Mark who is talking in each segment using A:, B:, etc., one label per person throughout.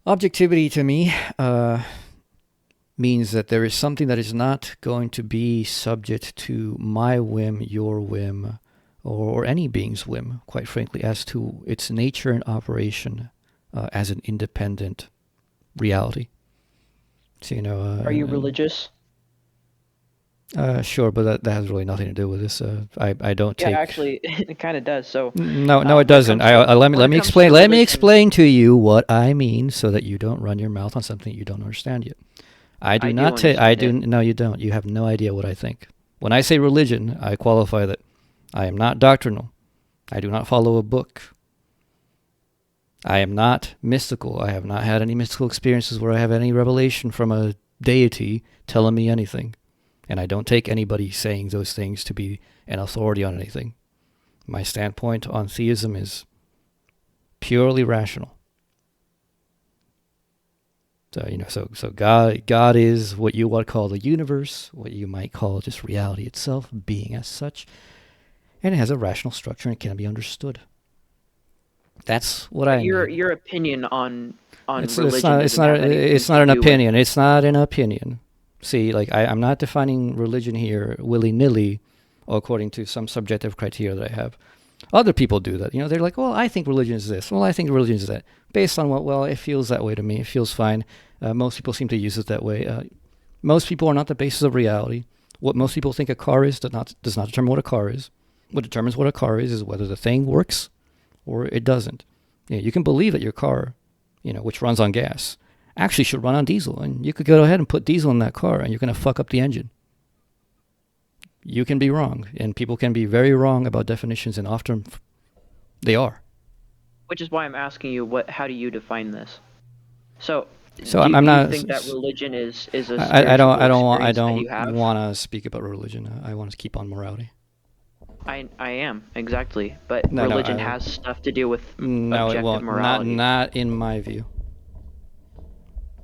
A: Objectivity to me means that there is something that is not going to be subject to my whim, your whim, or any being's whim, quite frankly, as to its nature and operation as an independent reality. So,
B: Are you religious?
A: Sure, but that has really nothing to do with this. I don't
B: Yeah,
A: take.
B: actually, it kind of does. So,
A: No, it
B: when it
A: doesn't.
B: comes to when
A: Let
B: it
A: me
B: comes to
A: explain. Let me
B: religion,
A: explain to you what I mean, so that you don't run your mouth on something you don't understand yet. I do
B: I do
A: not take. I
B: understand
A: do.
B: it.
A: No, you don't. You have no idea what I think. When I say religion, I qualify that I am not doctrinal. I do not follow a book. I am not mystical. I have not had any mystical experiences where I have any revelation from a deity telling me anything. And I don't take anybody saying those things to be an authority on anything. My standpoint on theism is purely rational. So God is what you would call the universe, what you might call just reality itself, being as such, and it has a rational structure and it can be understood. That's what
B: But
A: I mean.
B: your opinion on
A: It's
B: religion
A: not
B: doesn't have anything
A: it's
B: to
A: not an
B: do with.
A: opinion. It's not an opinion. See, like I'm not defining religion here willy nilly, according to some subjective criteria that I have. Other people do that. They're like, well, I think religion is this. Well, I think religion is that. Based on what? Well, it feels that way to me. It feels fine. Most people seem to use it that way. Most people are not the basis of reality. What most people think a car is does not determine what a car is. What determines what a car is whether the thing works or it doesn't. You can believe that your car, which runs on gas, actually should run on diesel, and you could go ahead and put diesel in that car, and you're going to fuck up the engine. You can be wrong, and people can be very wrong about definitions, and often they are.
B: Which is why I'm asking you, how do you define this? So,
A: So
B: do
A: I'm
B: you
A: not.
B: think that religion is a
A: I don't.
B: spiritual
A: I don't. I
B: experience that
A: don't
B: you have?
A: want to speak about religion. I want to keep on morality.
B: I am exactly, but
A: No, no,
B: religion has stuff to do with
A: no. It
B: objective
A: won't. Not.
B: morality.
A: Not in my view.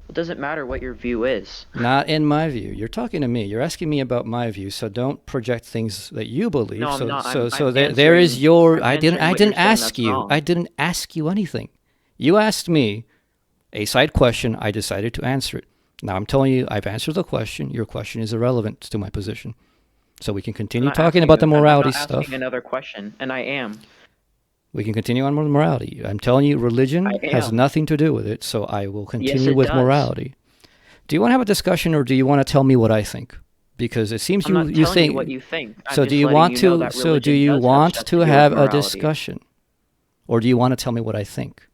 B: It doesn't matter what your view is.
A: Not in my view. You're talking to me. You're asking me about my view. So don't project things that you
B: No,
A: believe.
B: I'm
A: So
B: not.
A: so
B: I'm
A: so there is
B: answering.
A: your.
B: I'm answering
A: I
B: what you're
A: didn't
B: saying
A: ask
B: that's
A: you. I
B: wrong.
A: didn't ask you anything. You asked me a side question. I decided to answer it. Now I'm telling you, I've answered the question. Your question is irrelevant to my position. So we can continue talking about the
B: I'm
A: morality
B: not asking
A: stuff.
B: another question, and I am.
A: We can continue on with morality. I'm telling you,
B: I
A: religion has
B: am.
A: nothing to do with it. So I will
B: Yes,
A: continue
B: it
A: with
B: does.
A: morality. Do you want to have a discussion, or do you want to tell me what I think? Because it seems
B: I'm not
A: you
B: telling you what
A: think.
B: you think. I'm
A: So do
B: just
A: you
B: letting
A: want
B: you know
A: to?
B: that
A: So do
B: religion
A: you
B: does have
A: want
B: stuff
A: to
B: to do with
A: have a
B: morality.
A: discussion, or do you want to tell me what I think?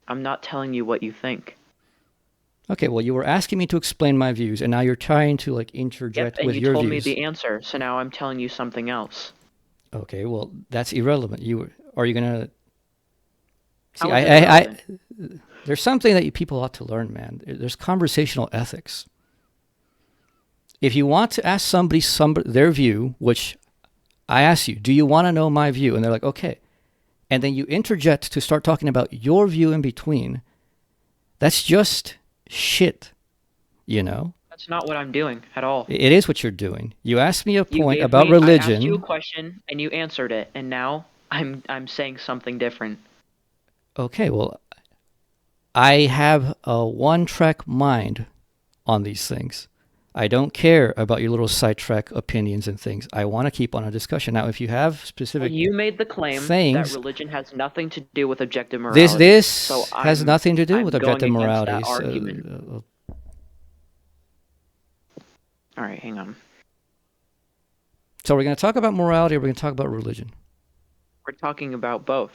B: I'm not telling you what you think.
A: Okay, well, you were asking me to explain my views, and now you're trying to
B: Yep,
A: interject
B: and
A: with
B: you
A: your
B: told me
A: views.
B: the answer, so now I'm telling you something else.
A: Okay, well, that's irrelevant. Are you gonna see?
B: How is it irrelevant?
A: There's something that people ought to learn, man. There's conversational ethics. If you want to ask somebody their view, which I ask you, do you want to know my view? And they're like, okay. And then you interject to start talking about your view in between. That's just shit, you know?
B: That's not what I'm doing at all.
A: It is what you're doing. You asked me a point about
B: I asked you a
A: religion.
B: question and you answered it, and now I'm saying something different.
A: Okay, well, I have a one-track mind on these things. I don't care about your little sidetrack opinions and things. I want to keep on a discussion. Now, if you have specific
B: You made the claim that
A: things,
B: religion has nothing to do with objective
A: this
B: morality. So
A: this has nothing to do with
B: I'm going
A: objective
B: against
A: morality.
B: that argument. All right, hang on.
A: So we're going to talk about morality, or we're going to talk about religion.
B: We're talking about both,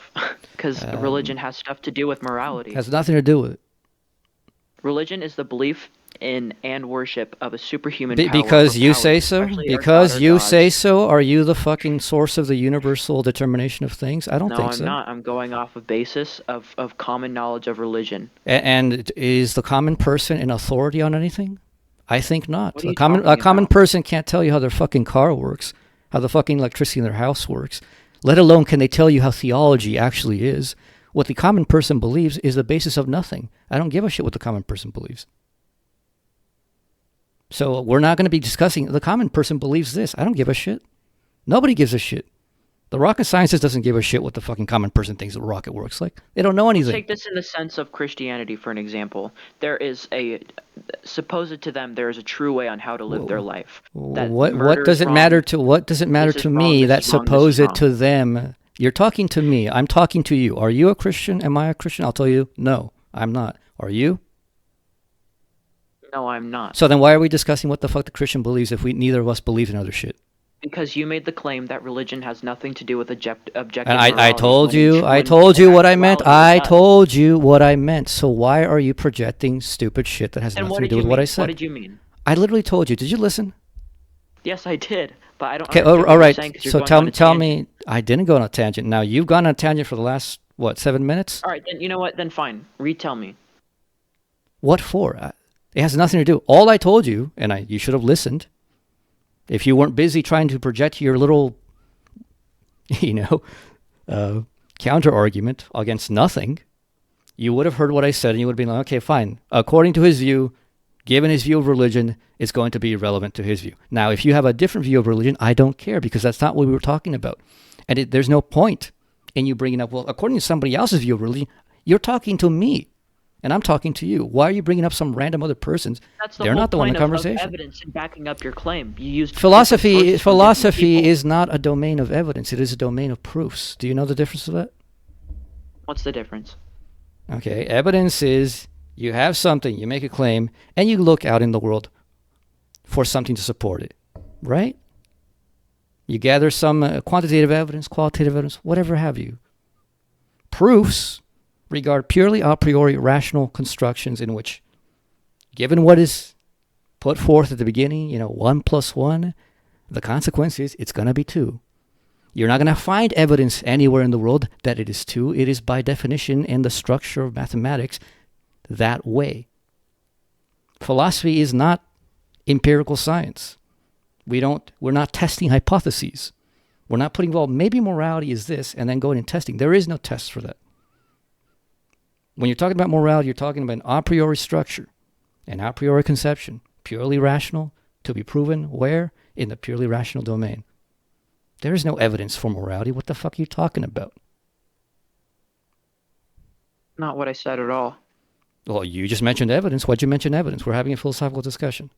B: because religion has stuff to do with morality.
A: Has nothing to do with it.
B: Religion is the belief in and worship of a superhuman power.
A: Because you say so?
B: Especially our God
A: Because
B: or
A: you
B: gods.
A: say so? Are you the fucking source of the universal determination of things? I don't
B: No,
A: think
B: I'm
A: so.
B: not. I'm going off a basis of common knowledge of religion.
A: And is the common person an authority on anything? I think not.
B: What are you
A: A common
B: about?
A: person can't tell you how their fucking car works, how the fucking electricity in their house works, let alone can they tell you how theology actually is. What the common person believes is the basis of nothing. I don't give a shit what the common person believes. So we're not going to be discussing the common person believes this. I don't give a shit. Nobody gives a shit. The rocket scientist doesn't give a shit what the fucking common person thinks a rocket works like. They don't know anything.
B: Take this in the sense of Christianity for an example. There is supposed to them, there is a true way on how to live their life.
A: What does it matter to me that's supposed to them? You're talking to me. I'm talking to you. Are you a Christian? Am I a Christian? I'll tell you, no, I'm not. Are you?
B: No, I'm not.
A: So then why are we discussing what the fuck the Christian believes if neither of us believe in other shit?
B: Because you made the claim that religion has nothing to do with objective morality.
A: And I told you what I meant. I told you what I meant. So why are you projecting stupid shit that has nothing to do with what I said?
B: What did you mean?
A: I literally told you. Did you listen?
B: Yes, I did. But I don't
A: Okay,
B: understand
A: all
B: what
A: right.
B: you're saying 'cause you're
A: So
B: going
A: tell
B: on a
A: me, I didn't go on a tangent. Now, you've gone on a tangent for the last, 7 minutes?
B: All right, then you know what? Then fine. Retell me.
A: What for? It has nothing to do. All I told you, and you should have listened, if you weren't busy trying to project your little, counter argument against nothing, you would have heard what I said and you would have been like, okay, fine. According to his view, given his view of religion, it's going to be relevant to his view. Now, if you have a different view of religion, I don't care because that's not what we were talking about. And there's no point in you bringing up, well, according to somebody else's view of religion, you're talking to me. And I'm talking to you. Why are you bringing up some random other persons? They're not the one in the conversation.
B: That's the evidence in backing up your claim. You used
A: philosophy is not a domain of evidence. It is a domain of proofs. Do you know the difference of that?
B: What's the difference?
A: Okay, evidence is you have something, you make a claim, and you look out in the world for something to support it, right? You gather some quantitative evidence, qualitative evidence, whatever have you. Proofs regard purely a priori rational constructions in which, given what is put forth at the beginning, 1 + 1, the consequence is it's going to be 2. You're not going to find evidence anywhere in the world that it is 2. It is by definition in the structure of mathematics that way. Philosophy is not empirical science. We're not testing hypotheses. We're not putting, well, maybe morality is this, and then going and testing. There is no test for that. When you're talking about morality, you're talking about an a priori structure, an a priori conception, purely rational, to be proven where? In the purely rational domain. There is no evidence for morality. What the fuck are you talking about?
B: Not what I said at all.
A: Well, you just mentioned evidence. Why'd you mention evidence? We're having a philosophical discussion.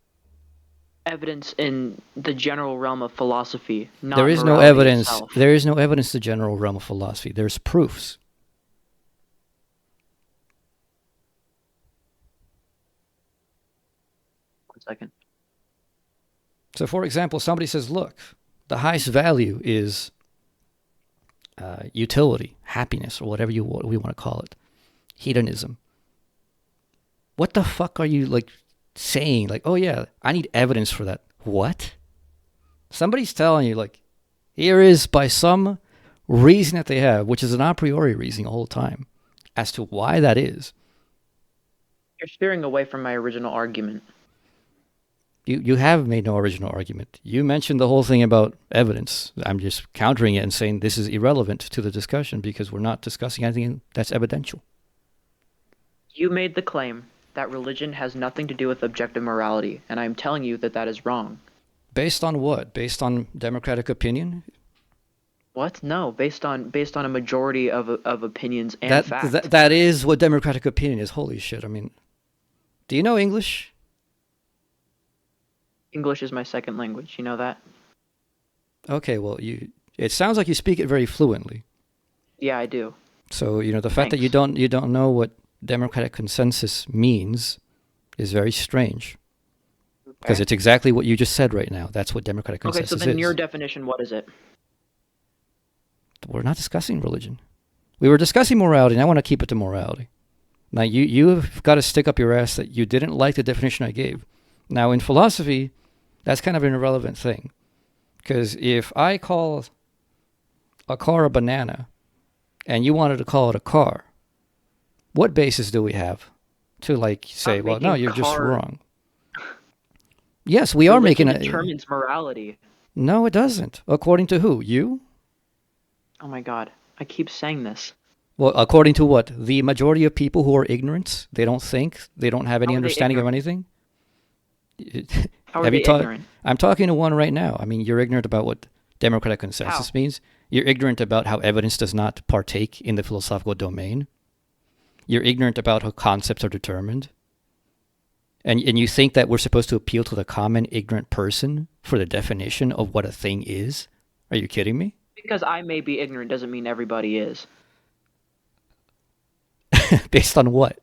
B: Evidence in the general realm of philosophy, not
A: There is no
B: morality
A: evidence.
B: itself.
A: There is no evidence in the general realm of philosophy. There's proofs.
B: Second.
A: So, for example, somebody says, look, the highest value is utility, happiness, or whatever we want to call it, hedonism. What the fuck are you saying? Oh yeah, I need evidence for that. What? Somebody's telling you here is by some reason that they have, which is an a priori reason all the time, as to why that is.
B: You're steering away from my original argument.
A: You have made no original argument. You mentioned the whole thing about evidence. I'm just countering it and saying this is irrelevant to the discussion because we're not discussing anything that's evidential.
B: You made the claim that religion has nothing to do with objective morality, and I'm telling you that is wrong.
A: Based on what? Based on democratic opinion?
B: What? No, based on a majority of opinions and facts.
A: That is what democratic opinion is. Holy shit. I mean, do you know English?
B: English is my second language. You know that?
A: Okay, well, it sounds like you speak it very fluently.
B: Yeah, I do.
A: So, the fact that you don't know what democratic consensus means is very strange. Because it's exactly what you just said right now. That's what democratic consensus is.
B: Okay, so then your definition, what is it?
A: We're not discussing religion. We were discussing morality, and I want to keep it to morality. Now, you've got to stick up your ass that you didn't like the definition I gave. Now, in philosophy, that's kind of an irrelevant thing. Because if I call a car a banana, and you wanted to call it a car, what basis do we have to say, well, no, you're just wrong? Yes, we are making
B: it determines morality.
A: No, it doesn't. According to who? You?
B: Oh my God, I keep saying this.
A: Well, according to what? The majority of people who are ignorant? They don't think? They don't have any understanding of anything?
B: How are they ignorant?
A: I'm talking to one right now. I mean, you're ignorant about what democratic consensus means. You're ignorant about how evidence does not partake in the philosophical domain. You're ignorant about how concepts are determined. And you think that we're supposed to appeal to the common ignorant person for the definition of what a thing is? Are you kidding me?
B: Because I may be ignorant doesn't mean everybody is.
A: Based on what?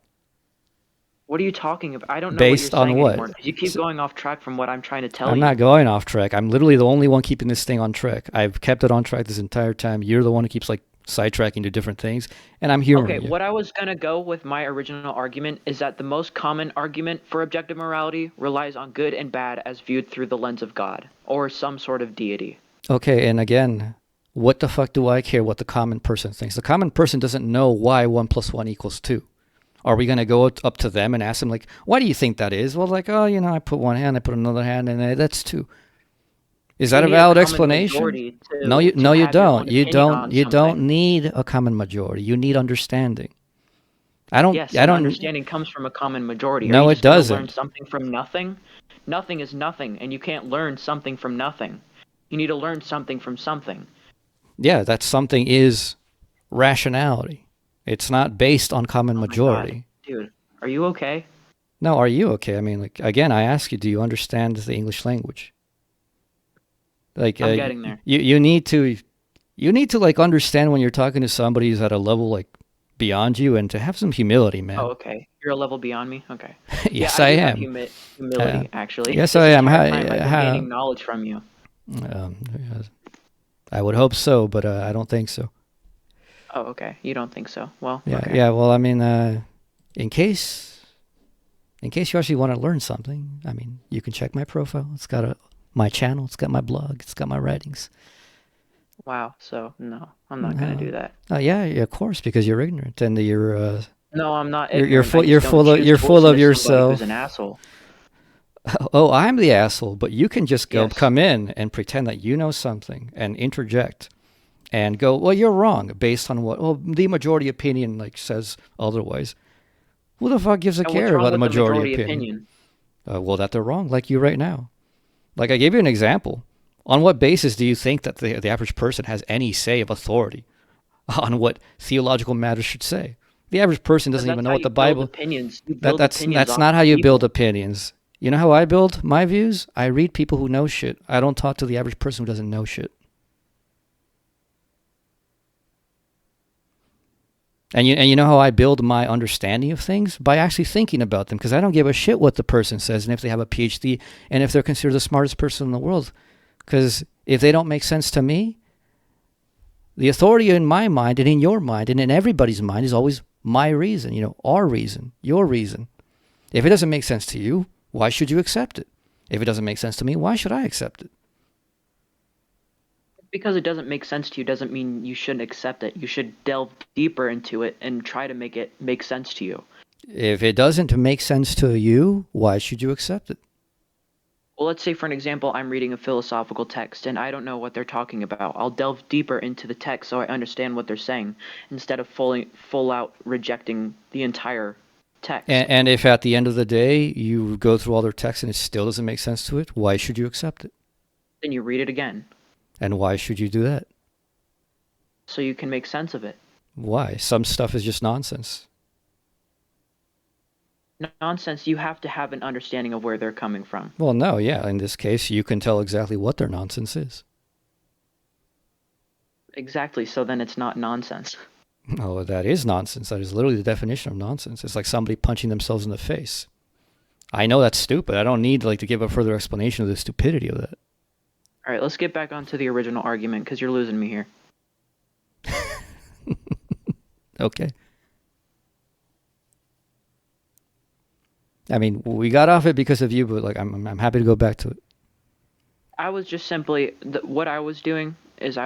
B: What are you talking about? I don't know
A: Based
B: what
A: on
B: you're saying
A: what?
B: anymore. Because you keep going off track from what I'm trying to tell you.
A: I'm not going off track. I'm literally the only one keeping this thing on track. I've kept it on track this entire time. You're the one who keeps like sidetracking to different things, and I'm hearing
B: Okay,
A: you.
B: what I was gonna go with my original argument is that the most common argument for objective morality relies on good and bad as viewed through the lens of God or some sort of deity.
A: Okay, and again, what the fuck do I care what the common person thinks? The common person doesn't know why 1 + 1 = 2. Are we going to go up to them and ask them, like, why do you think that is? Well, like, oh, I put one hand, I put another hand, and that's 2. Is that a valid explanation? No, you don't. You don't need a common majority. You need understanding.
B: Yes,
A: I don't.
B: Understanding comes from a common majority.
A: No,
B: Are you
A: it
B: just gonna
A: doesn't.
B: learn something from nothing? Nothing is nothing, and you can't learn something from nothing. You need to learn something from something.
A: Yeah, that something is rationality. It's not based on common majority.
B: Dude, are you okay?
A: No, are you okay? I mean, like, again, I ask you, do you understand the English language? Like,
B: I'm getting there.
A: You need to like understand when you're talking to somebody who's at a level like beyond you, and to have some humility, man.
B: Oh, okay. You're a level beyond me. Okay.
A: Yes,
B: yeah,
A: I
B: do have
A: am.
B: Humility, actually.
A: Yes,
B: This
A: I am.
B: entire time I've been gaining knowledge from you.
A: I would hope so, but I don't think so.
B: Oh, okay. You don't think so? Well,
A: yeah,
B: okay.
A: yeah. Well, I mean, in case you actually want to learn something, I mean, you can check my profile. It's got my channel. It's got my blog. It's got my writings.
B: Wow. So no, I'm not gonna do that.
A: Yeah, of course, because you're ignorant and you're.
B: No, I'm not.
A: You're full of yourself.
B: Who's an asshole?
A: Oh, I'm the asshole, but you can just come in and pretend that you know something and interject and go, well, you're wrong based on what? Well, the majority opinion like says otherwise. Who the fuck gives a care about the majority opinion? Well, that they're wrong, like you right now. Like I gave you an example. On what basis do you think that the average person has any say of authority on what theological matters should say? The average person doesn't even know what the Bible. That's not how you build opinions. You know how I build my views? I read people who know shit. I don't talk to the average person who doesn't know shit. And you know how I build my understanding of things? By actually thinking about them, because I don't give a shit what the person says and if they have a PhD and if they're considered the smartest person in the world. Because if they don't make sense to me, the authority in my mind and in your mind and in everybody's mind is always my reason, our reason, your reason. If it doesn't make sense to you, why should you accept it? If it doesn't make sense to me, why should I accept it?
B: Because it doesn't make sense to you doesn't mean you shouldn't accept it. You should delve deeper into it and try to make it make sense to you.
A: If it doesn't make sense to you, why should you accept it?
B: Well, let's say, for an example, I'm reading a philosophical text and I don't know what they're talking about. I'll delve deeper into the text so I understand what they're saying instead of full out rejecting the entire text.
A: And if at the end of the day you go through all their text and it still doesn't make sense to it, why should you accept it?
B: Then you read it again.
A: And why should you do that?
B: So you can make sense of it.
A: Why? Some stuff is just nonsense.
B: Nonsense, you have to have an understanding of where they're coming from.
A: Well, no, yeah. In this case, you can tell exactly what their nonsense is.
B: Exactly, so then it's not nonsense.
A: Oh, that is nonsense. That is literally the definition of nonsense. It's like somebody punching themselves in the face. I know that's stupid. I don't need to give a further explanation of the stupidity of that.
B: All right, let's get back onto the original argument because you're losing me here.
A: Okay. I mean, we got off it because of you, but I'm happy to go back to it.
B: I was just simply what I was doing is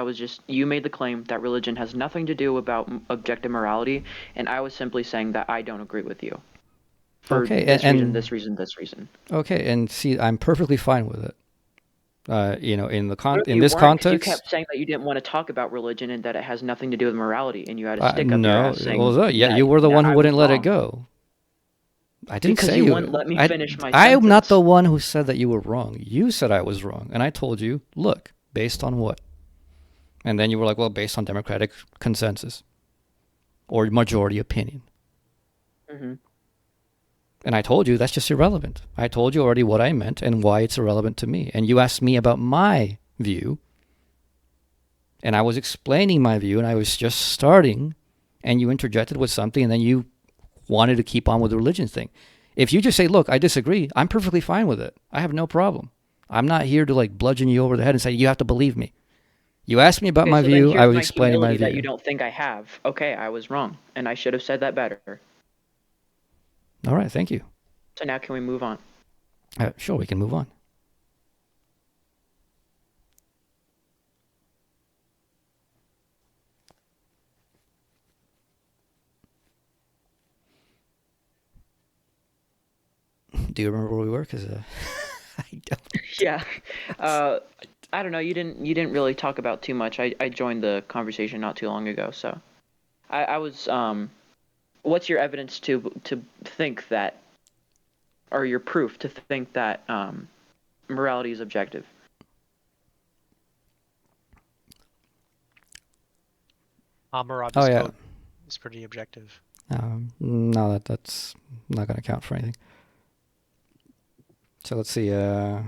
B: you made the claim that religion has nothing to do about objective morality, and I was simply saying that I don't agree with you. For this reason.
A: Okay, and see, I'm perfectly fine with it. In this context,
B: you kept saying that you didn't want to talk about religion and that it has nothing to do with morality, and you had a stick up your ass saying,
A: you were the one who wouldn't let it go. I didn't say
B: you wouldn't let me finish my sentence.
A: I am not the one who said that you were wrong. You said I was wrong, and I told you, look, based on what? And then you were like, well, based on democratic consensus or majority opinion.
B: Mm-hmm.
A: And I told you that's just irrelevant. I told you already what I meant and why it's irrelevant to me. And you asked me about my view. And I was explaining my view, and I was just starting, and you interjected with something, and then you wanted to keep on with the religion thing. If you just say, look, I disagree, I'm perfectly fine with it. I have no problem. I'm not here to like bludgeon you over the head and say, you have to believe me. You asked me about
B: Okay,
A: my
B: so then
A: view, I
B: here's
A: was
B: my
A: explaining my
B: humility that you
A: view.
B: don't think I have. Okay, I was wrong, and I should have said that better.
A: All right, thank you.
B: So now can we move on?
A: Sure, we can move on. Do you remember where we were? Because I don't.
B: Yeah. I don't know. You didn't really talk about too much. I joined the conversation not too long ago, so I was what's your evidence to think that, or your proof to think that morality is objective?
A: Oh
C: Hammurabi's
A: yeah.
C: code is pretty objective.
A: No, that's not going to count for anything. So let's see. Did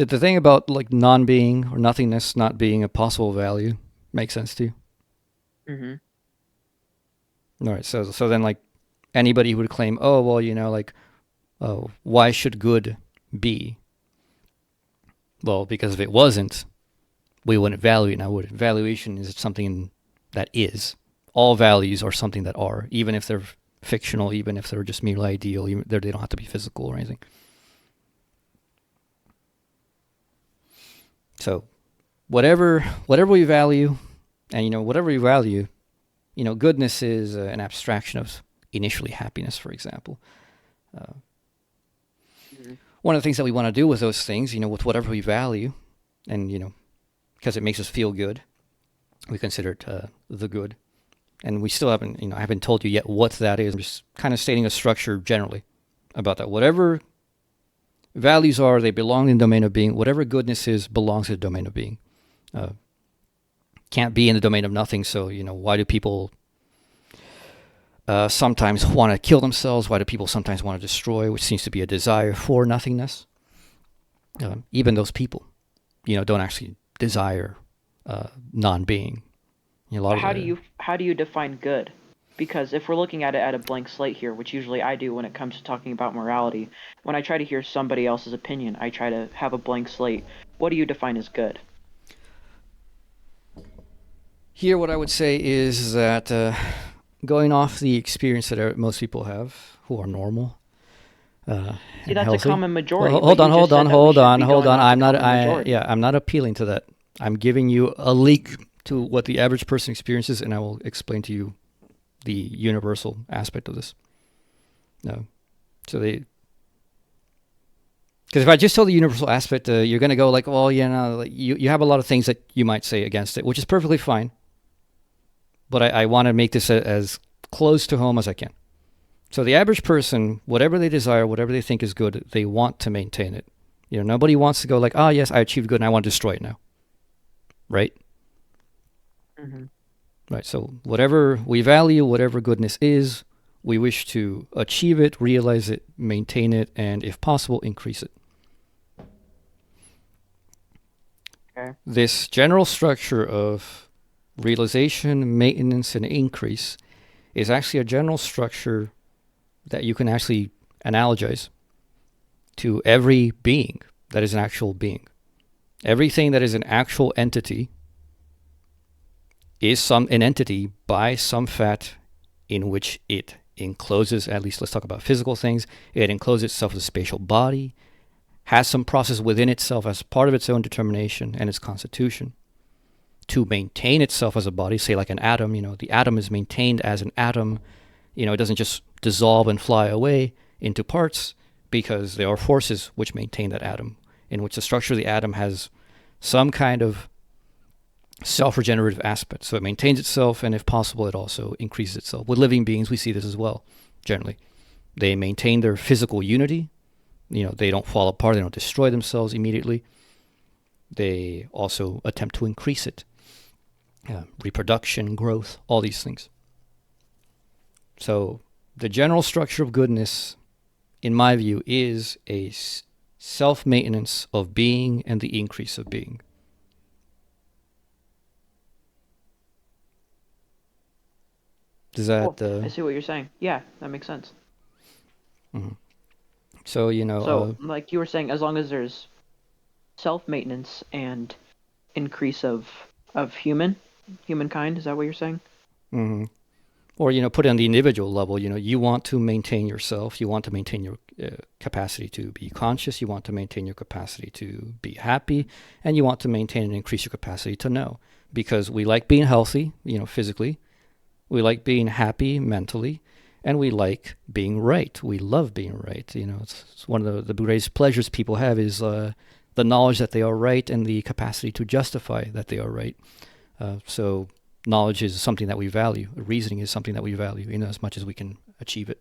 A: the thing about like non-being or nothingness not being a possible value make sense to you?
B: Mm-hmm.
A: All right. So then like anybody who would claim, oh well, like, oh, why should good be? Well, because if it wasn't, we wouldn't value it now, would it? Valuation is something that is. All values are something that are, even if they're fictional, even if they're just merely ideal, even they don't have to be physical or anything. So whatever we value, and whatever we value, goodness is an abstraction of initially happiness, for example. One of the things that we want to do with those things, with whatever we value, and because it makes us feel good, we consider it the good. And we still haven't, I haven't told you yet what that is. I'm just kind of stating a structure generally about that. Whatever values are, they belong in the domain of being. Whatever goodness is belongs in the domain of being. Can't be in the domain of nothing. So, why do people sometimes want to kill themselves? Why do people sometimes want to destroy, which seems to be a desire for nothingness? Even those people, don't actually desire non-being.
B: How do you define good? Because if we're looking at it at a blank slate here, which usually I do when it comes to talking about morality, when I try to hear somebody else's opinion, I try to have a blank slate. What do you define as good?
A: Here, what I would say is that going off the experience that most people have who are normal.
B: See, that's
A: healthy.
B: a common majority.
A: Well, hold on.
B: I'm
A: I'm not appealing to that. I'm giving you a leak to what the average person experiences, and I will explain to you the universal aspect of this. No, because if I just tell the universal aspect, you're going to go like, well, you have a lot of things that you might say against it, which is perfectly fine. But I want to make this as close to home as I can. So the average person, whatever they desire, whatever they think is good, they want to maintain it. Nobody wants to go like, oh, yes, I achieved good and I want to destroy it now. Right?
B: Mm-hmm.
A: Right. So whatever we value, whatever goodness is, we wish to achieve it, realize it, maintain it, and if possible, increase it.
B: Okay.
A: This general structure of realization, maintenance, and increase is actually a general structure that you can actually analogize to every being that is an actual being. Everything that is an actual entity is an entity by some fact in which it encloses, at least let's talk about physical things, it encloses itself as a spatial body, has some process within itself as part of its own determination and its constitution. To maintain itself as a body, say like an atom, the atom is maintained as an atom. It doesn't just dissolve and fly away into parts because there are forces which maintain that atom, in which the structure of the atom has some kind of self-regenerative aspect. So it maintains itself, and if possible, it also increases itself. With living beings, we see this as well, generally. They maintain their physical unity. They don't fall apart. They don't destroy themselves immediately. They also attempt to increase it. Reproduction, growth, all these things. So the general structure of goodness, in my view, is a self-maintenance of being and the increase of being. Does that...
B: Cool. I see what you're saying. Yeah, that makes sense.
A: Mhm. So,
B: So, like you were saying, as long as there's self-maintenance and increase of humankind, is that what you're saying?
A: mhm. Or, put it on the individual level, you want to maintain yourself, you want to maintain your capacity to be conscious, you want to maintain your capacity to be happy, and you want to maintain and increase your capacity to know. Because we like being healthy, physically, we like being happy mentally, and we like being right. We love being right. It's one of the greatest pleasures people have is the knowledge that they are right and the capacity to justify that they are right. So knowledge is something that we value. Reasoning is something that we value, as much as we can achieve it.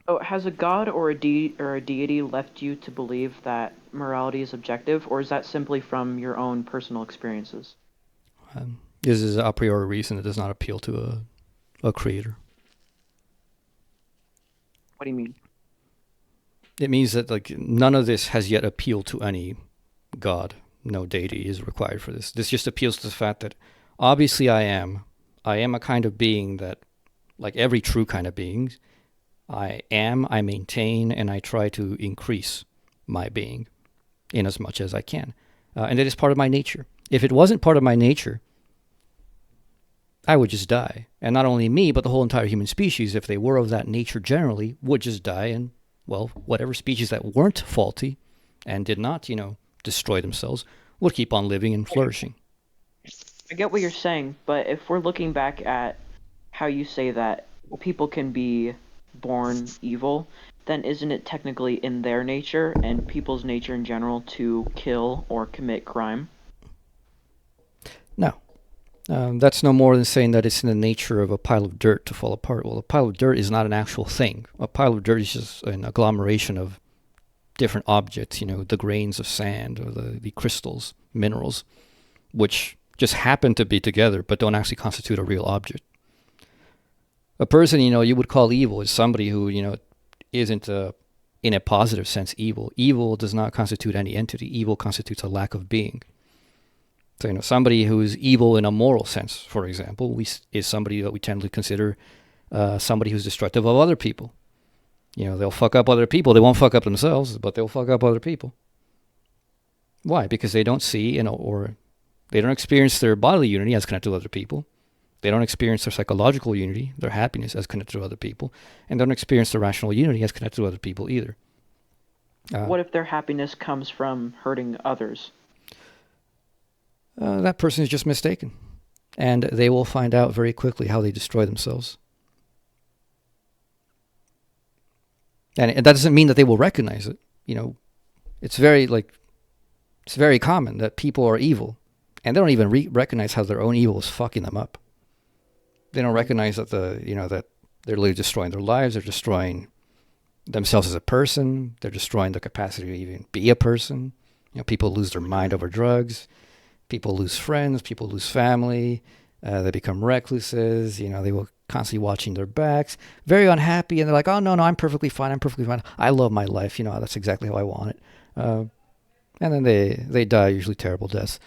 B: Oh, has a god or a deity left you to believe that morality is objective, or is that simply from your own personal experiences?
A: This is a priori reason. It does not appeal to a creator.
B: What do you mean?
A: It means that none of this has yet appealed to any god. No deity is required for this. This just appeals to the fact that obviously I am a kind of being that, like every true kind of being, I maintain, and I try to increase my being in as much as I can. And it is part of my nature. If it wasn't part of my nature, I would just die. And not only me, but the whole entire human species, if they were of that nature generally, would just die. And, well, whatever species that weren't faulty and did not, destroy themselves would keep on living and flourishing.
B: I get what you're saying, but if we're looking back at how you say that people can be born evil, then isn't it technically in their nature and people's nature in general to kill or commit crime?
A: No. That's no more than saying that it's in the nature of a pile of dirt to fall apart. Well, a pile of dirt is not an actual thing. A pile of dirt is just an agglomeration of different objects, the grains of sand or the crystals, minerals, which just happen to be together but don't actually constitute a real object. A person, you would call evil is somebody who, isn't in a positive sense evil. Evil does not constitute any entity. Evil constitutes a lack of being. So, somebody who is evil in a moral sense, for example, is somebody that we tend to consider somebody who's destructive of other people. They'll fuck up other people. They won't fuck up themselves, but they'll fuck up other people. Why? Because they don't see, or they don't experience their bodily unity as connected to other people. They don't experience their psychological unity, their happiness as connected to other people, and don't experience their rational unity as connected to other people either.
B: What if their happiness comes from hurting others?
A: That person is just mistaken. And they will find out very quickly how they destroy themselves. And that doesn't mean that they will recognize it. It's very common that people are evil, and they don't even recognize how their own evil is fucking them up. They don't recognize that that they're literally destroying their lives. They're destroying themselves as a person. They're destroying their capacity to even be a person. People lose their mind over drugs. People lose friends. People lose family. They become recluses. They will constantly watching their backs, very unhappy, and they're like, oh, no, I'm perfectly fine. I'm perfectly fine. I love my life. That's exactly how I want it. And then they die, usually terrible deaths.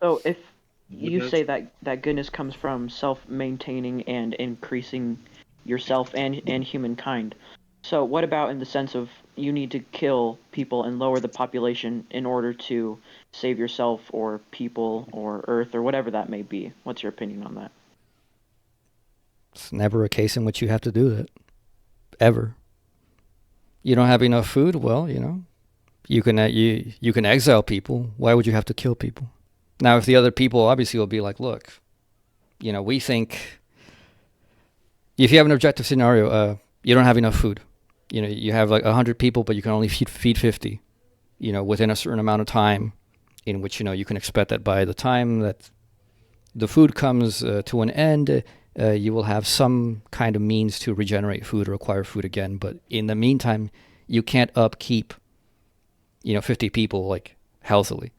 B: So if you say that goodness comes from self-maintaining and increasing yourself and humankind, so what about in the sense of you need to kill people and lower the population in order to save yourself or people or Earth or whatever that may be? What's your opinion on that?
A: It's never a case in which you have to do that. Ever. You don't have enough food? Well, you can exile people. Why would you have to kill people? Now, if the other people obviously will be like, look, we think if you have an objective scenario, you don't have enough food. You have like 100 people, but you can only feed 50, within a certain amount of time in which, you can expect that by the time that the food comes to an end, you will have some kind of means to regenerate food or acquire food again. But in the meantime, you can't upkeep 50 people like healthily.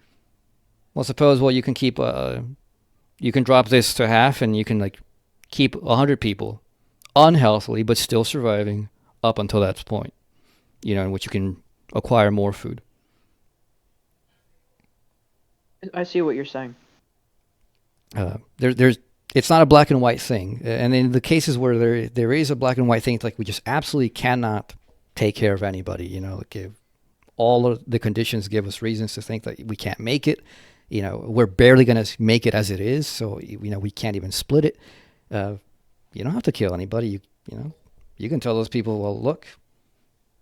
A: Well, suppose you can keep you can drop this to half, and you can like keep 100 people unhealthily but still surviving up until that point, in which you can acquire more food.
B: I see what you're saying.
A: There's it's not a black and white thing, and in the cases where there is a black and white thing, it's like we just absolutely cannot take care of anybody. Like if all of the conditions give us reasons to think that we can't make it. We're barely going to make it as it is, so we can't even split it. You don't have to kill anybody. You can tell those people, well, look,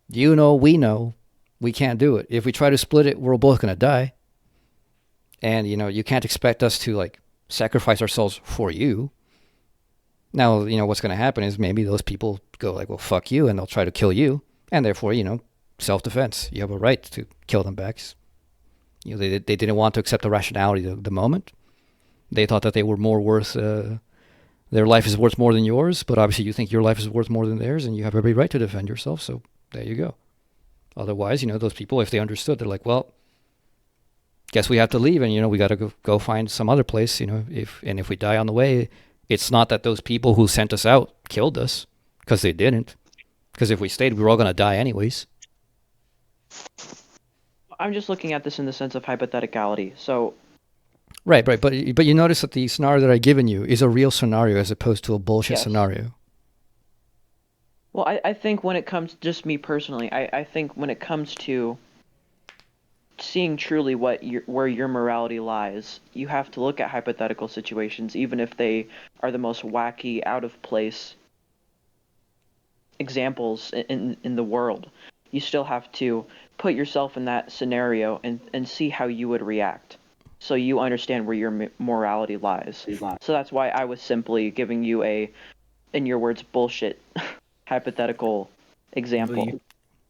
A: we know we can't do it. If we try to split it, we're both going to die. And you can't expect us to like sacrifice ourselves for you. Now, what's going to happen is maybe those people go like, well, fuck you, and they'll try to kill you, and therefore, self-defense. You have a right to kill them back. They didn't want to accept the rationality of the moment. They thought that they were more worth, their life is worth more than yours, but obviously you think your life is worth more than theirs, and you have every right to defend yourself, so there you go. Otherwise, those people, if they understood, they're like, well, guess we have to leave, and, we got to go find some other place, if we die on the way, it's not that those people who sent us out killed us, because they didn't. Because if we stayed, we were all going to die anyways.
B: I'm just looking at this in the sense of hypotheticality. So,
A: right, but you notice that the scenario that I've given you is a real scenario as opposed to a bullshit scenario.
B: Well, I think when it comes, just me personally, I think when it comes to seeing truly where your morality lies, you have to look at hypothetical situations, even if they are the most wacky, out of place examples in the world. You still have to put yourself in that scenario and see how you would react, so you understand where your morality lies. So that's why I was simply giving you a, in your words, bullshit hypothetical example.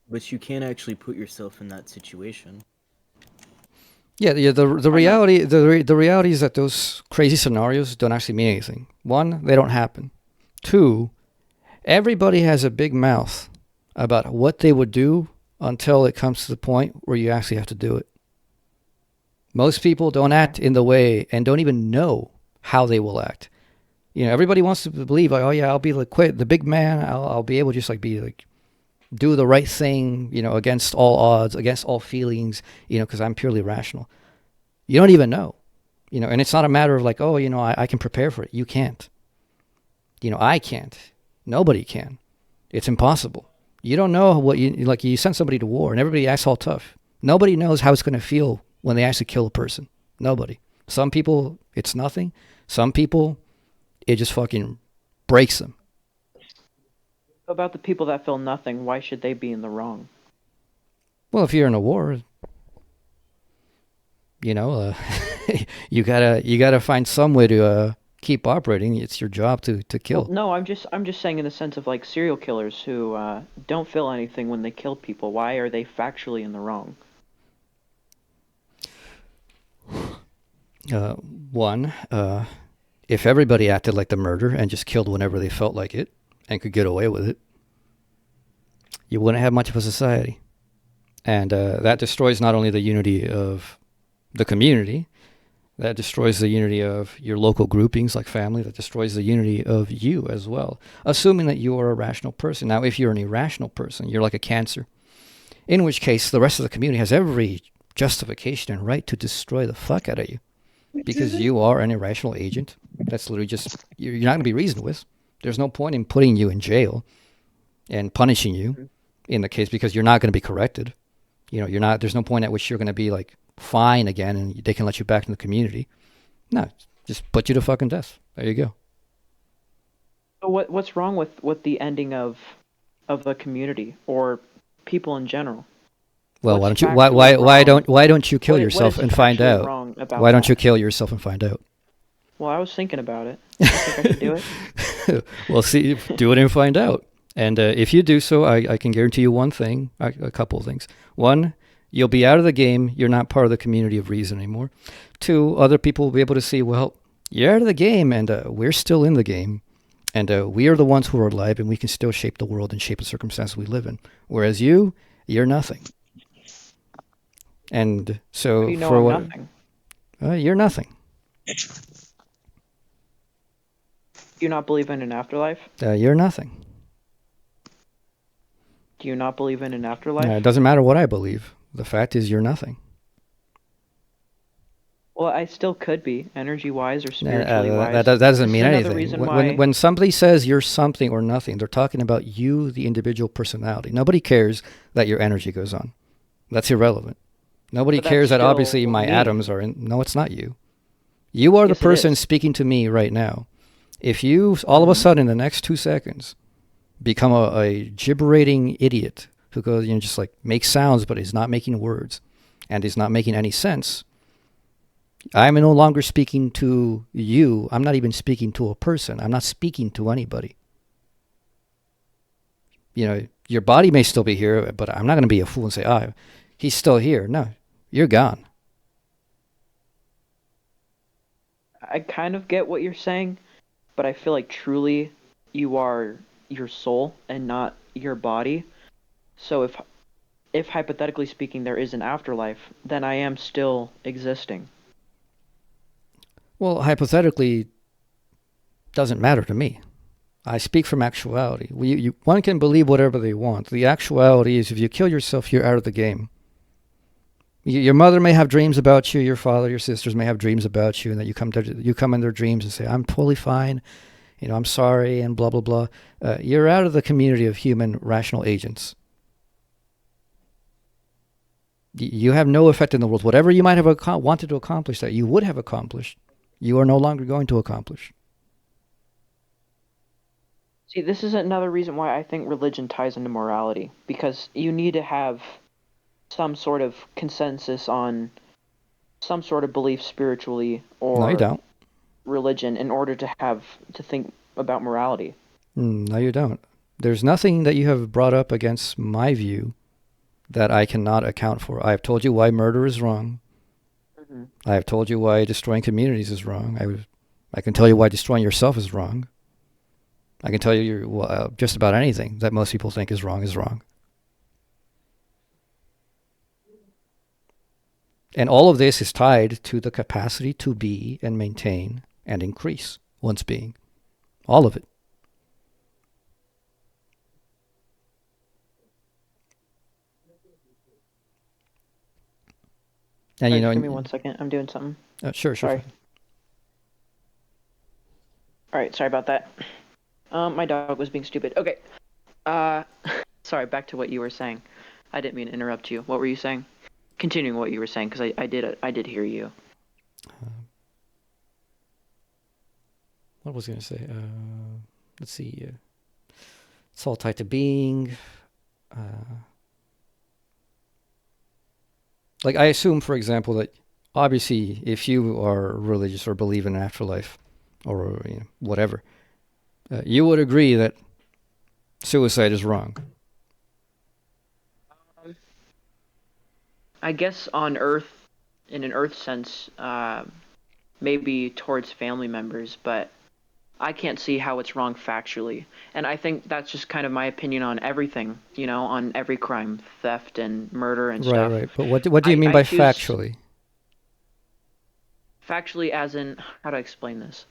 D: But you can't actually put yourself in that situation.
A: Yeah. The reality the reality is that those crazy scenarios don't actually mean anything. One, they don't happen. Two, everybody has a big mouth about what they would do until it comes to the point where you actually have to do it. Most people don't act in the way and don't even know how they will act. Everybody wants to believe, like, oh yeah, I'll be like the big man. I'll be able to just like be like do the right thing, against all odds, against all feelings, because I'm purely rational. You don't even know, and it's not a matter of like, oh, I can prepare for it. You can't. I can't. Nobody can. It's impossible. You don't know what you send somebody to war and everybody acts all tough. Nobody knows how it's going to feel when they actually kill a person. Nobody. Some people, it's nothing. Some people, it just fucking breaks them.
B: About the people that feel nothing, why should they be in the wrong?
A: Well, if you're in a war, you gotta find some way to keep operating. It's your job to kill.
B: Well, no, I'm just saying in the sense of like serial killers who don't feel anything when they kill people. Why are they factually in the wrong?
A: One, if everybody acted like the murderer and just killed whenever they felt like it and could get away with it, you wouldn't have much of a society. And that destroys not only the unity of the community, that destroys the unity of your local groupings like family, that destroys the unity of you as well, assuming that you are a rational person. Now, if you're an irrational person, you're like a cancer, in which case the rest of the community has every justification and right to destroy the fuck out of you because you are an irrational agent. That's literally just, you're not going to be reasoned with. There's no point in putting you in jail and punishing you in the case because you're not going to be corrected. There's no point at which you're going to be like fine again and they can let you back in the community. No, just put you to fucking death. There you go.
B: So what's wrong with the ending of a community or people in general?
A: Well,
B: What's
A: why don't you kill yourself and find out? Why don't you kill yourself and find out?
B: Well, I was thinking about it. I think I should do it.
A: Well, see, do it and find out. And if you do so, I can guarantee you one thing, a couple of things. One, you'll be out of the game. You're not part of the community of reason anymore. Two, other people will be able to see, well, you're out of the game and we're still in the game. And we are the ones who are alive and we can still shape the world and shape the circumstances we live in. Whereas you're nothing. And so
B: How do you know
A: for
B: I'm
A: what
B: nothing?
A: You're nothing.
B: Do you not believe in an afterlife?
A: You're nothing.
B: Do you not believe in an afterlife?
A: It doesn't matter what I believe. The fact is, you're nothing.
B: Well, I still could be, energy-wise or spiritually wise.
A: That doesn't
B: This
A: mean
B: is another
A: anything.
B: reason why.
A: When somebody says you're something or nothing, they're talking about you, the individual personality. Nobody cares that your energy goes on. That's irrelevant. Nobody
B: But that's
A: cares that
B: still
A: obviously my
B: me.
A: atoms are in. No, it's not you. You are the
B: Yes, it
A: person
B: is.
A: speaking to me right now. If you all of a sudden in the next 2 seconds become a gibberating idiot who goes, just like makes sounds, but is not making words and is not making any sense, I'm no longer speaking to you. I'm not even speaking to a person. I'm not speaking to anybody. Your body may still be here, but I'm not going to be a fool and say, he's still here. No, you're gone.
B: I kind of get what you're saying, but I feel like truly you are your soul and not your body. So if hypothetically speaking there is an afterlife, then I am still existing.
A: Well, hypothetically, doesn't matter to me. I speak from actuality. One can believe whatever they want. The actuality is if you kill yourself, you're out of the game. Your mother may have dreams about you. Your father, your sisters may have dreams about you, and that you come in their dreams and say, "I'm totally fine. I'm sorry," and blah blah blah. You're out of the community of human rational agents. You have no effect in the world. Whatever you might have wanted to accomplish that you would have accomplished, you are no longer going to accomplish.
B: See, this is another reason why I think religion ties into morality, because you need to have some sort of consensus on some sort of belief spiritually
A: No, you
B: or
A: don't.
B: religion in order to think about morality.
A: No, you don't. There's nothing that you have brought up against my view that I cannot account for. I have told you why murder is wrong.
B: Mm-hmm.
A: I have told you why destroying communities is wrong. I can tell you why destroying yourself is wrong. I can tell you just about anything that most people think is wrong is wrong. And all of this is tied to the capacity to be and maintain and increase one's being. All of it. And
B: Sorry, just give me 1 second. I'm doing something.
A: Sure.
B: Sorry. All right, sorry about that. My dog was being stupid. Okay. Sorry, back to what you were saying. I didn't mean to interrupt you. What were you saying? Continuing what you were saying, because I did hear you.
A: What was I going to say? Let's see. It's all tied to being. Like I assume, for example, that obviously if you are religious or believe in an afterlife or whatever, you would agree that suicide is wrong.
B: I guess on Earth, in an Earth sense, maybe towards family members, but I can't see how it's wrong factually. And I think that's just kind of my opinion on everything, on every crime, theft and murder and stuff.
A: Right. But what do you mean by factually?
B: Factually, as in, how do I explain this?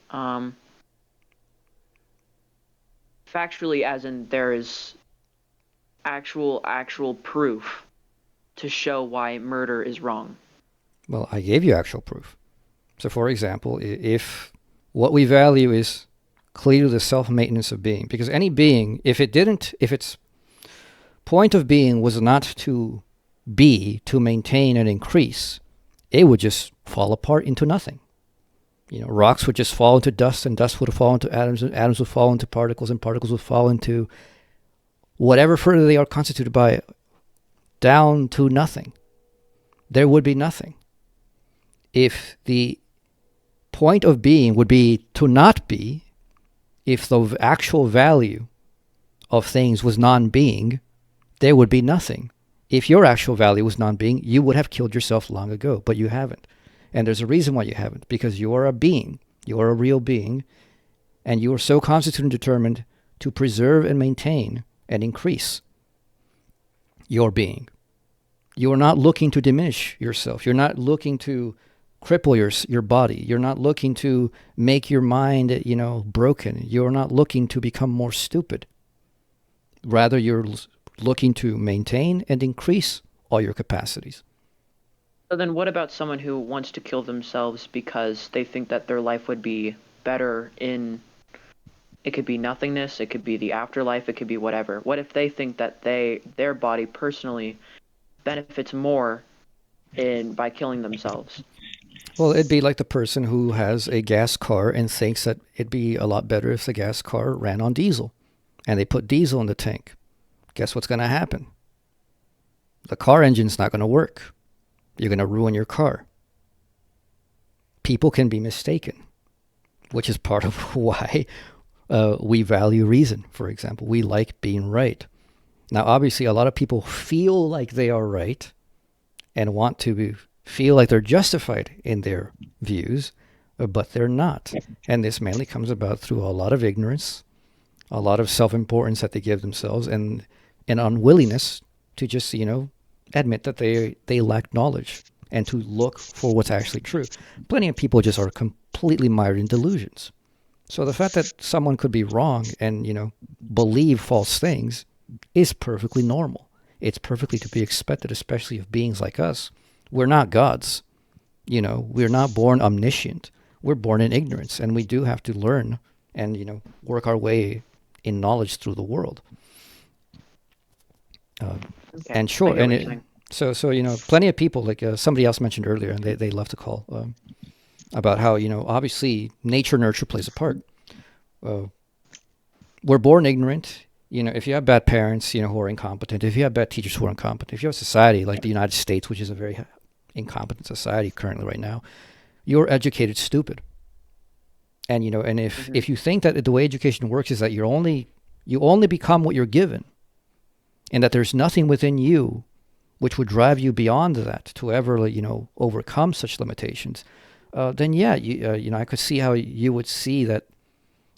B: Factually, as in there is actual proof to show why murder is wrong.
A: Well, I gave you actual proof. So, for example, if what we value is clearly the self-maintenance of being, because any being, if its point of being was not to be, to maintain and increase, it would just fall apart into nothing. Rocks would just fall into dust, and dust would fall into atoms, and atoms would fall into particles, and particles would fall into whatever further they are constituted by, down to nothing. There would be nothing. If the point of being would be to not be, if the actual value of things was non-being, there would be nothing. If your actual value was non-being, you would have killed yourself long ago, but you haven't. And there's a reason why you haven't, because you are a being. You are a real being, and you are so constituted and determined to preserve and maintain and increase your being. You are not looking to diminish yourself. You're not looking to cripple your body. You're not looking to make your mind, broken. You're not looking to become more stupid. Rather, you're looking to maintain and increase all your capacities.
B: So then what about someone who wants to kill themselves because they think that their life would be better in, it could be nothingness, it could be the afterlife, it could be whatever. What if they think that their body personally benefits more by killing themselves?
A: Well, it'd be like the person who has a gas car and thinks that it'd be a lot better if the gas car ran on diesel. And they put diesel in the tank. Guess what's going to happen? The car engine's not going to work. You're going to ruin your car. People can be mistaken, which is part of why we value reason, for example. We like being right. Now, obviously, a lot of people feel like they are right and want to feel like they're justified in their views, but they're not. And this mainly comes about through a lot of ignorance, a lot of self-importance that they give themselves, and an unwillingness to just, admit that they lack knowledge and to look for what's actually true. Plenty of people just are completely mired in delusions. So the fact that someone could be wrong and, believe false things is perfectly normal. It's perfectly to be expected, especially of beings like us. We're not gods. We're not born omniscient. We're born in ignorance, and we do have to learn and, work our way in knowledge through the world.
B: Okay,
A: And sure,
B: I get
A: and
B: what you're saying.
A: so plenty of people, like somebody else mentioned earlier, and they left the call about how obviously nature nurture plays a part. We're born ignorant. If you have bad parents, who are incompetent, if you have bad teachers who are incompetent, if you have a society like the United States, which is a very incompetent society currently right now, you're educated stupid. And and if you think that the way education works is that you only become what you're given, and that there's nothing within you which would drive you beyond that to ever overcome such limitations, then yeah, I could see how you would see that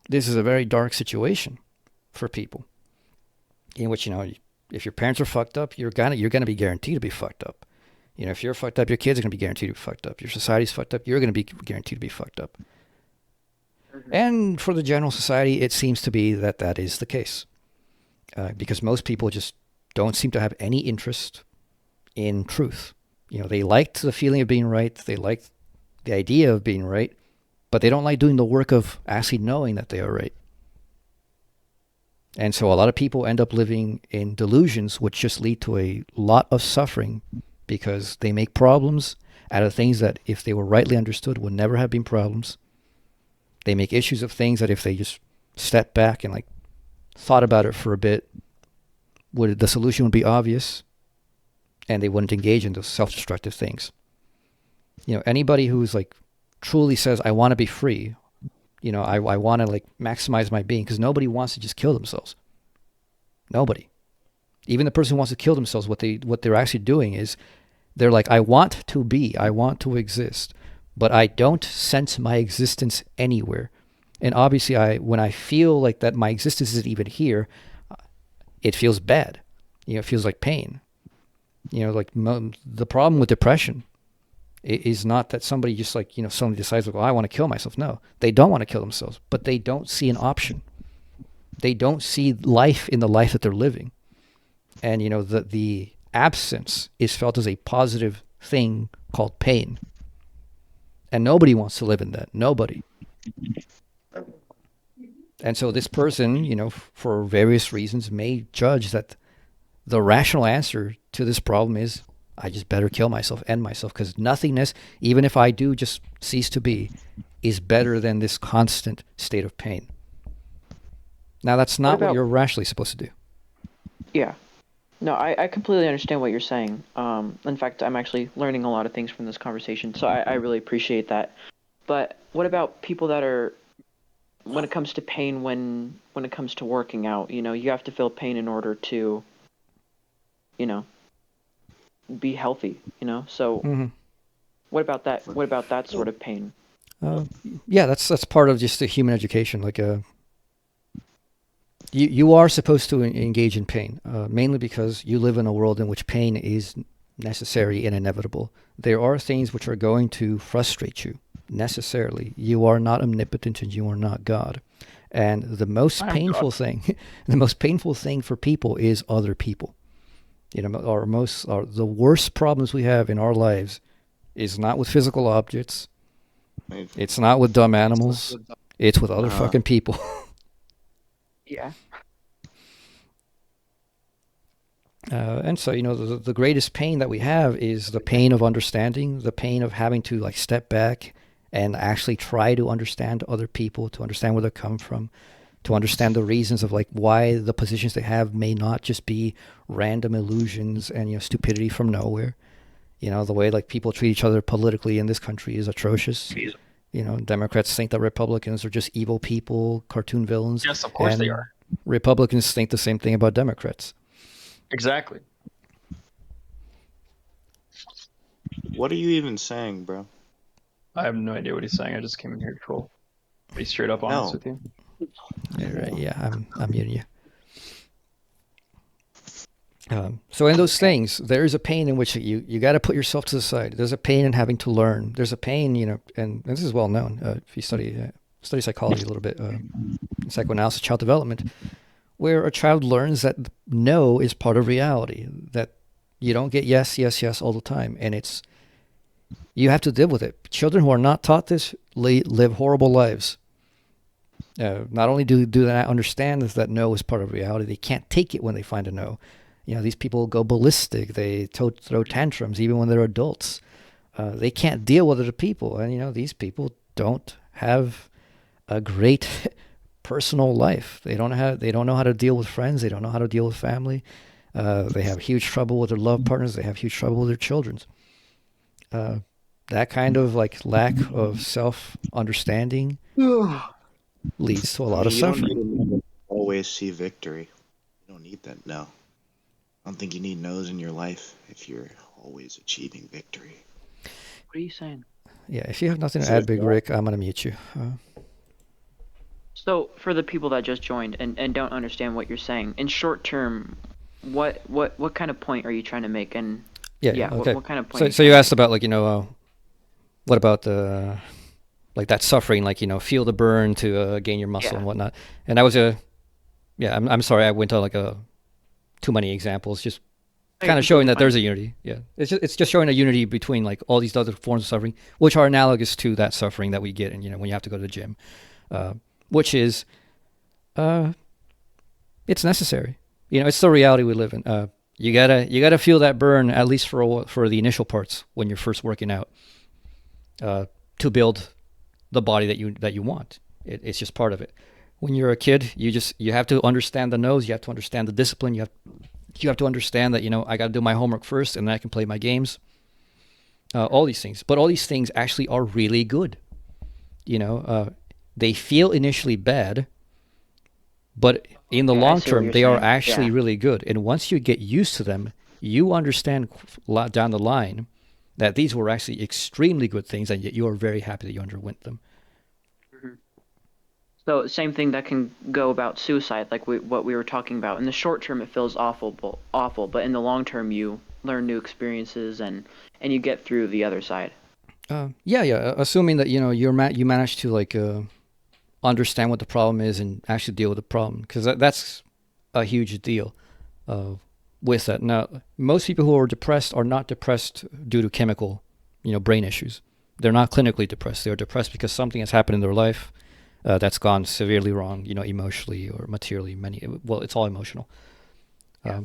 A: this is a very dark situation for people, in which if your parents are fucked up, you're gonna be guaranteed to be fucked up. If you're fucked up, your kids are gonna be guaranteed to be fucked up. Your society's fucked up, you're gonna be guaranteed to be fucked up. And for the general society, it seems to be that is the case. Because most people just don't seem to have any interest in truth. They liked the feeling of being right. They liked the idea of being right, but they don't like doing the work of actually knowing that they are right. And so a lot of people end up living in delusions, which just lead to a lot of suffering because they make problems out of things that, if they were rightly understood, would never have been problems. They make issues of things that if they just stepped back and thought about it for a bit, the solution would be obvious, and they wouldn't engage in those self-destructive things. Anybody who's truly says, I want to be free, I want to maximize my being, because nobody wants to just kill themselves. Nobody. Even the person who wants to kill themselves, what they're actually doing is they're like, I want to be, I want to exist, but I don't sense my existence anywhere. And obviously, when I feel like that my existence isn't even here, it feels bad. It feels like pain. The problem with depression is not that somebody just suddenly decides, I want to kill myself. No, they don't want to kill themselves, but they don't see an option. They don't see life in the life that they're living. And, the absence is felt as a positive thing called pain. And nobody wants to live in that. Nobody. And so this person, for various reasons, may judge that the rational answer to this problem is, I just better kill myself, end myself, because nothingness, even if I do just cease to be, is better than this constant state of pain. Now, that's not what you're rationally supposed to do.
B: Yeah. No, I completely understand what you're saying. In fact, I'm actually learning a lot of things from this conversation, so I really appreciate that. But what about people that are, when it comes to pain, when it comes to working out, you have to feel pain in order to, be healthy, So what about that? What about that sort of pain?
A: Yeah, that's part of just the human education. You are supposed to engage in pain, mainly because you live in a world in which pain is necessary and inevitable. There are things which are going to frustrate you necessarily. You are not omnipotent and you are not God. And the most painful thing, the most painful thing for people is other people. You know, the worst problems we have in our lives is not with physical objects. It's not with dumb animals. It's with other fucking people.
B: Yeah.
A: And so, you know, the greatest pain that we have is the pain of understanding, the pain of having to like step back and actually try to understand other people, to understand where they come from, to understand the reasons of like why the positions they have may not just be random illusions and, you know, stupidity from nowhere. You know, the way like people treat each other politically in this country is atrocious. You know, Democrats think that Republicans are just evil people, cartoon villains.
E: Yes, of course they are.
A: Republicans think the same thing about Democrats.
E: Exactly.
F: What are you even saying, bro?
E: I have no idea what he's saying. I just came in here to troll. Be straight up honest with you.
A: Yeah, I'm muting you. So in those things, there is a pain in which you got to put yourself to the side. There's a pain in having to learn. There's a pain, you know, and this is well known. If you study psychology a little bit, psychoanalysis, child development, where a child learns that no is part of reality, that you don't get yes, yes, yes all the time, and you have to deal with it. Children who are not taught this live horrible lives. Not only do they not understand that no is part of reality, they can't take it when they find a no. You know, these people go ballistic. They throw tantrums even when they're adults. They can't deal with other people. And, you know, these people don't have a great personal life. They don't know how to deal with friends. They don't know how to deal with family. They have huge trouble with their love partners. They have huge trouble with their children. That kind of like lack of self-understanding leads to a lot of suffering.
F: You don't need to always see victory. You don't need that, no. I don't think you need no's in your life if you're always achieving victory.
B: What are you saying?
A: Yeah, if you have nothing to add, Big Rick, I'm going to mute you.
B: So, for the people that just joined and don't understand what you're saying, in short term, what kind of point are you trying to make? And
A: okay.
B: What kind of point?
A: So you asked about like, you know, what about the like that suffering, like, you know, feel the burn to gain your muscle and whatnot. And that was I'm sorry, I went on like too many examples, just kind of showing that there's a unity. Yeah, it's just showing a unity between like all these other forms of suffering, which are analogous to that suffering that we get, and you know, when you have to go to the gym, which is, it's necessary. You know, it's the reality we live in. You gotta feel that burn at least for the initial parts when you're first working out, to build the body that you want. It's just part of it. When you're a kid, you have to understand the no's. You have to understand the discipline. You have to understand that, you know, I got to do my homework first, and then I can play my games. All these things, but all these things actually are really good. You know, they feel initially bad, but in the long term, they are actually really good. And once you get used to them, you understand down the line that these were actually extremely good things, and yet you are very happy that you underwent them.
B: So same thing that can go about suicide, like what we were talking about. In the short term, it feels awful, but in the long term, you learn new experiences and you get through the other side.
A: Assuming that, you know, you manage to like understand what the problem is and actually deal with the problem, because that's a huge deal with that. Now, most people who are depressed are not depressed due to chemical, you know, brain issues. They're not clinically depressed. They are depressed because something has happened in their life that's gone severely wrong, you know, emotionally or materially. It's all emotional. Yeah.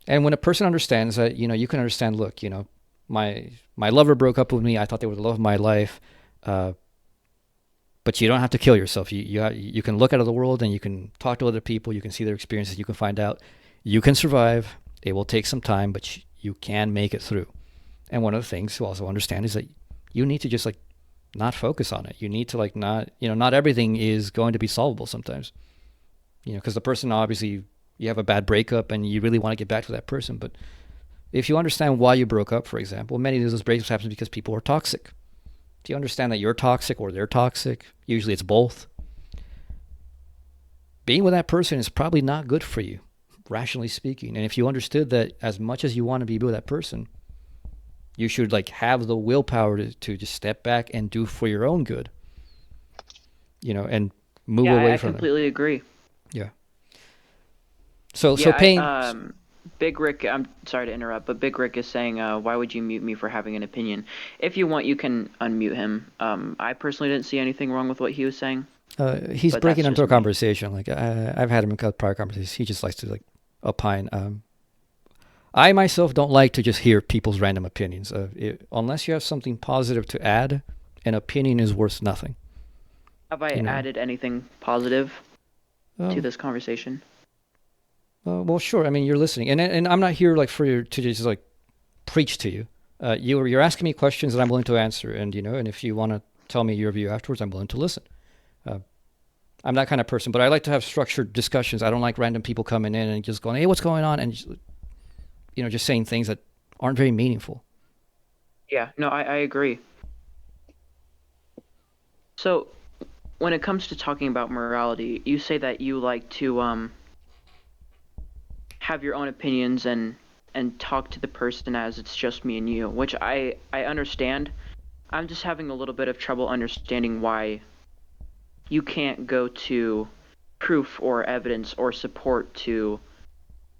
A: And when a person understands that, you know, you can understand, look, you know, my lover broke up with me. I thought they were the love of my life. But you don't have to kill yourself. You can look out of the world and you can talk to other people. You can see their experiences. You can find out. You can survive. It will take some time, but you can make it through. And one of the things to also understand is that you need to just like not focus on it. You need to like not everything is going to be solvable sometimes. You know, because the person, obviously, you have a bad breakup and you really want to get back to that person. But if you understand why you broke up, for example, many of those breakups happen because people are toxic. Do you understand that you're toxic or they're toxic? Usually it's both. Being with that person is probably not good for you. rationally speaking. And if you understood that as much as you want to be with that person, you should like have the willpower to just step back and do for your own good, and move
B: Yeah,
A: away
B: I
A: from them.
B: completely agree.
A: Yeah. So
B: Yeah,
A: paying.
B: Big Rick, I'm sorry to interrupt, but Big Rick is saying, why would you mute me for having an opinion? If you want, you can unmute him. I personally didn't see anything wrong with what he was saying.
A: He's
B: But
A: breaking
B: that's
A: into a
B: just me.
A: conversation. Like I've had him in prior conversations. He just likes to like opine. I myself don't like to just hear people's random opinions. Unless you have something positive to add, an opinion is worth nothing.
B: Have I added anything positive to
A: Um,
B: this conversation?
A: well, sure. I mean, you're listening, and I'm not here like for you to just like preach to you. You're asking me questions that I'm willing to answer, and and if you want to tell me your view afterwards, I'm willing to listen. I'm that kind of person, but I like to have structured discussions. I don't like random people coming in and just going, "Hey, what's going on?" and just saying things that aren't very meaningful.
B: Yeah, no, I agree. So, when it comes to talking about morality, you say that you like to have your own opinions and talk to the person as it's just me and you, which I understand. I'm just having a little bit of trouble understanding why you can't go to proof or evidence or support to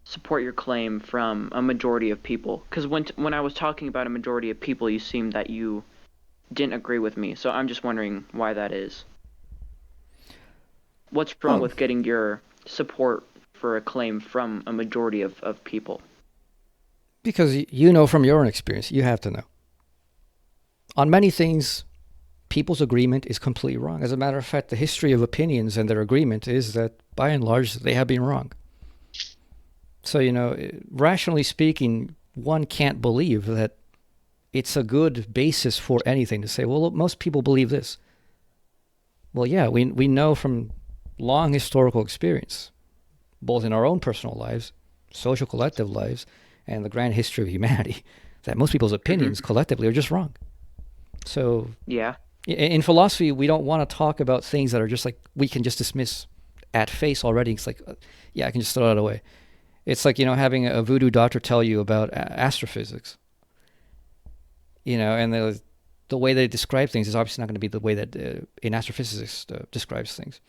B: support your claim from a majority of people. Because when I was talking about a majority of people, you seemed that you didn't agree with me. So I'm just wondering why that is. What's wrong
A: Well,
B: with getting your support for a claim from a majority of people?
A: because you know from your own experience, you have to know. On many things, people's agreement is completely wrong. As a matter of fact, the history of opinions and their agreement is that, by and large, they have been wrong. So, rationally speaking, one can't believe that it's a good basis for anything to say, well, look, most people believe this. Well, yeah, we know from long historical experience, both in our own personal lives, social collective lives, and the grand history of humanity, that most people's opinions collectively are just wrong. So,
B: Yeah.
A: in philosophy, we don't want to talk about things that are just like we can just dismiss at face already. It's like, yeah, I can just throw that away. It's like, having a voodoo doctor tell you about astrophysics. And the way they describe things is obviously not going to be the way that in astrophysics describes things.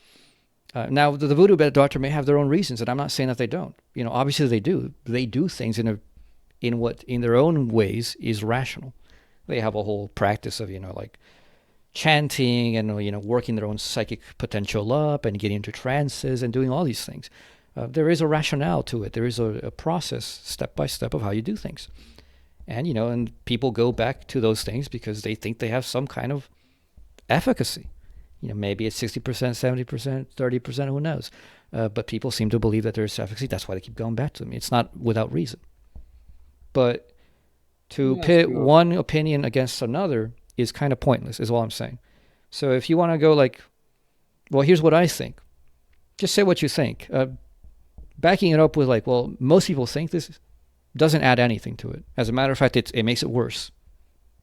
A: Now, the voodoo doctor may have their own reasons, and I'm not saying that they don't. Obviously they do. They do things in what in their own ways is rational. They have a whole practice of like chanting and working their own psychic potential up and getting into trances and doing all these things. There is a rationale to it. There is a process, step by step, of how you do things. And and people go back to those things because they think they have some kind of efficacy. Maybe it's 60%, 70%, 30%, who knows? But people seem to believe that there's efficacy. That's why they keep going back to them. It's not without reason. But to pit one opinion against another is kind of pointless, is all I'm saying. So if you want to go like, well, here's what I think, just say what you think. Backing it up with like, well, most people think this doesn't add anything to it. As a matter of fact, it makes it worse.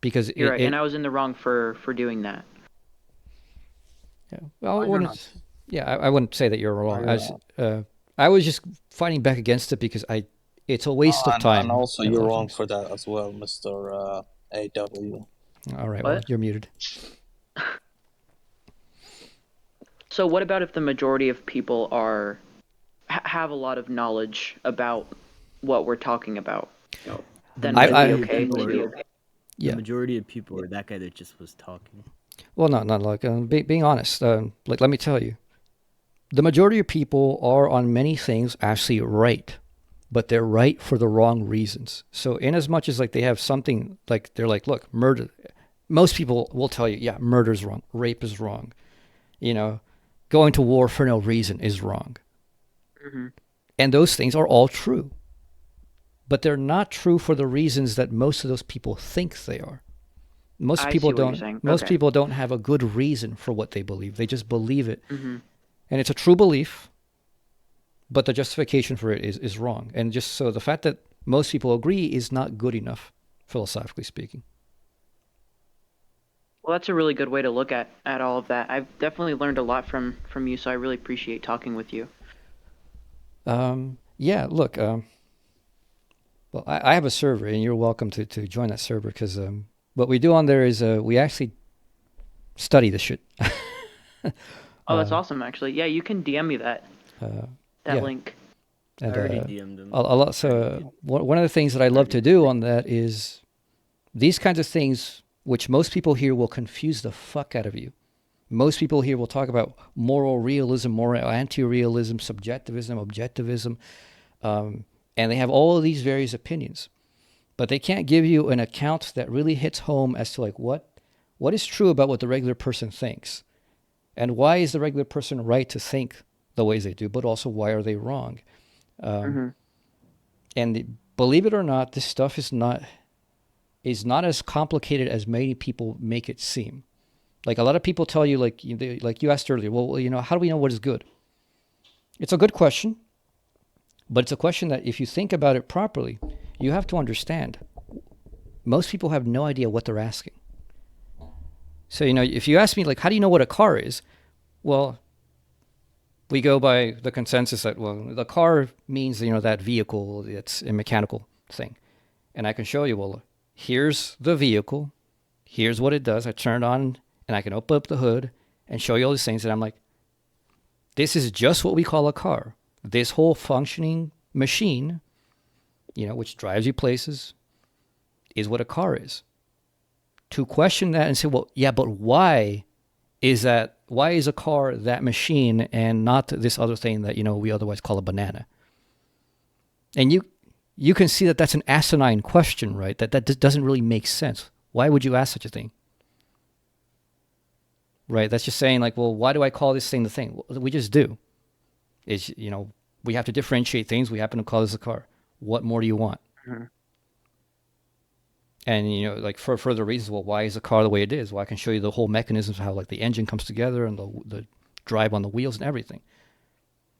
A: Because
B: You're right, and I was in the wrong for doing that.
A: Yeah, well, I wouldn't say that you're wrong. I was just fighting back against it because it's a waste of time.
G: And also,
A: and
G: you're
A: other
G: wrong
A: things.
G: for that as well, Mr. AW.
A: All right, well,
B: What?
A: you're muted.
B: So what about if the majority of people have a lot of knowledge about what we're talking about? Then would it be okay to be okay?
A: Yeah.
D: The majority of people are that guy that just was talking.
A: Well, not like being honest. Like, let me tell you, the majority of people are on many things actually right, but they're right for the wrong reasons. So, in as much as like they have something like they're like, look, murder. Most people will tell you, yeah, murder's wrong, rape is wrong, going to war for no reason is wrong, and those things are all true, but they're not true for the reasons that most of those people think they are. Most people don't. Most people don't have a good reason for what they believe. They just believe it, and it's a true belief. But the justification for it is wrong. And just so the fact that most people agree is not good enough, philosophically speaking.
B: Well, that's a really good way to look at all of that. I've definitely learned a lot from you, so I really appreciate talking with you.
A: Yeah, look, well, I have a server, and you're welcome to join that server because what we do on there is we actually study the shit.
B: Oh, that's awesome, actually. Yeah, you can DM me that
A: yeah.
B: link.
D: I
A: And
D: already DM'd him.
A: a lot. So one of the things that I love to do on that is these kinds of things, which most people here will confuse the fuck out of you. Most people here will talk about moral realism, moral anti-realism, subjectivism, objectivism, and they have all of these various opinions, but they can't give you an account that really hits home as to like what is true about what the regular person thinks, and why is the regular person right to think the ways they do, but also why are they wrong? And believe it or not, this stuff is not as complicated as many people make it seem. Like a lot of people tell you, like you asked earlier, well, how do we know what is good? It's a good question, but it's a question that if you think about it properly, you have to understand. Most people have no idea what they're asking. So, if you ask me, like, how do you know what a car is? Well, we go by the consensus that, well, the car means, that vehicle, it's a mechanical thing. And I can show you, well, here's the vehicle, here's what it does. I turn it on, and I can open up the hood and show you all these things. And I'm like, this is just what we call a car. This whole functioning machine, which drives you places, is what a car is. To question that and say, well, yeah, but why is a car that machine and not this other thing that, we otherwise call a banana? And you can see that that's an asinine question, right? That doesn't really make sense. Why would you ask such a thing? Right? That's just saying like, well, why do I call this thing the thing? Well, we just do. It's, we have to differentiate things. We happen to call this a car. What more do you want?
B: Mhm.
A: And, like for further reasons, well, why is the car the way it is? Well, I can show you the whole mechanisms of how like the engine comes together and the drive on the wheels and everything.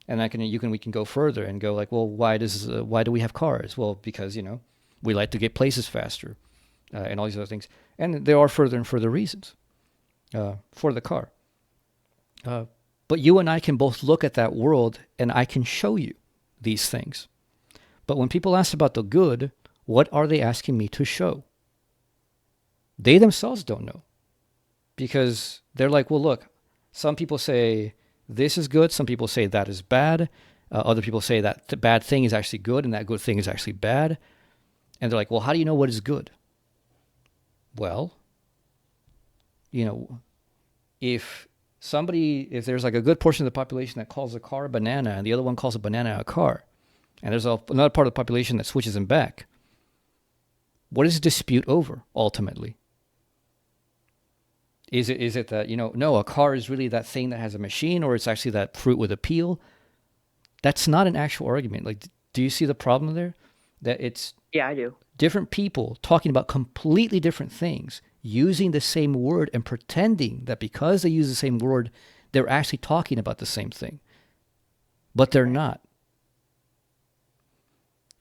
A: And we can go further and go like, well, why do we have cars? Well, because, we like to get places faster and all these other things. And there are further and further reasons for the car. But you and I can both look at that world and I can show you these things. But when people ask about the good, what are they asking me to show? They themselves don't know. Because they're like, well, look, some people say this is good. Some people say that is bad. Other people say that the bad thing is actually good and that good thing is actually bad. And they're like, well, how do you know what is good? Well, if there's like a good portion of the population that calls a car a banana and the other one calls a banana a car, and there's another part of the population that switches them back, what is the dispute over ultimately? Is it that, no, a car is really that thing that has a machine, or it's actually that fruit with a peel? That's not an actual argument. Like, do you see the problem there? That it's
B: Yeah, I do.
A: different people talking about completely different things, using the same word and pretending that because they use the same word, they're actually talking about the same thing. But they're not.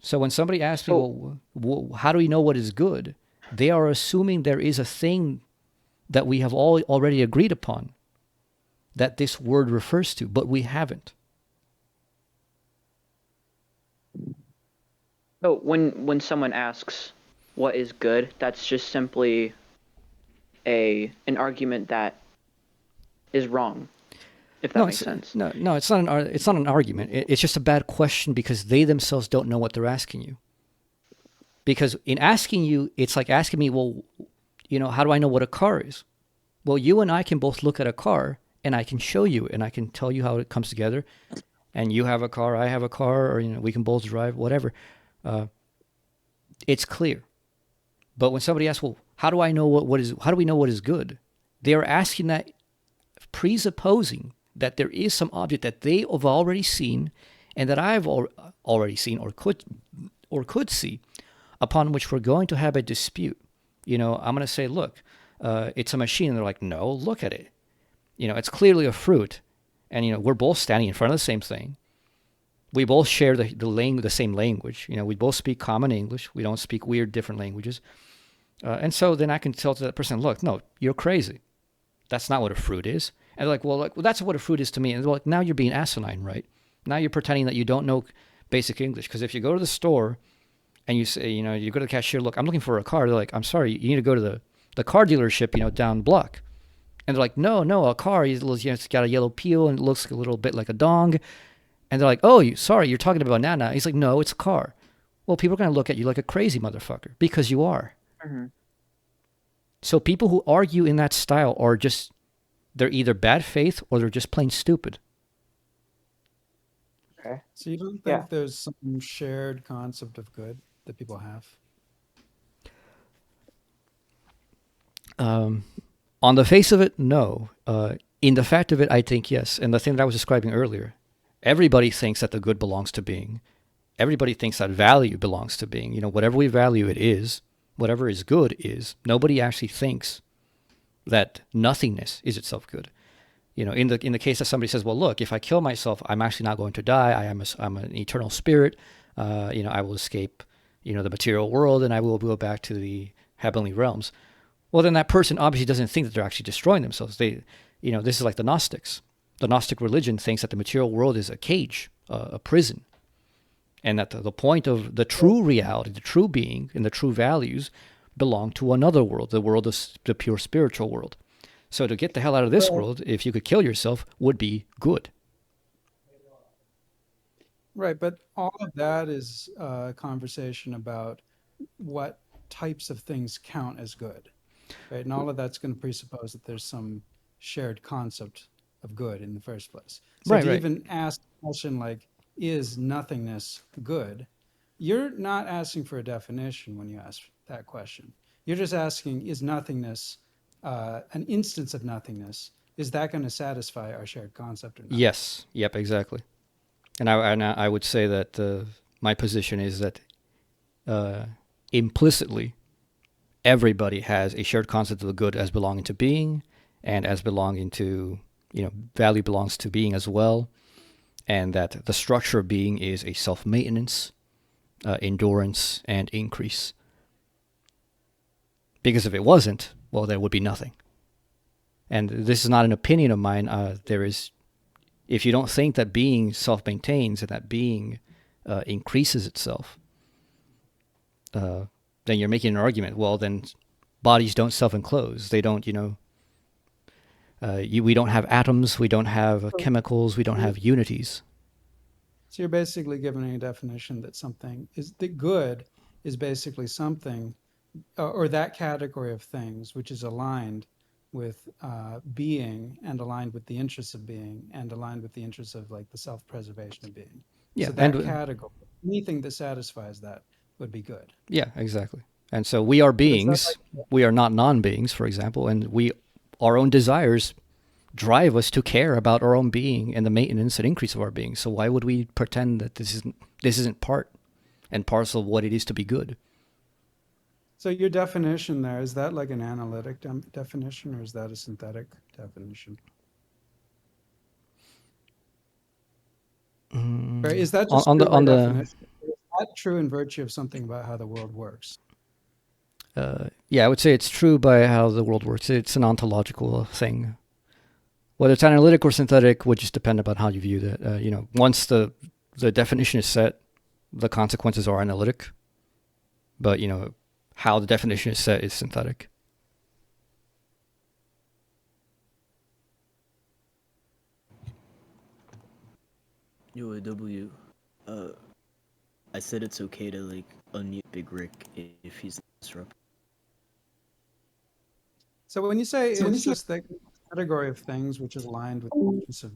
A: So when somebody asks me, well, how do we know what is good? They are assuming there is a thing that we have all already agreed upon that this word refers to, but we haven't.
B: So when someone asks what is good, that's just simply an argument that is wrong, if that makes sense.
A: No, it's not an argument. It's just a bad question because they themselves don't know what they're asking you. Because in asking you, it's like asking me, well, how do I know what a car is? Well, you and I can both look at a car and I can show you and I can tell you how it comes together. And you have a car, I have a car, or we can both drive, whatever. It's clear. But when somebody asks, well, how do we know what is good? They are asking that presupposing that there is some object that they have already seen and that I've already seen or could see, upon which we're going to have a dispute. I'm going to say, look, it's a machine. And they're like, no, look at it. It's clearly a fruit. And, we're both standing in front of the same thing. We both share the same language. We both speak common English. We don't speak weird different languages. And so then I can tell to that person, look, no, you're crazy. That's not what a fruit is. And they're like, well, that's what a fruit is to me. And they're like, now you're being asinine, right? Now you're pretending that you don't know basic English. Because if you go to the store and you say, you go to the cashier, look, I'm looking for a car. They're like, I'm sorry, you need to go to the car dealership, down the block. And they're like, no, a car. It's got a yellow peel and it looks a little bit like a dong. And they're like, oh, sorry, you're talking about banana. He's like, no, it's a car. Well, people are going to look at you like a crazy motherfucker because you are.
B: Mm-hmm.
A: So people who argue in that style are they're either bad faith or they're just plain stupid.
B: Okay.
H: So you don't think
B: Yeah.
H: there's some shared concept of good that people have?
A: On the face of it, no. In the fact of it, I think yes. And the thing that I was describing earlier, everybody thinks that the good belongs to being. Everybody thinks that value belongs to being. Whatever we value it is, whatever is good is. Nobody actually thinks that nothingness is itself good. In the case that somebody says, well, look, if I kill myself, I'm actually not going to die. I'm an eternal spirit. I will escape, the material world, and I will go back to the heavenly realms. Well, then that person obviously doesn't think that they're actually destroying themselves. This is like the Gnostics. The Gnostic religion thinks that the material world is a cage, a prison, and that the point of the true reality, the true being, and the true values belong to another world, the world of the pure spiritual world. So to get the hell out of this world, if you could kill yourself, would be good.
H: Right, but all of that is a conversation about what types of things count as good, right? And all of that's going to presuppose that there's some shared concept of good in the first place. So
A: Right,
H: to
A: right.
H: even ask a question like, is nothingness good? You're not asking for a definition when you ask that question. You're just asking, is nothingness, an instance of nothingness, is that going to satisfy our shared concept or not?
A: Yes. Yep. Exactly. And I would say that my position is that implicitly, everybody has a shared concept of the good as belonging to being, and as belonging to value belongs to being as well, and that the structure of being is a self-maintenance, endurance, and increase. Because if it wasn't, well, there would be nothing. And this is not an opinion of mine. If you don't think that being self-maintains and that being increases itself, then you're making an argument. Well, then bodies don't self-enclose. They don't, we don't have atoms, we don't have chemicals, we don't have unities.
H: So you're basically giving a definition that something is the good is basically something, or that category of things which is aligned with being and aligned with the interests of being and aligned with the interests of like the self-preservation of being.
A: Yeah,
H: So that
A: and
H: category, anything that satisfies that would be good.
A: yeah, exactly. And so we are beings. We are not non-beings, for example, and our own desires drive us to care about our own being and the maintenance and increase of our being. So why would we pretend that this isn't part and parcel of what it is to be good?
H: So your definition there, is that like an analytic definition or is that a synthetic definition? Or is that just
A: on the
H: definition? Is that true in virtue of something about how the world works?
A: yeah, I would say it's true by how the world works. It's an ontological thing. Whether it's analytic or synthetic would just depend upon how you view that. Once the definition is set, the consequences are analytic. But how the definition is set is synthetic.
D: Yo, W. I said it's okay to like unmute Big Rick if he's disrupted.
H: So when you say it's just the category of things which is aligned with the interests of,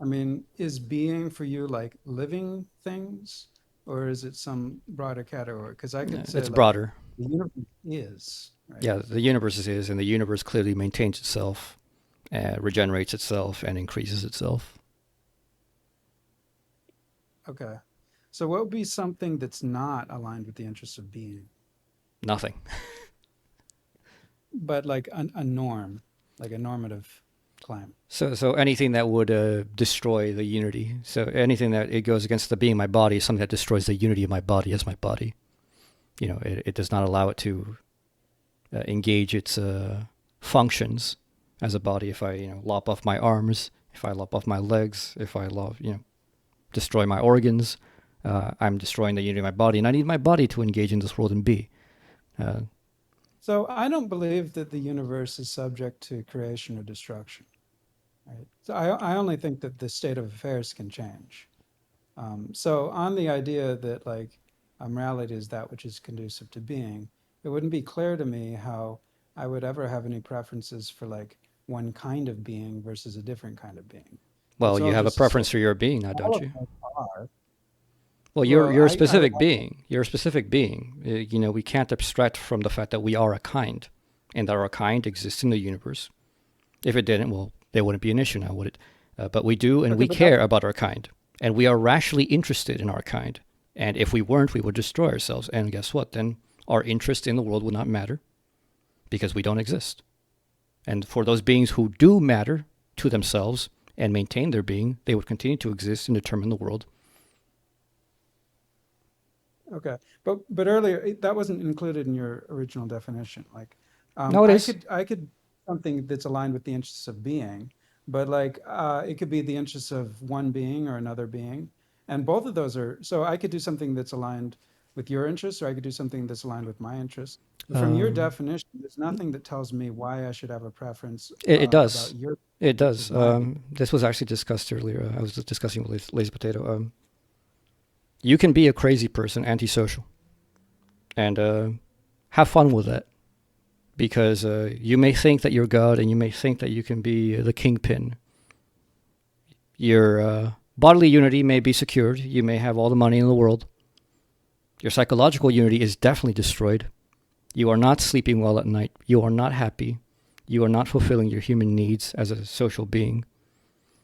H: I mean, is being for you like living things, or is it some broader category? Because I could say
A: it's
H: like,
A: broader.
H: the universe is. Right?
A: Yeah, the universe is, and the universe clearly maintains itself, regenerates itself, and increases itself.
H: Okay. So what would be something that's not aligned with the interests of being,
A: Nothing.
H: but like a norm, like a normative claim?
A: So anything that would destroy the unity. So anything that it goes against the being my body is something that destroys the unity of my body as my body. It does not allow it to engage its functions as a body. If I lop off my arms, if I lop off my legs, if I destroy my organs, I'm destroying the unity of my body, and I need my body to engage in this world and be.
H: So I don't believe that the universe is subject to creation or destruction. Right? So I only think that the state of affairs can change. So on the idea that like morality is that which is conducive to being, it wouldn't be clear to me how I would ever have any preferences for like one kind of being versus a different kind of being.
A: Well,
H: It's
A: you
H: all
A: have a
H: just the
A: preference
H: same.
A: for your being now,
H: All
A: don't
H: of
A: you?
H: us are.
A: Well, you're
H: Well,
A: you're a
H: I
A: specific being. You're a specific being. You know, we can't abstract from the fact that we are a kind, and that our kind exists in the universe. If it didn't, well, there wouldn't be an issue now, would it? But we do, and
H: okay,
A: we
H: but
A: care about our kind, and we are rationally interested in our kind. And if we weren't, we would destroy ourselves. And guess what? Then our interest in the world would not matter because we don't exist. And for those beings who do matter to themselves and maintain their being, they would continue to exist and determine the world.
H: okay, but earlier that wasn't included in your original definition. Like,
A: No, it
H: I
A: is.
H: could something that's aligned with the interests of being, but like it could be the interests of one being or another being, and both of those are. So I could do something that's aligned with your interests, or I could do something that's aligned with my interests. But from your
A: Um,
H: definition, there's nothing that tells me why I should have a preference
A: it does.
H: about your
A: It
H: versus
A: does.
H: my being.
A: This was actually discussed earlier. I was discussing with Lazy Potato. You can be a crazy person, antisocial, and have fun with that. Because you may think that you're God, and you may think that you can be the kingpin. Your bodily unity may be secured. You may have all the money in the world. Your psychological unity is definitely destroyed. You are not sleeping well at night. You are not happy. You are not fulfilling your human needs as a social being.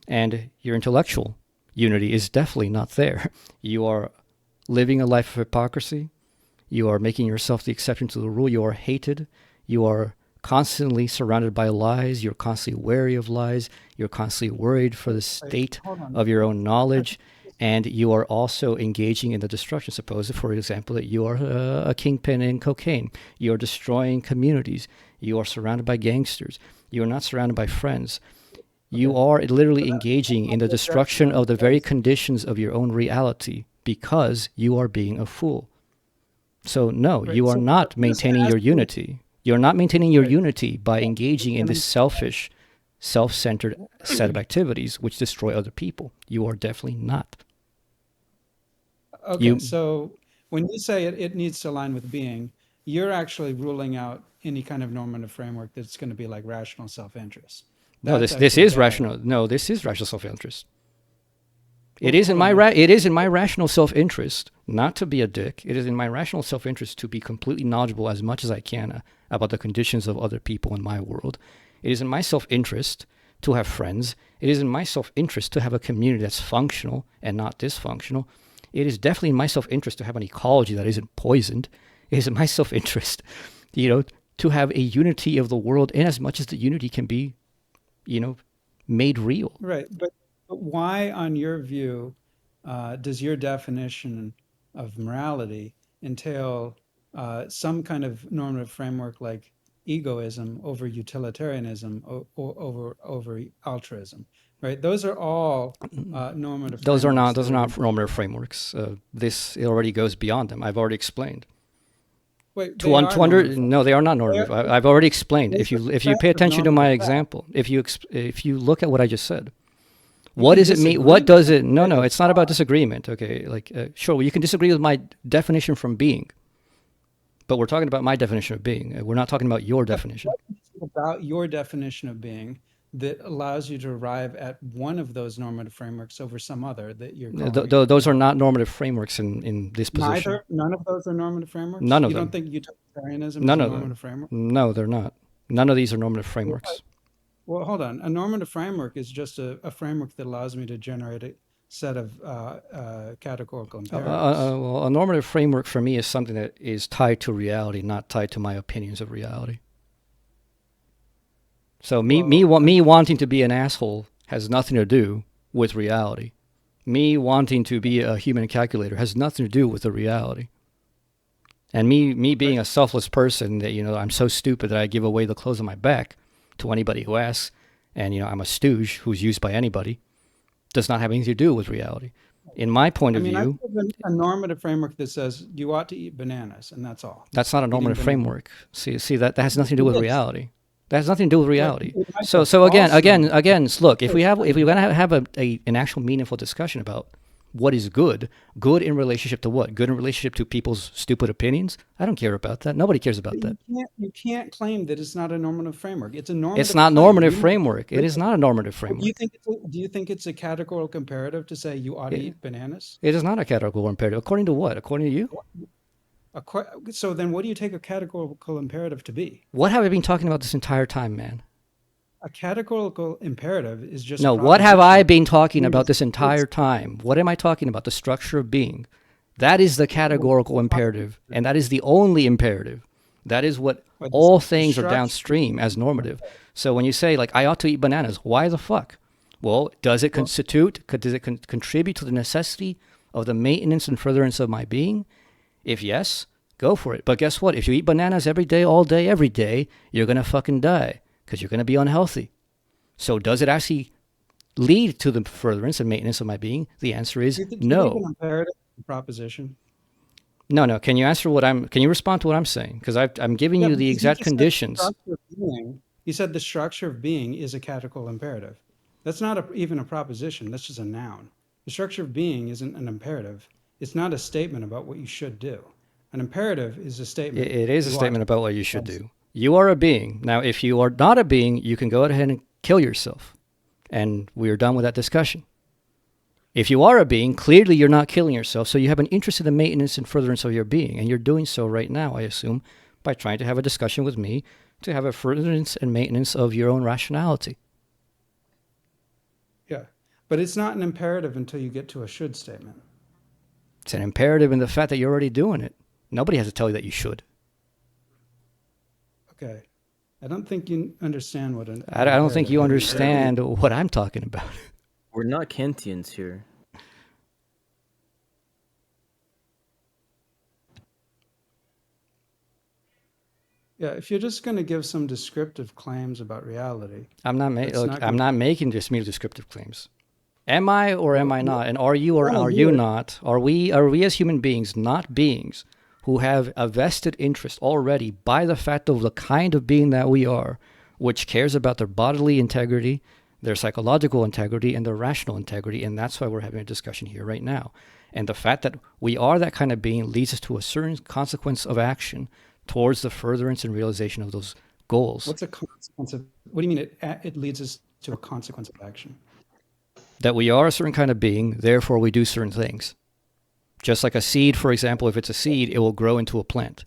A: And your intellectual unity is definitely not there. You are living a life of hypocrisy. You are making yourself the exception to the rule. You are hated. You are constantly surrounded by lies. You're constantly wary of lies. You're constantly worried for the state
H: Hold on.
A: of your own knowledge. And you are also engaging in the destruction. Suppose, for example, that you are a kingpin in cocaine. You are destroying communities. You are surrounded by gangsters. You are not surrounded by friends. You are literally engaging in the destruction of the very conditions of your own reality because you are being a fool. So no,
H: Right.
A: you are
H: So
A: not
H: I'm just
A: maintaining your
H: asking.
A: unity. You're not maintaining your
H: Right.
A: unity by engaging in
H: Can I-
A: this selfish, self-centered set of activities which destroy other people. You are definitely not.
H: Okay,
A: You
H: so when you say it needs to align with being, you're actually ruling out any kind of normative framework that's going to be like rational self-interest.
A: no,
H: That's
A: this
H: actually
A: is
H: bad.
A: rational. No, this is rational self-interest. It
H: Well,
A: is in
H: hold
A: my
H: on.
A: it is in my rational self-interest not to be a dick. It is in my rational self-interest to be completely knowledgeable as much as I can about the conditions of other people in my world. It is in my self-interest to have friends. It is in my self-interest to have a community that's functional and not dysfunctional. It is definitely in my self-interest to have an ecology that isn't poisoned. It is in my self-interest, to have a unity of the world in as much as the unity can be, made real.
H: Right, but why, on your view, does your definition of morality entail some kind of normative framework like egoism over utilitarianism over altruism? Right, those are all normative
A: Those are
H: frameworks
A: not
H: that are
A: normative frameworks. This already goes beyond them. I've already explained.
H: wait, they are normative.
A: No, they are not
H: They
A: normative.
H: are,
A: I've already explained.
H: they
A: If you
H: express
A: pay
H: as
A: attention to my
H: normative fact.
A: example, if you look at what I just said,
H: You
A: what
H: can
A: does it mean?
H: disagree
A: What
H: with
A: does
H: it,
A: it? No,
H: but
A: no,
H: it's
A: it's not about
H: not.
A: disagreement. Okay, sure, you can disagree with my definition from being, but we're talking about my definition of being. We're not talking about your definition.
H: What is it about your definition of being that allows you to arrive at one of those normative frameworks over some other that you're calling
A: Those are not normative frameworks in this position.
H: none of those are normative frameworks?
A: None of
H: You don't
A: them.
H: think utilitarianism is
A: None
H: a
A: of them.
H: normative framework?
A: No, they're not. None of these are normative
H: Well,
A: frameworks.
H: well, hold on. A normative framework is just a framework that allows me to generate a set of categorical imperatives.
A: Well, a normative framework for me is something that is tied to reality, not tied to my opinions of reality. So me wanting to be an asshole has nothing to do with reality. Me wanting to be a human calculator has nothing to do with the reality. And me being a selfless person that, I'm so stupid that I give away the clothes on my back to anybody who asks, and, I'm a stooge who's used by anybody, does not have anything to do with reality. In my point
H: I
A: of
H: mean, I've
A: view,
H: given a normative framework that says you ought to eat bananas, and that's all.
A: that's not a normative
H: bananas.
A: framework. See that has nothing to do with
H: It is.
A: reality. That has nothing to do with
H: Well,
A: reality.
H: it might
A: So
H: have
A: so again,
H: false
A: again,
H: normative.
A: again. Look, if we're gonna have an actual meaningful discussion about what is good in relationship to what? Good in relationship to people's stupid opinions? I don't care about that. Nobody cares about that.
H: You can't claim that it's not a normative framework. It's a normative.
A: It's not
H: claim.
A: normative
H: You might
A: framework. It
H: agree
A: is
H: with
A: not a normative
H: it. Do you
A: framework.
H: think it's a categorical imperative to say you ought to
A: It,
H: eat bananas?
A: it is not a categorical imperative. According to what? According to you?
H: So then, what do you take a categorical imperative to be?
A: What have I been talking about this entire time, man?
H: A categorical imperative is just
A: No,
H: a
A: what have I
H: proposition.
A: been talking about
H: It's-
A: this entire time? What am I talking about? The structure of being. That is the categorical imperative, and that is the only imperative. That is what
H: But
A: all
H: the
A: things are
H: structure-
A: downstream as normative. So when you say, like, I ought to eat bananas, why the fuck? Well, does it does it contribute to the necessity of the maintenance and furtherance of my being? If yes, go for it. But guess what? If you eat bananas every day, all day, every day, you're going to fucking die because you're going to be unhealthy. So does it actually lead to the furtherance and maintenance of my being? The answer is
H: Do you think an
A: no.
H: imperative is a proposition?
A: No. Can you respond to what I'm saying? Because I'm giving you
H: because
A: the exact
H: just said
A: conditions.
H: you said the structure of being is a categorical imperative. That's not even a proposition. That's just a noun. The structure of being isn't an imperative. It's not a statement about what you should do. An imperative is a statement.
A: It is a
H: You ought
A: statement
H: to.
A: about what you should do. You are a being. Now, if you are not a being, you can go ahead and kill yourself. And we are done with that discussion. If you are a being, clearly you're not killing yourself, so you have an interest in the maintenance and furtherance of your being. And you're doing so right now, I assume, by trying to have a discussion with me to have a furtherance and maintenance of your own rationality.
H: Yeah. But it's not an imperative until you get to a should statement.
A: It's an imperative in the fact that you're already doing it. Nobody has to tell you that you should.
H: Okay. I don't think you understand what an
A: I don't think you
H: imperative is.
A: understand what I'm talking about.
D: We're not Kantians here.
H: Yeah, if you're just going to give some descriptive claims about reality,
A: I'm not
H: That's
A: I'm not making just mere descriptive claims. Am I or am I not? And are you or
H: Well,
A: are you not? Are we as human beings not beings who have a vested interest already by the fact of the kind of being that we are, which cares about their bodily integrity, their psychological integrity, and their rational integrity? And that's why we're having a discussion here right now. And the fact that we are that kind of being leads us to a certain consequence of action towards the furtherance and realization of those goals.
H: what's a consequence of, what do you mean it leads us to a consequence of action?
A: That we are a certain kind of being, therefore we do certain things. Just like a seed, for example, if it's a seed, it will grow into a plant.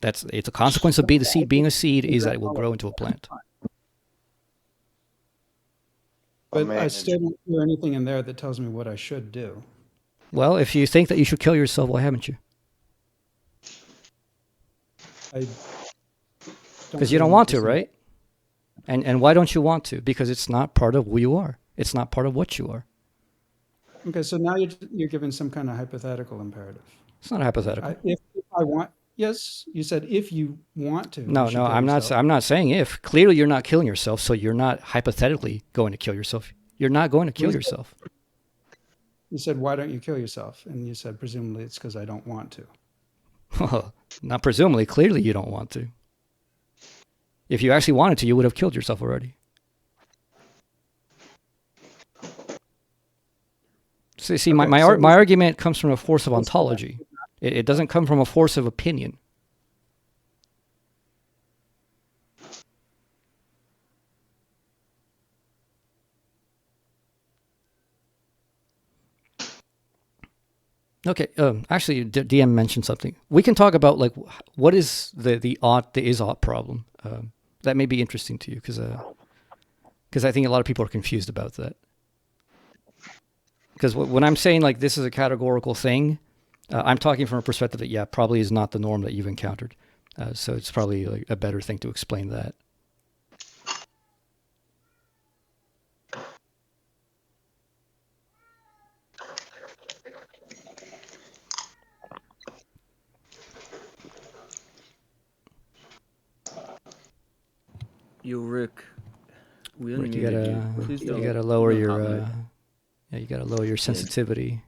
A: It's a consequence of the seed being a seed is that it will grow into a plant.
H: But I still don't hear anything in there that tells me what I should do.
A: Well, if you think that you should kill yourself, why haven't you? Because you don't want to, right? And why don't you want to? Because it's not part of who you are. It's not part of what you are.
H: Okay, so now you're giving some kind of hypothetical imperative.
A: It's not hypothetical.
H: If I want, yes, you said if you want to.
A: No,
H: you should
A: no,
H: kill
A: I'm
H: yourself.
A: not. I'm not saying if. Clearly, you're not killing yourself, so you're not hypothetically going to kill yourself. You're not going to kill yourself.
H: You said, why don't you kill yourself? And you said, presumably it's because I don't want to.
A: Well, not presumably. Clearly, you don't want to. If you actually wanted to, you would have killed yourself already. See, my argument comes from a force of ontology. It doesn't come from a force of opinion. Okay. Actually, DM mentioned something. We can talk about like what is the is-ought problem. That may be interesting to you because I think a lot of people are confused about that. Because when I'm saying like this is a categorical thing, I'm talking from a perspective that probably is not the norm that you've encountered. So it's probably like a better thing to explain that.
D: Yo, Rick. We
A: Rick, you
D: unmuted you. Please
A: you
D: don't.
A: gotta lower
D: don't
A: your
D: comment.
A: Yeah, you gotta lower your sensitivity.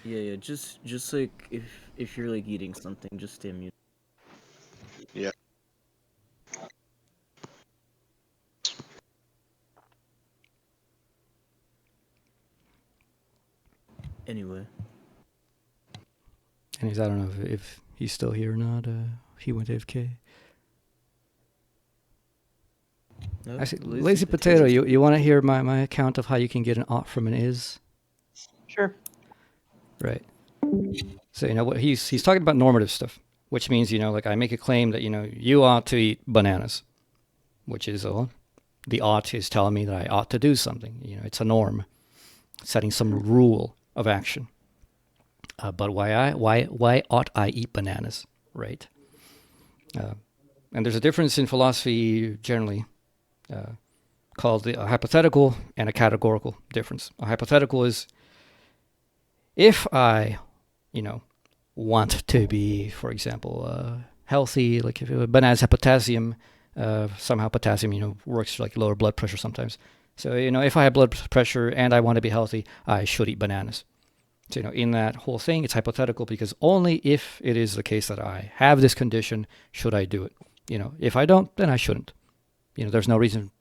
D: Yeah, just like if you're like eating something, just stay mute.
F: Yeah.
D: Anyway,
A: And I don't know if he's still here or not. He went AFK.
D: no,
A: Actually, Lazy Potato, you want to hear my account of how you can get an ought from an is?
B: Sure.
A: Right. So, what he's talking about normative stuff, which means, like I make a claim that, you ought to eat bananas, which is, the ought is telling me that I ought to do something. It's a norm, setting some rule of action. But why ought I eat bananas, right? And there's a difference in philosophy generally called a hypothetical and a categorical difference. A hypothetical is if I, want to be, for example, healthy, like if bananas have potassium, somehow potassium, works like lower blood pressure sometimes. So, if I have blood pressure and I want to be healthy, I should eat bananas. So, in that whole thing, it's hypothetical because only if it is the case that I have this condition should I do it. If I don't, then I shouldn't. There's no reason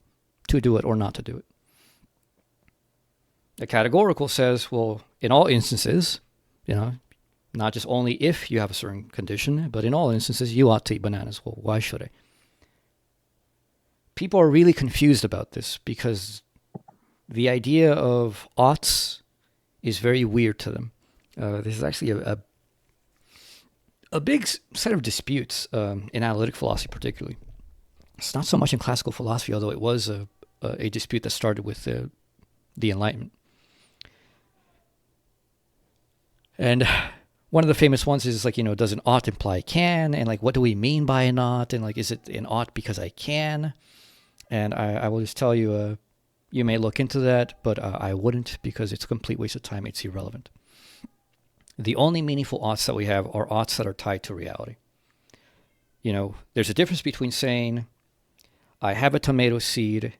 A: to do it or not to do it. The categorical says, well, in all instances, not just only if you have a certain condition, but in all instances, you ought to eat bananas. Well, why should I? People are really confused about this because the idea of oughts is very weird to them. This is actually a big set of disputes in analytic philosophy particularly. It's not so much in classical philosophy, although it was a dispute that started with the Enlightenment. And one of the famous ones is like, does an ought imply can? And like, what do we mean by an ought? And like, is it an ought because I can? And I will just tell you, you may look into that, but I wouldn't because it's a complete waste of time. It's irrelevant. The only meaningful oughts that we have are oughts that are tied to reality. There's a difference between saying, I have a tomato seed.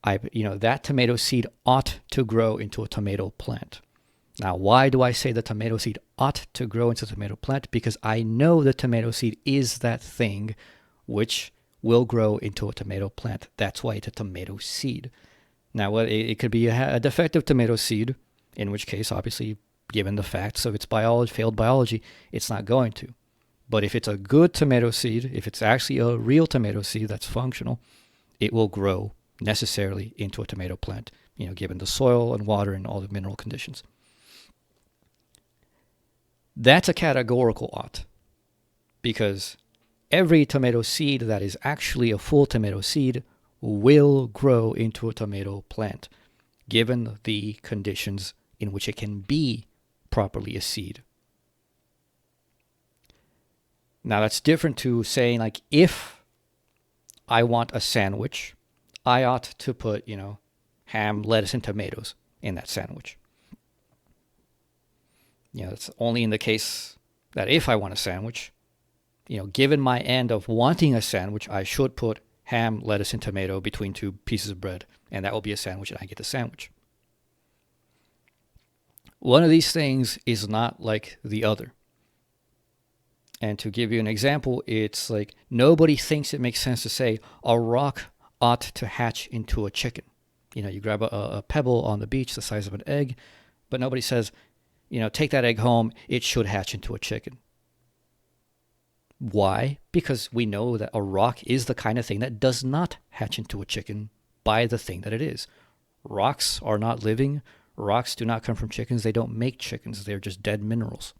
A: That tomato seed ought to grow into a tomato plant. Now, why do I say the tomato seed ought to grow into a tomato plant? Because I know the tomato seed is that thing which will grow into a tomato plant. That's why it's a tomato seed. Now, it could be a defective tomato seed, in which case, obviously, given the facts of its failed biology, it's not going to. But if it's a good tomato seed, if it's actually a real tomato seed that's functional, it will grow necessarily into a tomato plant, given the soil and water and all the mineral conditions. That's a categorical ought, because every tomato seed that is actually a full tomato seed will grow into a tomato plant, given the conditions in which it can be properly a seed. Now that's different to saying, like, if I want a sandwich, I ought to put, ham, lettuce, and tomatoes in that sandwich. It's only in the case that if I want a sandwich, given my end of wanting a sandwich, I should put ham, lettuce, and tomato between two pieces of bread, and that will be a sandwich, and I get the sandwich. One of these things is not like the other. And to give you an example, it's like nobody thinks it makes sense to say a rock ought to hatch into a chicken. You grab a pebble on the beach the size of an egg, but nobody says, take that egg home, it should hatch into a chicken. Why? Because we know that a rock is the kind of thing that does not hatch into a chicken by the thing that it is. Rocks are not living. Rocks do not come from chickens. They don't make chickens. They're just dead minerals.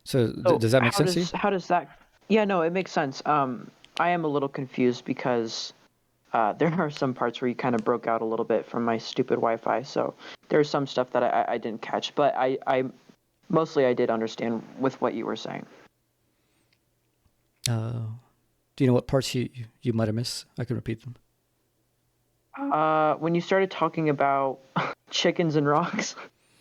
A: So does that make sense to you?
B: How does that? Yeah, no, it makes sense. I am a little confused because there are some parts where you kind of broke out a little bit from my stupid Wi-Fi. So there's some stuff that I didn't catch, but I mostly I did understand with what you were saying.
A: Do you know what parts you might have missed? I can repeat them.
B: When you started talking about chickens and rocks,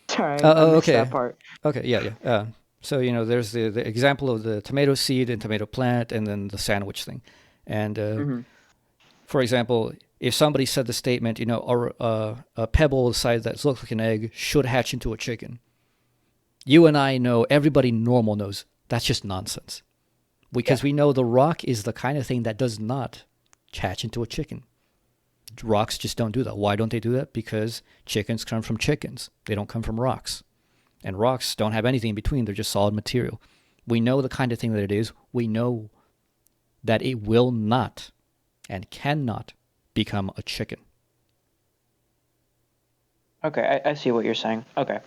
B: sorry, I missed
A: okay.
B: that part.
A: Okay, yeah. So, there's the example of the tomato seed and tomato plant and then the sandwich thing. And for example, if somebody said the statement, or a pebble the size that looks like an egg should hatch into a chicken, you and I know, everybody normal knows, that's just nonsense. Because we know the rock is the kind of thing that does not hatch into a chicken. Rocks just don't do that. Why don't they do that? Because chickens come from chickens. They don't come from rocks. And rocks don't have anything in between. They're just solid material. We know the kind of thing that it is. We know that it will not and cannot become a chicken.
B: Okay, I see what you're saying. Okay.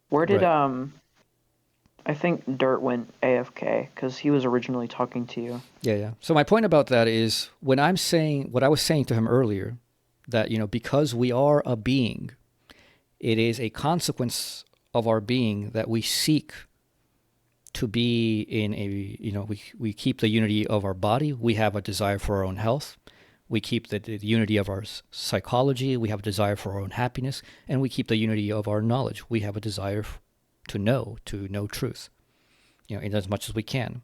B: Where did I think Dirt went AFK because he was originally talking to you.
A: Yeah. So my point about that is when I'm saying what I was saying to him earlier, that, because we are a being, it is a consequence of our being that we seek to be in a, we keep the unity of our body. We have a desire for our own health. We keep the unity of our psychology. We have a desire for our own happiness. And we keep the unity of our knowledge. We have a desire to know truth, in as much as we can.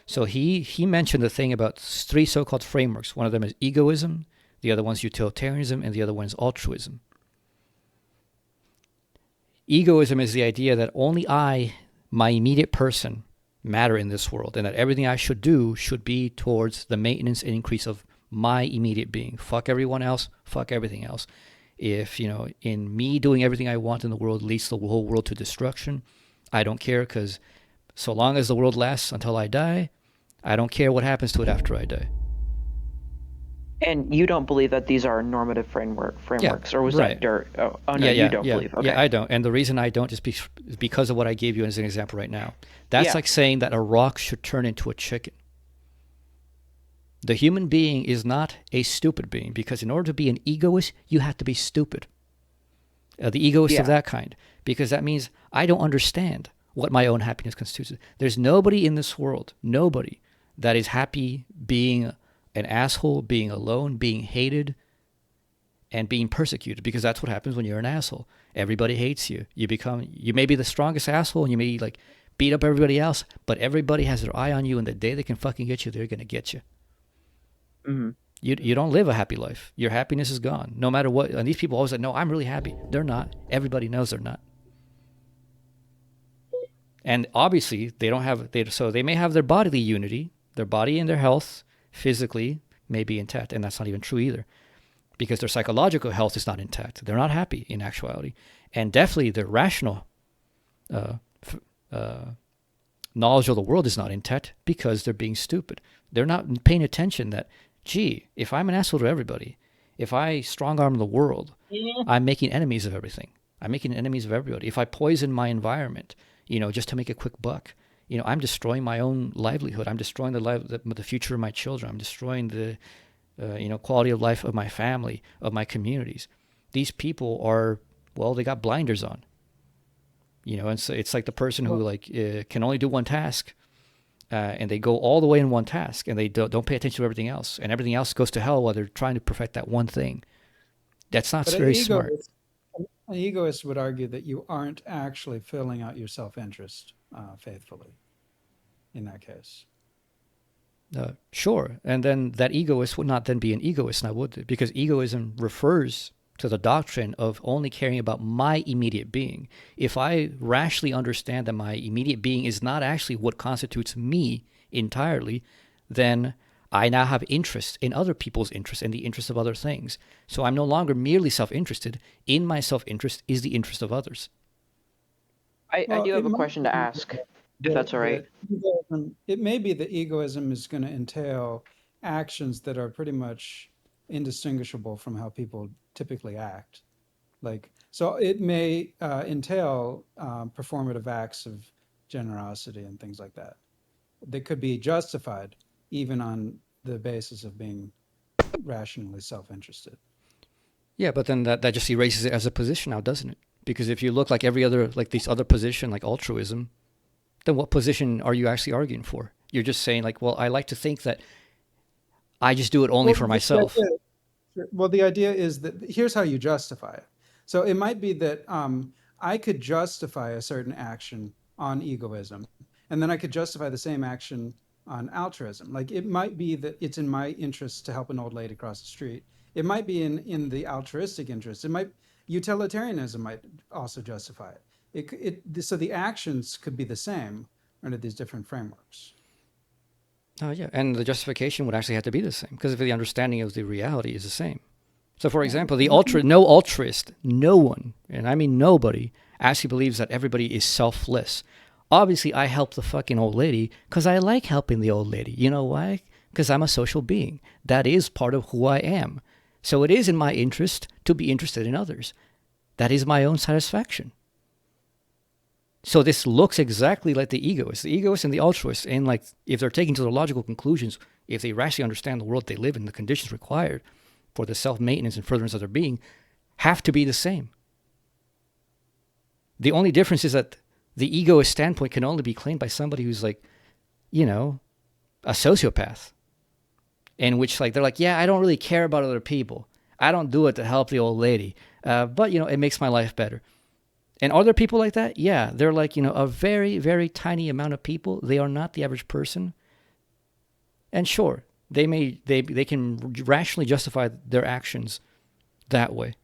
A: So he mentioned the thing about 3 so-called frameworks. One of them is egoism, the other one's utilitarianism, and the other one is altruism. Egoism is the idea that only I, my immediate person, matter in this world, and that everything I should do should be towards the maintenance and increase of my immediate being. Fuck everyone else, fuck everything else. If, in me doing everything I want in the world leads the whole world to destruction, I don't care, because so long as the world lasts until I die, I don't care what happens to it after I die.
B: And you don't believe that these are normative frameworks, or was that Dirt? Oh no, you don't believe. Okay.
A: Yeah, I don't. And the reason I don't is because of what I gave you as an example right now. That's like saying that a rock should turn into a chicken. The human being is not a stupid being, because in order to be an egoist, you have to be stupid. The egoist of that kind, because that means I don't understand what my own happiness constitutes. There's nobody in this world, nobody, that is happy being an asshole, being alone, being hated, and being persecuted, because that's what happens when you're an asshole. Everybody hates you. You may be the strongest asshole, and you may beat up everybody else, but everybody has their eye on you, and the day they can fucking get you, they're going to get you.
B: Mm-hmm.
A: You don't live a happy life. Your happiness is gone, no matter what. And these people always say, no, I'm really happy. They're not. Everybody knows they're not. And obviously, so they may have their bodily unity, their body and their health, physically, may be intact. And that's not even true either, because their psychological health is not intact. They're not happy in actuality. And definitely their rational knowledge of the world is not intact, because they're being stupid. They're not paying attention that, gee, if I'm an asshole to everybody, if I strong-arm the world, I'm making enemies of everything. I'm making enemies of everybody. If I poison my environment, just to make a quick buck, I'm destroying my own livelihood. I'm destroying the future of my children. I'm destroying the, quality of life of my family, of my communities. These people they got blinders on. And so it's like the person who can only do one task, and they go all the way in one task, and they don't pay attention to everything else, and everything else goes to hell while they're trying to perfect that one thing. That's not very smart.
H: An egoist would argue that you aren't actually filling out your self-interest faithfully in that case.
A: Sure. And then that egoist would not then be an egoist, now would it? Because egoism refers to the doctrine of only caring about my immediate being. If I rationally understand that my immediate being is not actually what constitutes me entirely, then I now have interest in other people's interests and the interests of other things. So I'm no longer merely self-interested. In my self-interest is the interest of others.
B: I do have a question to ask, if that's all right.
H: It may be that egoism is going to entail actions that are pretty much indistinguishable from how people typically act. So it may entail performative acts of generosity and things like that. They could be justified even on the basis of being rationally self-interested.
A: Yeah, but then that just erases it as a position now, doesn't it? Because if you look like every other, these other position, like altruism, then what position are you actually arguing for? You're just saying I like to think that I just do it only for myself.
H: Well, the idea is that here's how you justify it. So it might be that I could justify a certain action on egoism, and then I could justify the same action on altruism. Like it might be that it's in my interest to help an old lady cross the street. It might be in the altruistic interest. It might utilitarianism might also justify it. So the actions could be the same under these different frameworks.
A: Oh, yeah. And the justification would actually have to be the same because if the understanding of the reality is the same. So, for example, no altruist, no one, and I mean nobody, actually believes that everybody is selfless. Obviously, I help the fucking old lady because I like helping the old lady. You know why? Because I'm a social being. That is part of who I am. So it is in my interest to be interested in others. That is my own satisfaction. So this looks exactly like the egoist and the altruist. And like, if they're taken to their logical conclusions, if they rationally understand the world they live in, the conditions required for the self-maintenance and furtherance of their being have to be the same. The only difference is that the egoist standpoint can only be claimed by somebody who's like, you know, a sociopath. In which like, they're like, yeah, I don't really care about other people. I don't do it to help the old lady. But, you know, it makes my life better. And are there people like that? Yeah, they're like, you know, a very, very tiny amount of people. They are not the average person. And sure, they can rationally justify their actions that way.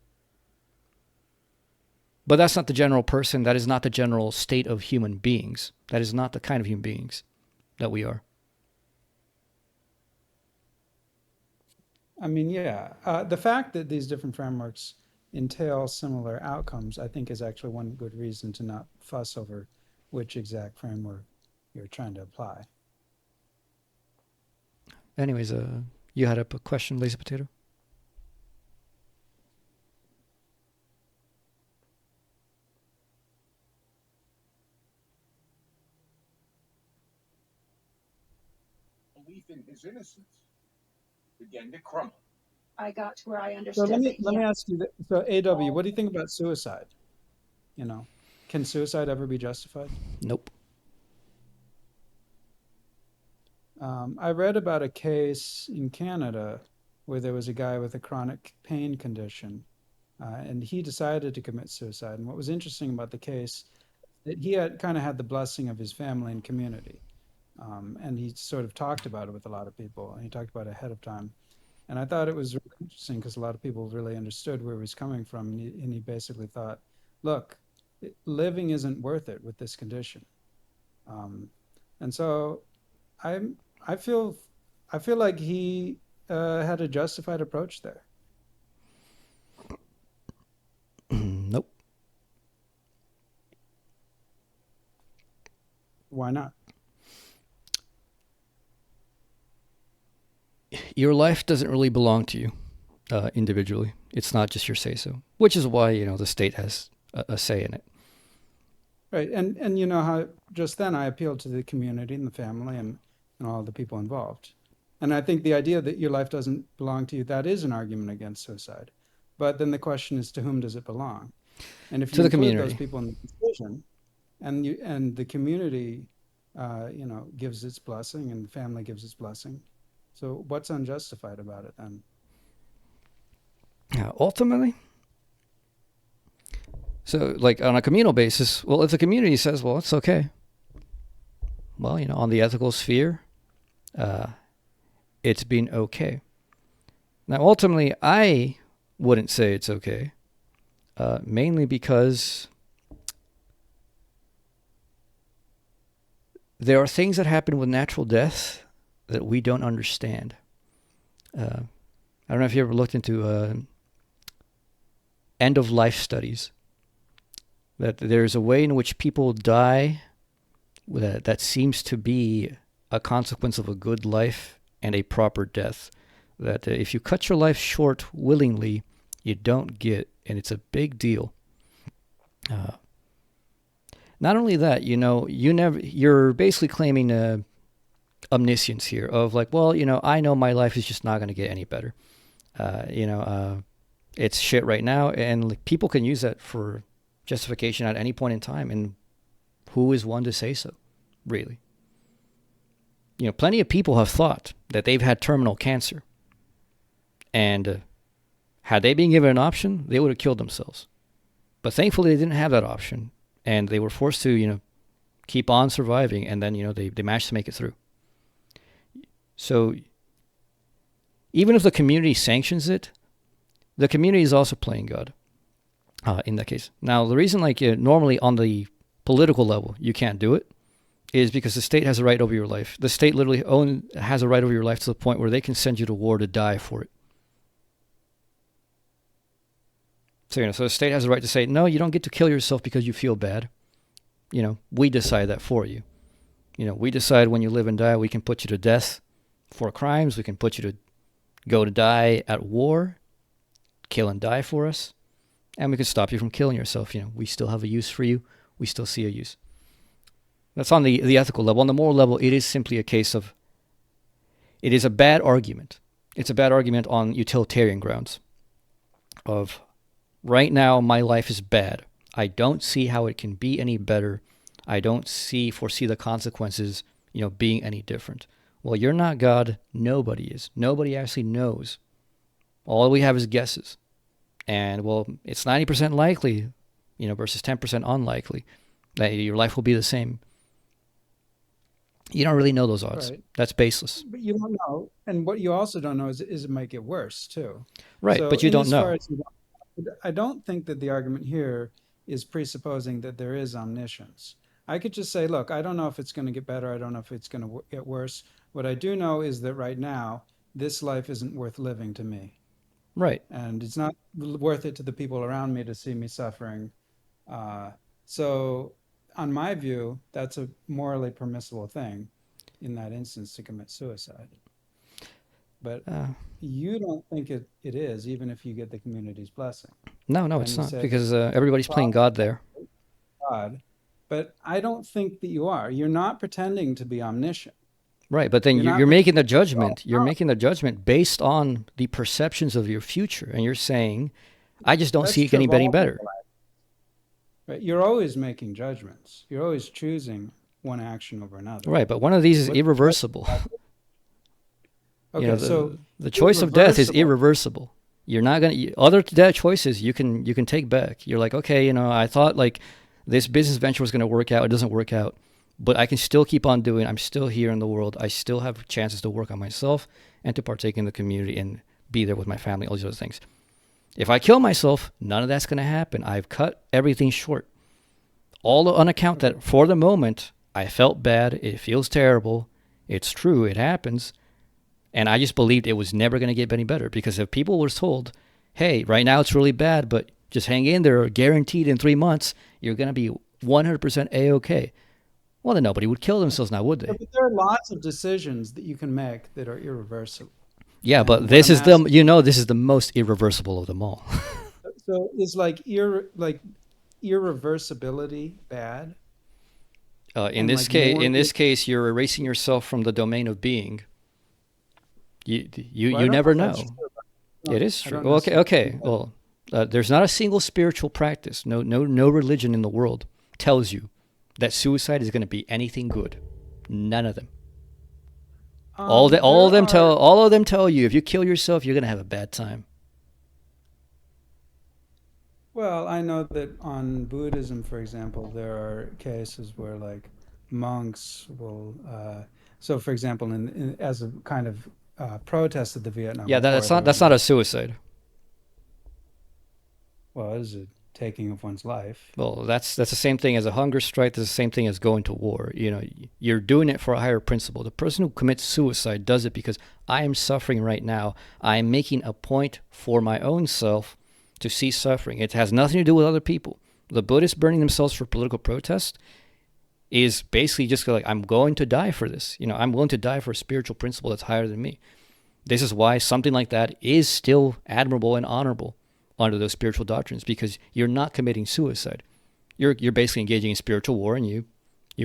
A: But that's not the general person. That is not the general state of human beings. That is not the kind of human beings that we are.
H: I mean, yeah, the fact that these different frameworks entail similar outcomes, I think, is actually one good reason to not fuss over which exact framework you're trying to apply.
A: Anyways, you had a question, Lazy Potato?
I: Belief in his innocence began to crumble.
J: I got to where I
H: So
J: understood
H: let me
J: that, yeah.
H: ask you, so AW, what do you think about suicide? You know, can suicide ever be justified?
A: Nope.
H: I read about a case in Canada where there was a guy with a chronic pain condition, and he decided to commit suicide. And what was interesting about the case, that he had kind of had the blessing of his family and community, and he sort of talked about it with a lot of people, and he talked about it ahead of time. And I thought it was really interesting because a lot of people really understood where he was coming from, and he basically thought, look, living isn't worth it with this condition. And so I feel like he had a justified approach there.
A: Nope.
H: Why not?
A: Your life doesn't really belong to you individually. It's not just your say-so, which is why, you know, the state has a say in it.
H: Right. And you know how just then I appealed to the community and the family and all the people involved. And I think the idea that your life doesn't belong to you, that is an argument against suicide. But then the question is, to whom does it belong? And if you include those people in the decision, and the community, you know, gives its blessing and the family gives its blessing, so what's unjustified about it then?
A: Ultimately, so like on a communal basis, well, if the community says, well, it's okay, well, you know, on the ethical sphere, it's been okay. Now, ultimately, I wouldn't say it's okay, mainly because there are things that happen with natural death that we don't understand. I don't know if you ever looked into end-of-life studies, that there's a way in which people die that seems to be a consequence of a good life and a proper death. That if you cut your life short willingly, you don't get, and it's a big deal. Not only that, you know, you're basically claiming omniscience here of like, well, you know, I know my life is just not going to get any better. You know, it's shit right now, and like, people can use that for justification at any point in time, and who is one to say so, really? You know, plenty of people have thought that they've had terminal cancer, and had they been given an option, they would have killed themselves. But thankfully, they didn't have that option, and they were forced to, you know, keep on surviving, and then they manage to make it through. So even if the community sanctions it, the community is also playing God in that case. Now, the reason normally on the political level you can't do it is because the state has a right over your life. The state literally has a right over your life to the point where they can send you to war to die for it. So, so the state has a right to say, no, you don't get to kill yourself because you feel bad. We decide that for you. We decide when you live and die, we can put you to death for crimes. We can put you to go to die at war, kill and die for us. And we can stop you from killing yourself. We still have a use for you. We still see a use. That's on the ethical level. On the moral level, it is simply a case of, it is a bad argument. It's a bad argument on utilitarian grounds of, right now my life is bad. I don't see how it can be any better. I don't foresee the consequences, being any different. Well, you're not God. Nobody is. Nobody actually knows. All we have is guesses. And, well, it's 90% likely, versus 10% unlikely that your life will be the same. You don't really know those odds.
H: Right.
A: That's baseless.
H: But you don't know. And what you also don't know is it might get worse, too.
A: Right,
H: So
A: but you don't know.
H: I don't think that the argument here is presupposing that there is omniscience. I could just say, look, I don't know if it's going to get better. I don't know if it's going to get worse. What I do know is that right now, this life isn't worth living to me.
A: Right.
H: And it's not worth it to the people around me to see me suffering. So, on my view, that's a morally permissible thing in that instance to commit suicide. But you don't think it is, even if you get the community's blessing.
A: No, it's not, because everybody's playing God there.
H: God. But I don't think that you are. You're not pretending to be omniscient.
A: Right, but then
H: You're
A: you're
H: not
A: making the judgment. You're making the judgment based on the perceptions of your future, and you're saying, "I just don't
H: That's
A: see it
H: true
A: getting
H: of all
A: any better."
H: people. Right? You're always making judgments. You're always choosing one action over another.
A: Right, but one of these is irreversible.
H: Okay, so
A: the choice of death is irreversible. You're not gonna other death choices you can take back. You're like, okay, I thought this business venture was gonna work out. It doesn't work out. But I can still keep on doing. I'm still here in the world. I still have chances to work on myself and to partake in the community and be there with my family, all these other things. If I kill myself, none of that's going to happen. I've cut everything short. All on account that for the moment, I felt bad. It feels terrible. It's true. It happens. And I just believed it was never going to get any better. Because if people were told, hey, right now it's really bad, but just hang in there, guaranteed in 3 months, you're going to be 100% A-okay. Well, then nobody would kill themselves now, would they?
H: But there are lots of decisions that you can make that are irreversible.
A: Yeah,
H: And
A: but
H: what
A: this
H: I'm
A: is
H: asking-
A: this is the most irreversible of them all.
H: So is irreversibility bad?
A: In
H: And,
A: this
H: like,
A: case,
H: more
A: in this
H: is-
A: case, you're erasing yourself from the domain of being. You
H: Well, I don't
A: never
H: if
A: know.
H: that's true, but
A: It is
H: I
A: true.
H: don't
A: Well, okay.
H: necessarily think that.
A: Well, there's not a single spiritual practice. No religion in the world tells you that suicide is going to be anything good. None of them. All of them tell you if you kill yourself, you're going to have a bad time.
H: Well, I know that on Buddhism, for example, there are cases where monks will. So, for example, as a kind of protest of the Vietnam
A: Yeah,
H: War,
A: that's not a suicide.
H: Well, is it taking of one's life?
A: Well, that's the same thing as a hunger strike. That's the same thing as going to war. You're doing it for a higher principle. The person who commits suicide does it because I am suffering right now. I am making a point for my own self to cease suffering. It has nothing to do with other people. The Buddhists burning themselves for political protest is basically just I'm going to die for this. I'm willing to die for a spiritual principle that's higher than me. This is why something like that is still admirable and honorable under those spiritual doctrines, because you're not committing suicide. You're basically engaging in spiritual war, and you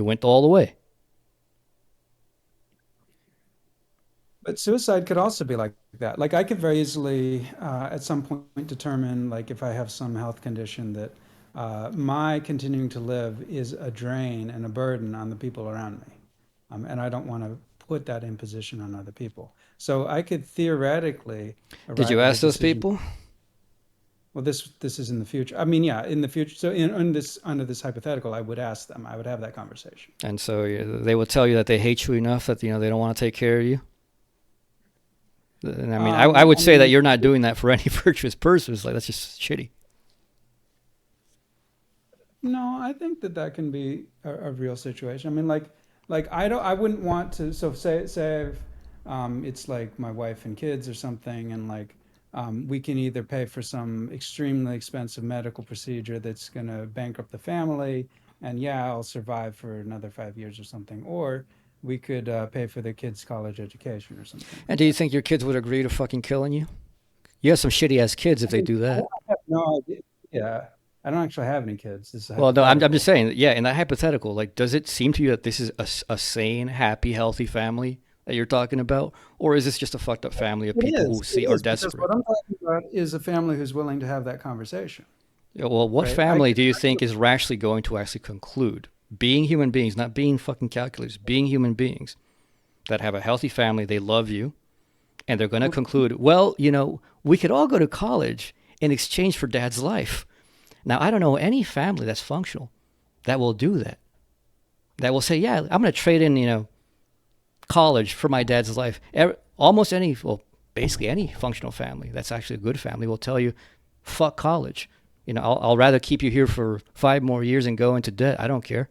A: went all the way.
H: But suicide could also be like that. I could very easily, at some point, determine, if I have some health condition, that my continuing to live is a drain and a burden on the people around me. And I don't want to put that imposition on other people. So I could theoretically...
A: Did you ask those people?
H: well, this is in the future. I mean, yeah, in the future. So in this under this hypothetical, I would ask them. I would have that conversation.
A: And so they will tell you that they hate you enough that they don't want to take care of you. And I mean, I would say that you're not doing that for any virtuous purpose. Like, that's just shitty.
H: No, I think that can be a real situation. I mean, like I wouldn't want to. So say it's like my wife and kids or something, and like we can either pay for some extremely expensive medical procedure that's going to bankrupt the family, and yeah, I'll survive for another 5 years or something, or we could pay for the kids' college education or something.
A: And do you think your kids would agree to fucking killing you? You have some shitty ass kids if they do that.
H: I have no idea. Yeah, I don't actually have any kids. This is
A: Well, no, I'm
H: hypothetical.
A: just saying, yeah, in that hypothetical, like, does it seem to you that this is a sane, happy, healthy family that you're talking about? Or is this just a fucked up family of
H: It
A: people
H: is.
A: who see
H: It
A: are
H: is, because
A: desperate?
H: what I'm talking about is a family who's willing to have that conversation.
A: Yeah, well, what
H: Right.
A: family do you think is rationally going to actually conclude, being human beings, not being fucking calculators, being human beings that have a healthy family, they love you, and they're going to conclude, well, we could all go to college in exchange for dad's life. Now, I don't know any family that's functional that will do that. That will say, yeah, I'm going to trade in, college for my dad's life. Almost any, well, basically any functional family that's actually a good family will tell you, fuck college. I'll rather keep you here for 5 more years and go into debt. I don't care.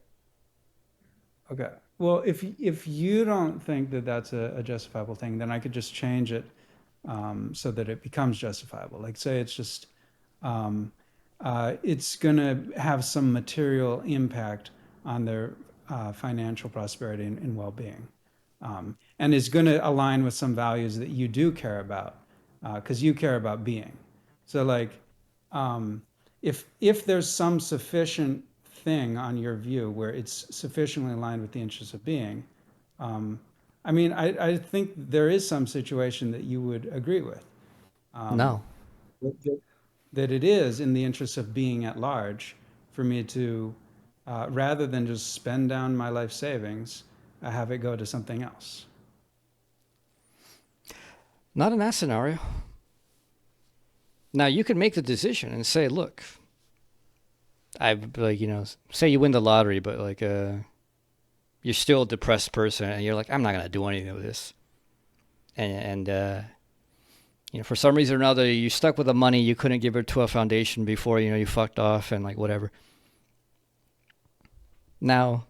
H: Okay. Well, if you don't think that that's a justifiable thing, then I could just change it so that it becomes justifiable. Like, say it's just it's going to have some material impact on their financial prosperity and well-being, and is going to align with some values that you do care about, because you care about being. So, like, if there's some sufficient thing on your view where it's sufficiently aligned with the interests of being, I mean, I think there is some situation that you would agree with.
A: No.
H: That it is in the interest of being at large for me to, rather than just spend down my life savings, have it go to something else.
A: Not in that scenario. Now, you can make the decision and say, look, say you win the lottery, but you're still a depressed person and you're like, I'm not going to do anything with this. And for some reason or another, you stuck with the money, you couldn't give it to a foundation before, you fucked off and whatever. Now,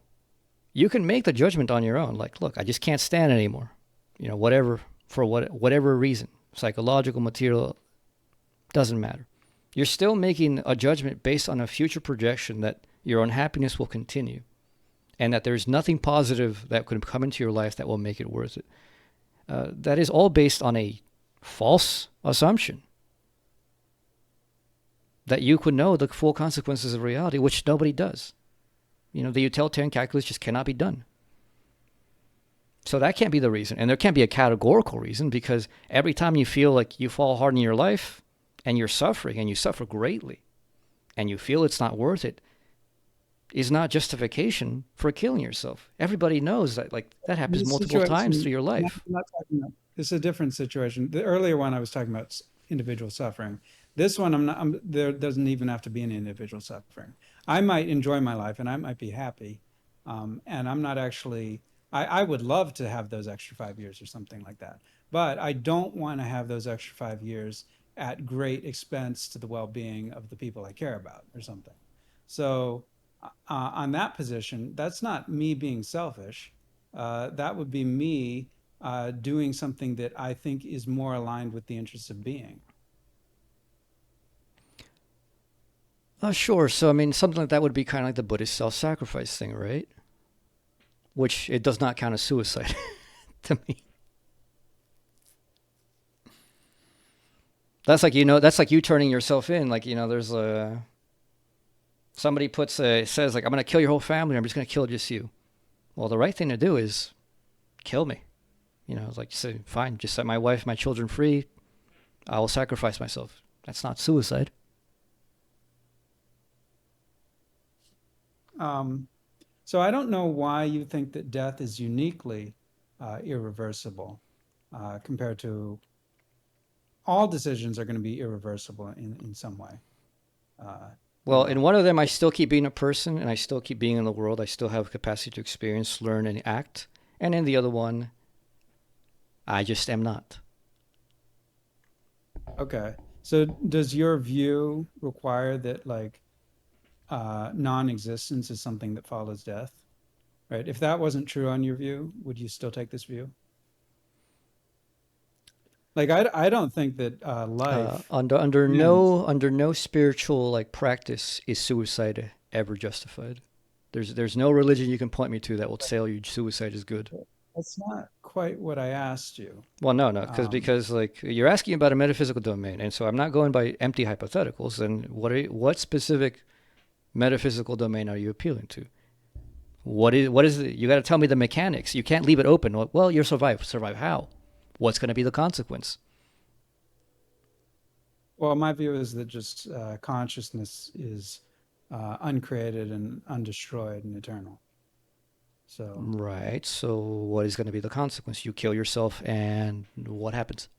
A: you can make the judgment on your own. Like, look, I just can't stand it anymore. Whatever, for whatever reason, psychological, material, doesn't matter. You're still making a judgment based on a future projection that your unhappiness will continue and that there's nothing positive that could come into your life that will make it worth it. That is all based on a false assumption that you could know the full consequences of reality, which nobody does. The utilitarian calculus just cannot be done. So that can't be the reason. And there can't be a categorical reason, because every time you feel like you fall hard in your life and you're suffering and you suffer greatly and you feel it's not worth it, is not justification for killing yourself. Everybody knows that that happens
H: This
A: multiple
H: situation-
A: times through your life.
H: I'm not talking about, this is a different situation. The earlier one I was talking about individual suffering. This one, there doesn't even have to be any individual suffering. I might enjoy my life and I might be happy, and I'm not actually. I would love to have those extra 5 years or something like that, but I don't want to have those extra 5 years at great expense to the well-being of the people I care about or something. So, on that position, that's not me being selfish. That would be me doing something that I think is more aligned with the interests of being.
A: Sure. So, I mean, something like that would be kind of like the Buddhist self-sacrifice thing, right? Which it does not count as suicide to me. That's like, that's like you turning yourself in. Like, there's somebody says like, I'm going to kill your whole family. I'm just going to kill just you. Well, the right thing to do is kill me. It's like, say, fine, just set my wife, my children free. I will sacrifice myself. That's not suicide.
H: So I don't know why you think that death is uniquely irreversible compared to all decisions are going to be irreversible in some way.
A: Well,
H: you
A: in
H: know.
A: one of them, I still keep being a person and I still keep being in the world. I still have capacity to experience, learn, and act. And in the other one, I just am not.
H: Okay. So does your view require that like non-existence is something that follows death? Right? If that wasn't true on your view, would you still take this view? Like I don't think that life
A: Under
H: ends.
A: no spiritual like practice is suicide ever justified. There's no religion you can point me to that will tell you suicide is good.
H: That's not quite what I asked you.
A: Well, no,
H: Um,
A: because like you're asking about a metaphysical domain, and so I'm not going by empty hypotheticals. Then what specific metaphysical domain are you appealing to? What is it? You got to tell me the mechanics. You can't leave it open. Well, you'll survive. Survive how? What's going to be the consequence?
H: Well, my view is that just consciousness is uncreated and undestroyed and eternal. So
A: Right. So what is going to be the consequence? You kill yourself, and what happens?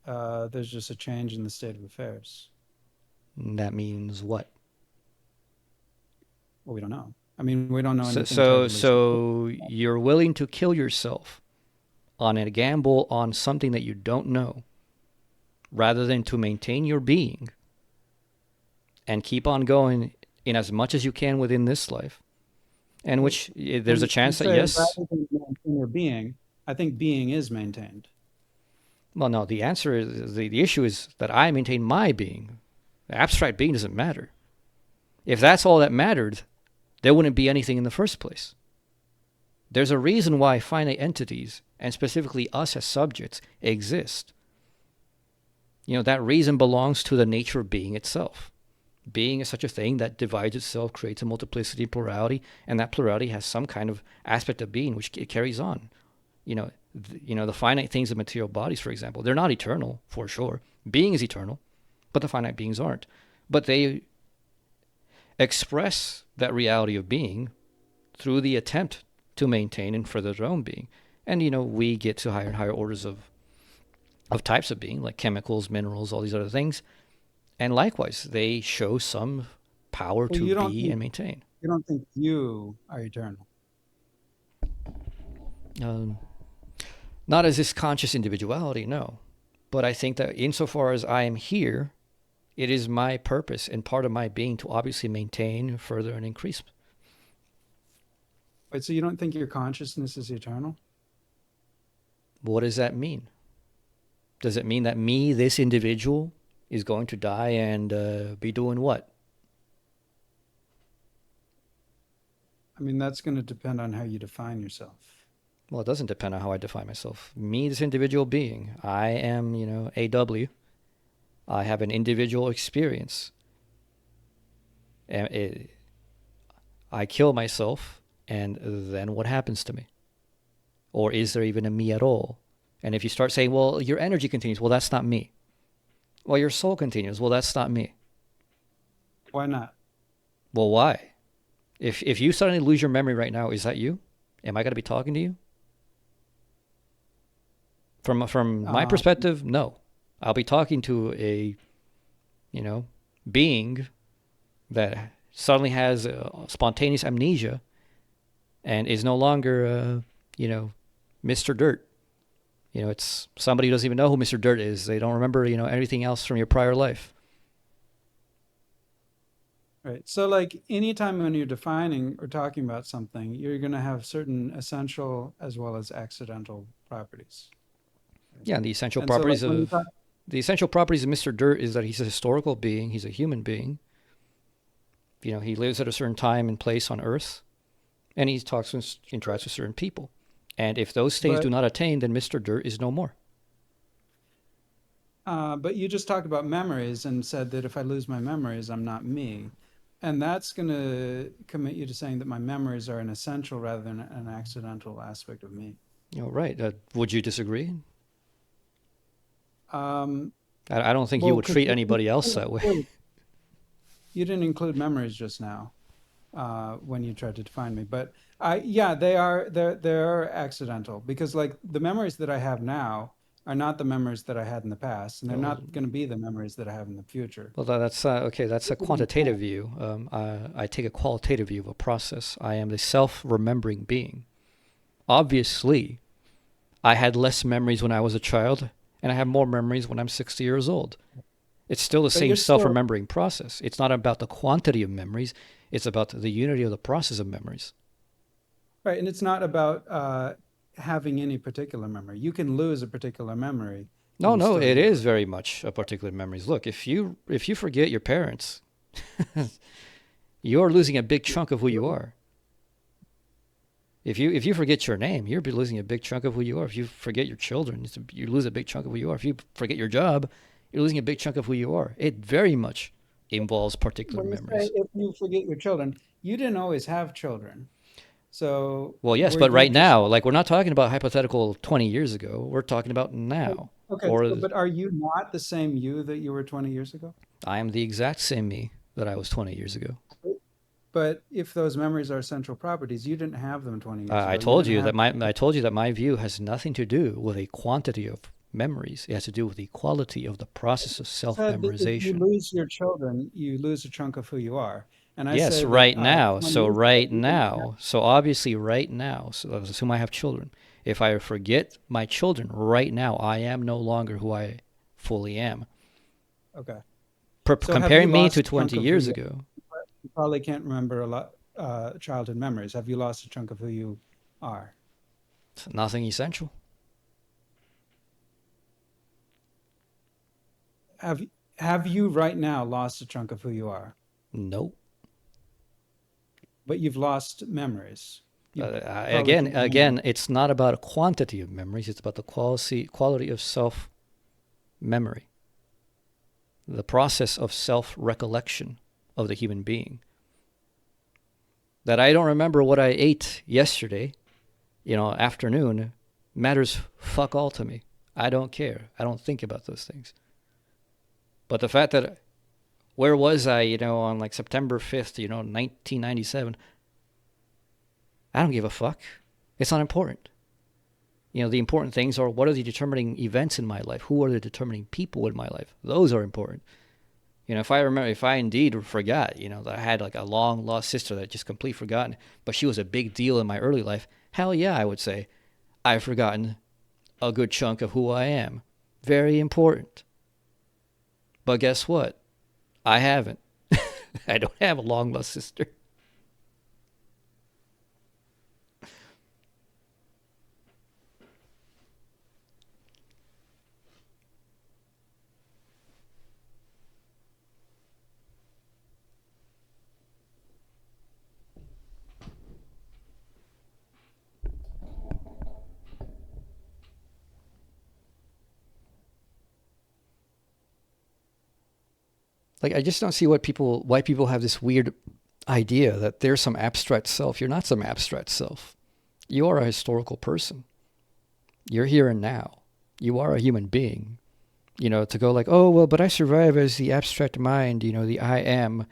H: there's just a change in the state of affairs.
A: That means what?
H: Well, we don't know. I mean, we don't know anything.
A: So you're willing to kill yourself on a gamble on something that you don't know, rather than to maintain your being and keep on going in as much as you can within this life, and which there's a chance that yes.
H: Rather than maintain your being, I think being is maintained.
A: Well, no. The answer is the issue is that I maintain my being. The abstract being doesn't matter. If that's all that mattered, there wouldn't be anything in the first place. There's a reason why finite entities, and specifically us as subjects, exist. You know, that reason belongs to the nature of being itself. Being is such a thing that divides itself, creates a multiplicity and plurality, and that plurality has some kind of aspect of being which it carries on. The finite things of material bodies, for example, they're not eternal, for sure. Being is eternal, but the finite beings aren't. But they express that reality of being through the attempt to maintain and further their own being. And, we get to higher and higher orders of types of being, like chemicals, minerals, all these other things. And likewise, they show some power to be and maintain.
H: You don't think you are eternal?
A: Not as this conscious individuality, no. But I think that insofar as I am here, it is my purpose and part of my being to obviously maintain, further, and increase.
H: Wait, so you don't think your consciousness is eternal?
A: What does that mean? Does it mean that me, this individual, is going to die and be doing what?
H: I mean, that's going to depend on how you define yourself.
A: Well, it doesn't depend on how I define myself. Me, this individual being, I am, AW. I have an individual experience. And I kill myself, and then what happens to me? Or is there even a me at all? And if you start saying, well, your energy continues, well, that's not me. Well, your soul continues, well, that's not me.
H: Why not?
A: Well, why? If you suddenly lose your memory right now, is that you? Am I going to be talking to you? From my perspective, no. I'll be talking to a, being that suddenly has spontaneous amnesia and is no longer, Mr. Dirt. It's somebody who doesn't even know who Mr. Dirt is. They don't remember, anything else from your prior life.
H: Right. So like anytime when you're defining or talking about something, you're going to have certain essential as well as accidental properties.
A: Yeah, and the essential properties of Mr. Dirt is that he's a historical being, he's a human being. He lives at a certain time and place on Earth, and he talks and interacts with certain people. And if those things do not attain, then Mr. Dirt is no more.
H: But you just talked about memories and said that if I lose my memories, I'm not me. And that's going to commit you to saying that my memories are an essential rather than an accidental aspect of me.
A: Right. Would you disagree?
H: I
A: don't think you would treat anybody else that way.
H: You didn't include memories just now when you tried to define me. But they are accidental because like the memories that I have now are not the memories that I had in the past, and they're
A: Well,
H: not going to be the memories that I have in the future.
A: well, that's okay. That's a quantitative view. I take a qualitative view of a process. I am the self-remembering being. Obviously, I had less memories when I was a child, and I have more memories when I'm 60 years old. It's still the
H: But
A: same
H: you're still
A: self-remembering process. It's not about the quantity of memories. It's about the unity of the process of memories.
H: right, and it's not about having any particular memory. You can lose a particular memory.
A: No,
H: and
A: no,
H: still
A: it
H: be
A: is
H: right.
A: very much a particular memories. Look, if you forget your parents, you're losing a big chunk of who you are. If you forget your name, you're losing a big chunk of who you are. If you forget your children, you lose a big chunk of who you are. If you forget your job, you're losing a big chunk of who you are. It very much involves particular
H: When you say
A: memories.
H: if you forget your children, you didn't always have children. So
A: Well, yes,
H: were
A: but
H: you
A: right
H: just
A: now, like we're not talking about hypothetical 20 years ago. We're talking about now.
H: okay?
A: Or
H: So, but are you not the same you that you were 20 years ago?
A: I am the exact same me that I was 20 years ago.
H: But if those memories are central properties, you didn't have them 20 years
A: I
H: ago. You
A: told
H: didn't
A: you
H: have.
A: that I told you that my view has nothing to do with a quantity of memories. It has to do with the quality of the process of
H: Said that if you
A: self-memorization.
H: lose your children, you lose a chunk of who you are. And I
A: Yes,
H: say that
A: right now.
H: 20
A: So
H: years ago,
A: right
H: you didn't have.
A: now. So obviously right now. So let's assume I have children. If I forget my children right now, I am no longer who I fully am.
H: Okay. So have you
A: Comparing me
H: lost
A: to
H: a chunk
A: 20
H: of who
A: years
H: you
A: ago,
H: are? You probably can't remember a lot childhood memories. Have you lost a chunk of who you are?
A: it's nothing essential.
H: Have have you right now lost a chunk of who you are?
A: Nope.
H: But you've lost memories. You probably
A: Again,
H: can't remember.
A: it's not about a quantity of memories. It's about the quality of self memory, the process of self recollection of the human being. That I don't remember what I ate yesterday, afternoon, matters fuck all to me. I don't care. I don't think about those things. But the fact that where was I, on like September 5th, 1997, I don't give a fuck. It's not important. The important things are what are the determining events in my life? Who are the determining people in my life? Those are important. If I indeed forgot, that I had like a long lost sister that I just completely forgotten, but she was a big deal in my early life, hell yeah, I would say I've forgotten a good chunk of who I am. Very important. But guess what? I haven't. I don't have a long lost sister. Like, I just don't see why people have this weird idea that there's some abstract self. You're not some abstract self. You are a historical person. You're here and now. You are a human being. To go like, oh, well, but I survive as the abstract mind, the I am.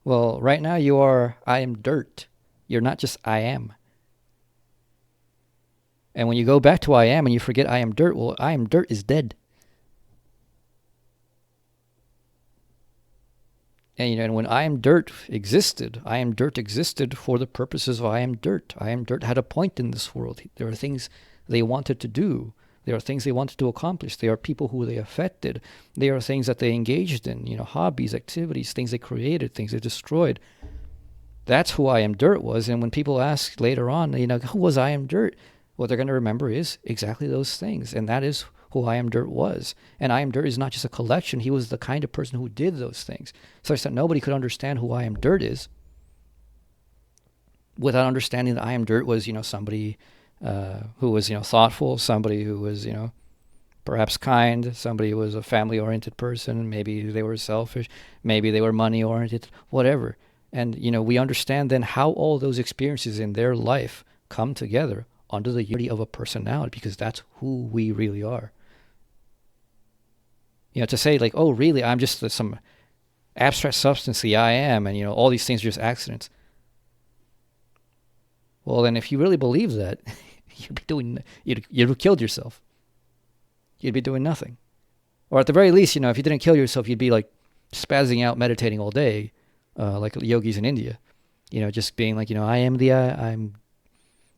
A: Well, right now you are I am dirt. You're not just I am. And when you go back to I am and you forget I am dirt, well, I am dirt is dead. And and when I am dirt existed for the purposes of I am dirt. I am dirt had a point in this world. There are things they wanted to do. There are things they wanted to accomplish. There are people who they affected. There are things that they engaged in, hobbies, activities, things they created, things they destroyed. That's who I am dirt was. And when people ask later on, who was I am dirt? What they're going to remember is exactly those things. And that is who I am dirt was. And I am dirt is not just a collection. He was the kind of person who did those things, such that nobody could understand who I am dirt is without understanding that I am dirt was, somebody who was, thoughtful, somebody who was, perhaps kind, somebody who was a family-oriented person, maybe they were selfish, maybe they were money-oriented, whatever. And, we understand then how all those experiences in their life come together under the unity of a personality, because that's who we really are. To say like, oh, really, I'm just some abstract substance, the I am, and, all these things are just accidents. Well, then if you really believe that, you'd have killed yourself. you'd be doing nothing. Or at the very least, if you didn't kill yourself, you'd be like spazzing out, meditating all day, like yogis in India. Just being like, I am I'm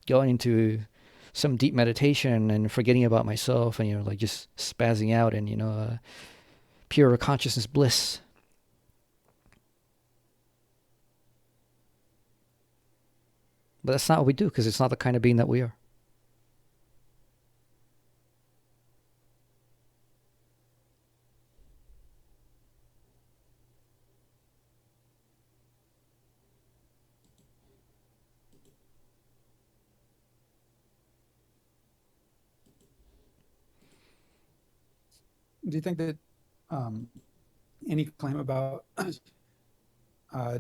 A: going into some deep meditation and forgetting about myself, and like just spazzing out and pure consciousness bliss. But that's not what we do, because it's not the kind of being that we are.
H: Do you think that any claim about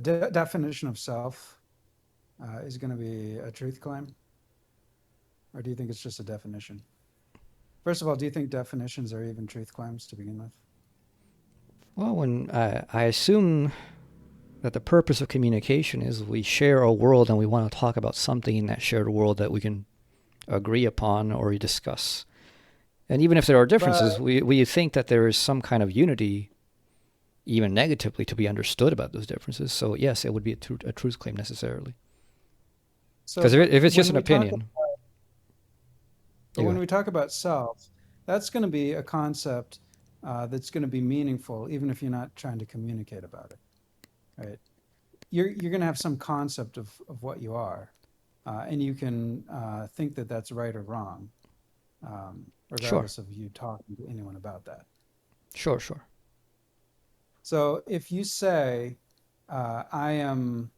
H: definition of self is going to be a truth claim? Or do you think it's just a definition? First of all, do you think definitions are even truth claims to begin with?
A: Well, when I assume that the purpose of communication is we share a world and we want to talk about something in that shared world that we can agree upon or discuss. And even if there are differences, we think that there is some kind of unity, even negatively, to be understood about those differences. So yes, it would be a truth claim necessarily. Because if it's just an opinion.
H: But when we talk about self, that's going to be a concept that's going to be meaningful, even if you're not trying to communicate about it, right? You're going to have some concept of what you are, and you can think that that's right or wrong, regardless of you talking to anyone about that.
A: Sure.
H: So if you say, I am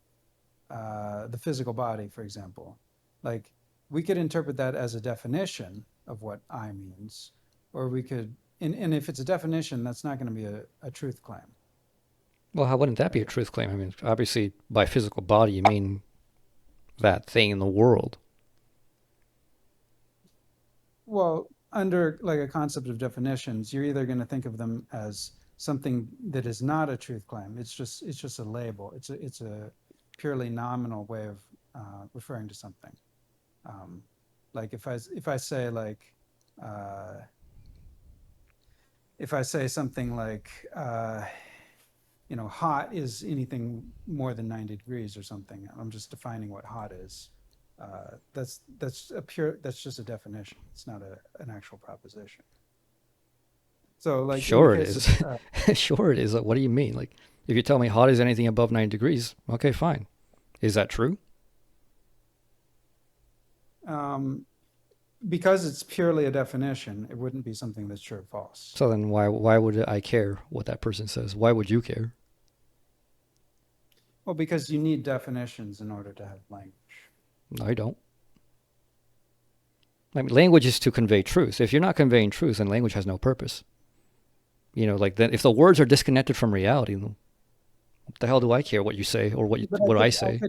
H: the physical body, for example, like we could interpret that as a definition of what I means, or we could, and if it's a definition, that's not going to be a truth claim.
A: Well, how wouldn't that be a truth claim? I mean, obviously, by physical body, you mean that thing in the world.
H: Well, under like a concept of definitions, you're either going to think of them as something that is not a truth claim. It's just a label. It's a purely nominal way of referring to something. Like if I say like if I say something like hot is anything more than 90 degrees or something, I'm just defining what hot is. That's just a definition. It's not an actual proposition. So like
A: sure it is. Sure it is. What do you mean? Like if you tell me hot is anything above 90 degrees, okay, fine. Is that true?
H: Because it's purely a definition, it wouldn't be something that's true or false.
A: So then why would I care what that person says? Why would you care?
H: Well, because you need definitions in order to have language.
A: No, I don't. I mean, language is to convey truth. If you're not conveying truth, then language has no purpose. Like then if the words are disconnected from reality, what the hell do I care what you say or what I say?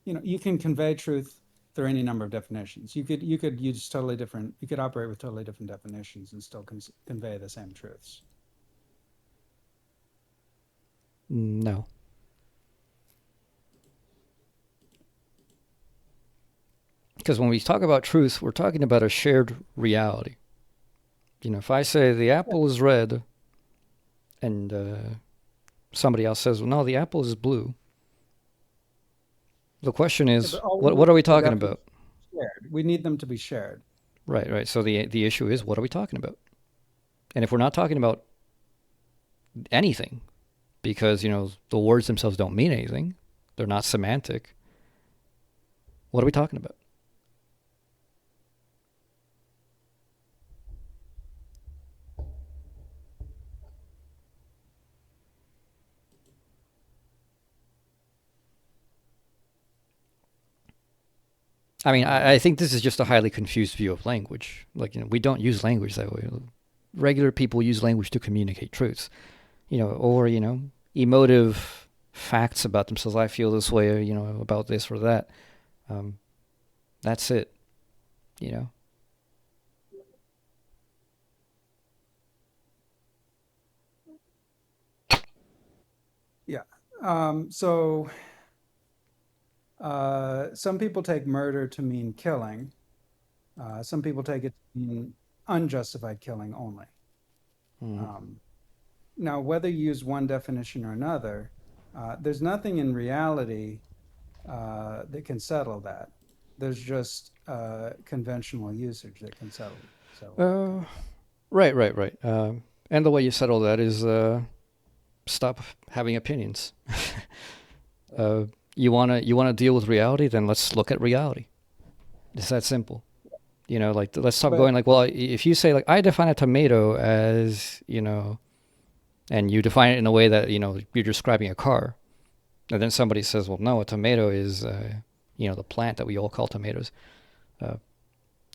H: You can convey truth through any number of definitions. You could use totally different. You could operate with totally different definitions and still convey the same truths.
A: No. Because when we talk about truth, we're talking about a shared reality. If I say the apple is red and somebody else says, well, no, the apple is blue. The question is, what are we talking about?
H: Shared. We need them to be shared.
A: Right. So the issue is, what are we talking about? And if we're not talking about anything, because, the words themselves don't mean anything, they're not semantic, what are we talking about? I mean, I think this is just a highly confused view of language. Like, we don't use language that way. Regular people use language to communicate truths, or, emotive facts about themselves. I feel this way, about this or that. That's it,
H: Yeah. So some people take murder to mean killing. Some people take it to mean unjustified killing only. Now, whether you use one definition or another, there's nothing in reality that can settle that. There's just conventional usage that can settle it.
A: Right. And the way you settle that is stop having opinions. You wanna deal with reality, then let's look at reality. It's that simple. Like let's stop going like, well, if you say like I define a tomato as, and you define it in a way that, you're describing a car, and then somebody says, well, no, a tomato is, the plant that we all call tomatoes.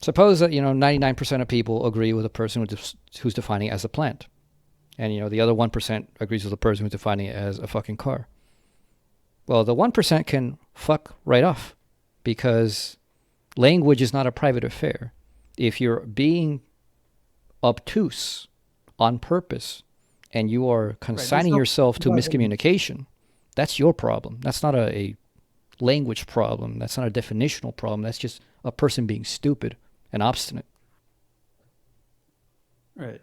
A: Suppose that 99% of people agree with a person who's defining it as a plant, and the other 1% agrees with the person who's defining it as a fucking car. Well, the 1% can fuck right off, because language is not a private affair. If you're being obtuse on purpose and you are consigning yourself to miscommunication, that's your problem. That's not a language problem. That's not a definitional problem. That's just a person being stupid and obstinate.
H: Right.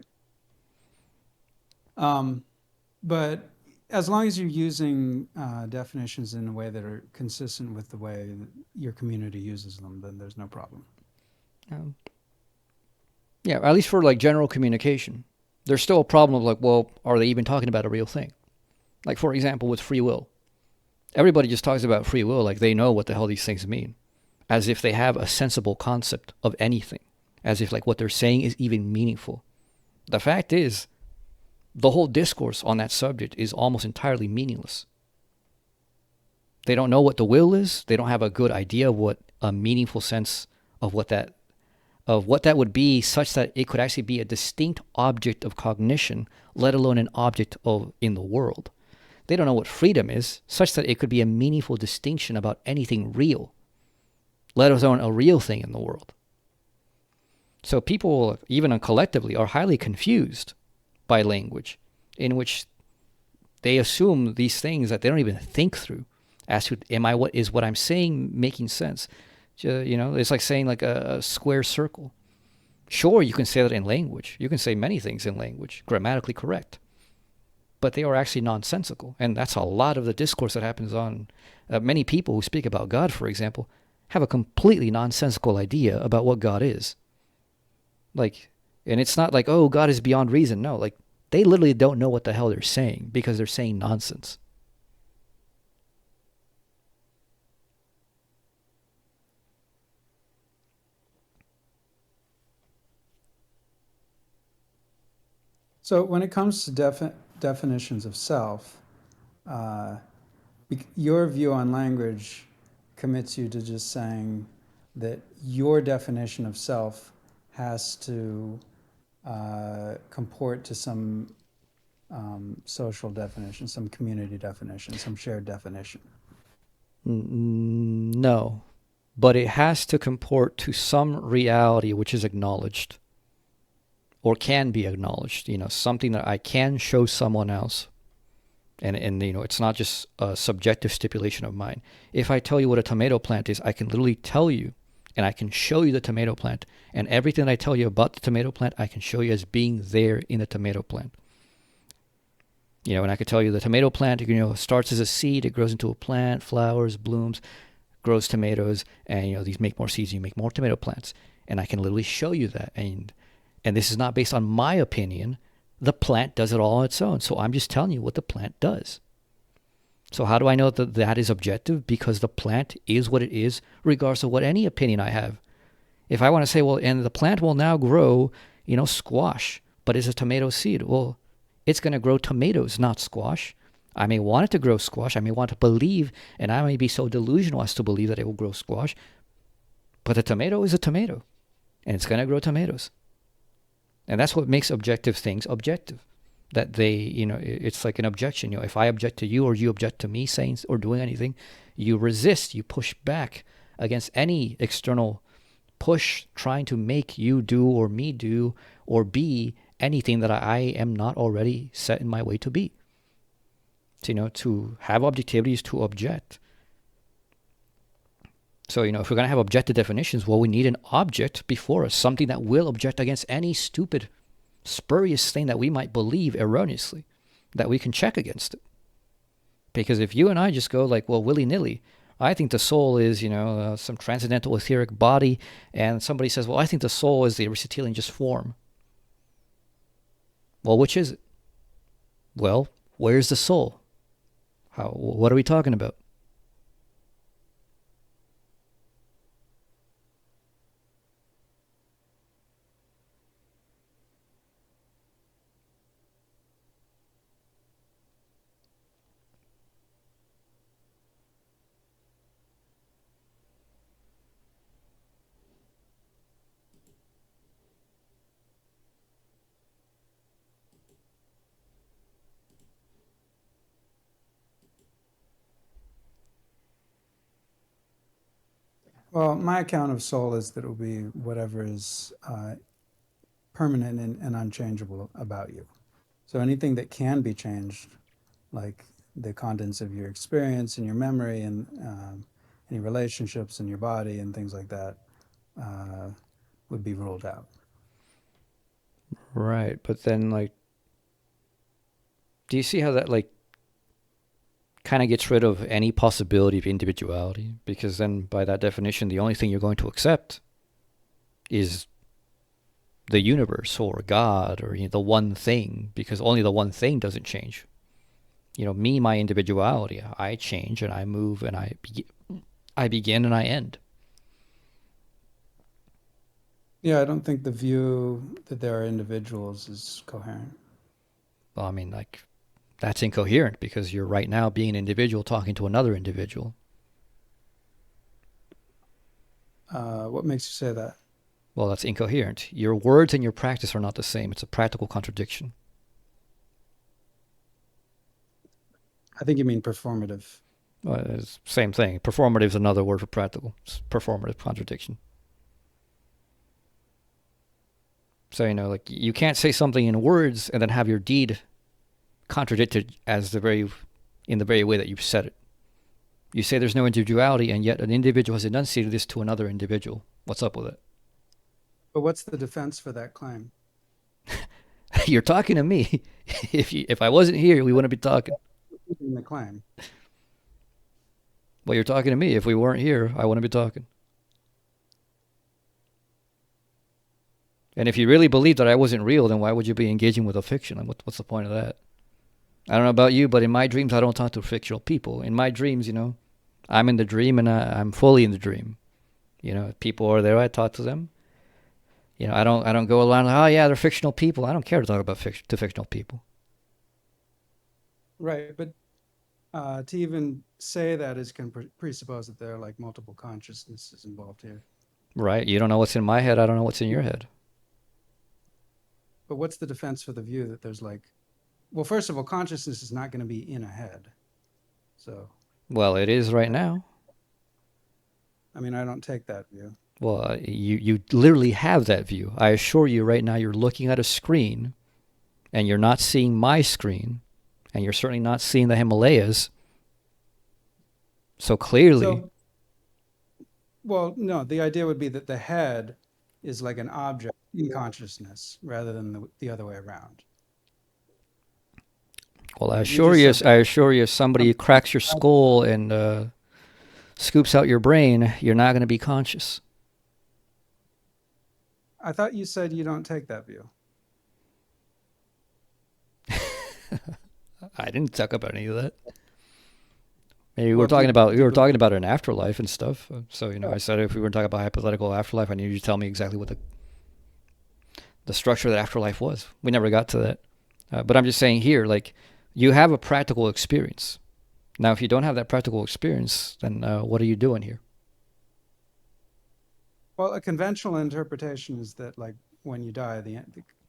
H: But as long as you're using definitions in a way that are consistent with the way that your community uses them, then there's no problem.
A: Yeah, at least for like general communication. There's still a problem of like, well, are they even talking about a real thing? Like, for example, with free will. Everybody just talks about free will like they know what the hell these things mean, as if they have a sensible concept of anything, as if like what they're saying is even meaningful. The fact is, the whole discourse on that subject is almost entirely meaningless. They don't know what the will is. They don't have a good idea of what a meaningful sense of what that would be, such that it could actually be a distinct object of cognition, let alone an object in the world. They don't know what freedom is, such that it could be a meaningful distinction about anything real, let alone a real thing in the world. So people, even collectively, are highly confused by language, in which they assume these things that they don't even think through. As to, what I'm saying making sense? It's like saying like a square circle. Sure, you can say that in language. You can say many things in language, grammatically correct. But they are actually nonsensical. And that's a lot of the discourse that happens on many people who speak about God, for example, have a completely nonsensical idea about what God is. And it's not like, oh, God is beyond reason. No, like they literally don't know what the hell they're saying because they're saying nonsense.
H: So when it comes to definitions of self, your view on language commits you to just saying that your definition of self has to comport to some social definition, some community definition, some shared definition.
A: No, but it has to comport to some reality which is acknowledged or can be acknowledged, something that I can show someone else. And it's not just a subjective stipulation of mine. If I tell you what a tomato plant is, I can literally tell you, and I can show you the tomato plant. And everything that I tell you about the tomato plant, I can show you as being there in the tomato plant. And I could tell you the tomato plant, starts as a seed, it grows into a plant, flowers, blooms, grows tomatoes, and these make more seeds, you make more tomato plants. And I can literally show you that. And this is not based on my opinion. The plant does it all on its own. So I'm just telling you what the plant does. So how do I know that that is objective? Because the plant is what it is, regardless of what any opinion I have. If I want to say, well, and the plant will now grow, squash, but it's a tomato seed. Well, it's going to grow tomatoes, not squash. I may want it to grow squash. I may want to believe, and I may be so delusional as to believe that it will grow squash. But a tomato is a tomato, and it's going to grow tomatoes. And that's what makes objective things objective. That they, it's like an objection. If I object to you or you object to me saying or doing anything, you resist, you push back against any external push trying to make you do or me do or be anything that I am not already set in my way to be. So, to have objectivity is to object. So, if we're going to have objective definitions, well, we need an object before us, something that will object against any stupid, spurious thing that we might believe erroneously, that we can check against it. Because if you and I just go like, well, willy-nilly, I think the soul is, some transcendental etheric body, and somebody says, well, I think the soul is the Aristotelian just form. Well, which is it? Well, where's the soul? What are we talking about?
H: Well, my account of soul is that it will be whatever is permanent and unchangeable about you. So anything that can be changed, like the contents of your experience and your memory and any relationships in your body and things like that, would be ruled out.
A: Right, but then do you see how that kind of gets rid of any possibility of individuality? Because then by that definition, the only thing you're going to accept is the universe or God or the one thing, because only the one thing doesn't change. Me, my individuality, I change and I move and I begin and I end.
H: Yeah, I don't think the view that there are individuals is coherent.
A: Well, I mean, that's incoherent because you're right now being an individual talking to another individual.
H: What makes you say that?
A: Well, that's incoherent. Your words and your practice are not the same. It's a practical contradiction.
H: I think you mean performative.
A: Well, it's the same thing. Performative is another word for practical. It's performative contradiction. So, you can't say something in words and then have your deed contradicted in the very way that you've said it. You say there's no individuality, and yet an individual has enunciated this to another individual. What's up with it?
H: But what's the defense for that claim?
A: You're talking to me. If I wasn't here, we wouldn't be talking.
H: In the claim.
A: Well, you're talking to me. If we weren't here, I wouldn't be talking. And if you really believed that I wasn't real, then why would you be engaging with a fiction? What's the point of that? I don't know about you, but in my dreams, I don't talk to fictional people. In my dreams, I'm in the dream and I'm fully in the dream. People are there, I talk to them. I don't go around like, oh yeah, they're fictional people. I don't care to talk about to fictional people.
H: Right, but to even say that is can presuppose that there are multiple consciousnesses involved here.
A: Right, you don't know what's in my head. I don't know what's in your head.
H: But what's the defense for the view that there's well, first of all, consciousness is not going to be in a head. So.
A: Well, it is right now.
H: I mean, I don't take that view.
A: Well, you literally have that view. I assure you right now you're looking at a screen and you're not seeing my screen and you're certainly not seeing the Himalayas. So clearly...
H: Well, no, the idea would be that the head is like an object in consciousness rather than the other way around.
A: Well, I assure you, if somebody cracks your skull and scoops out your brain, you're not going to be conscious.
H: I thought you said you don't take that view.
A: I didn't talk about any of that. Maybe we were talking about an afterlife and stuff. So I said if we were talking about hypothetical afterlife, I needed you to tell me exactly what the structure of the afterlife was. We never got to that. But I'm just saying here, you have a practical experience. Now, if you don't have that practical experience, then what are you doing here?
H: Well, a conventional interpretation is that when you die, the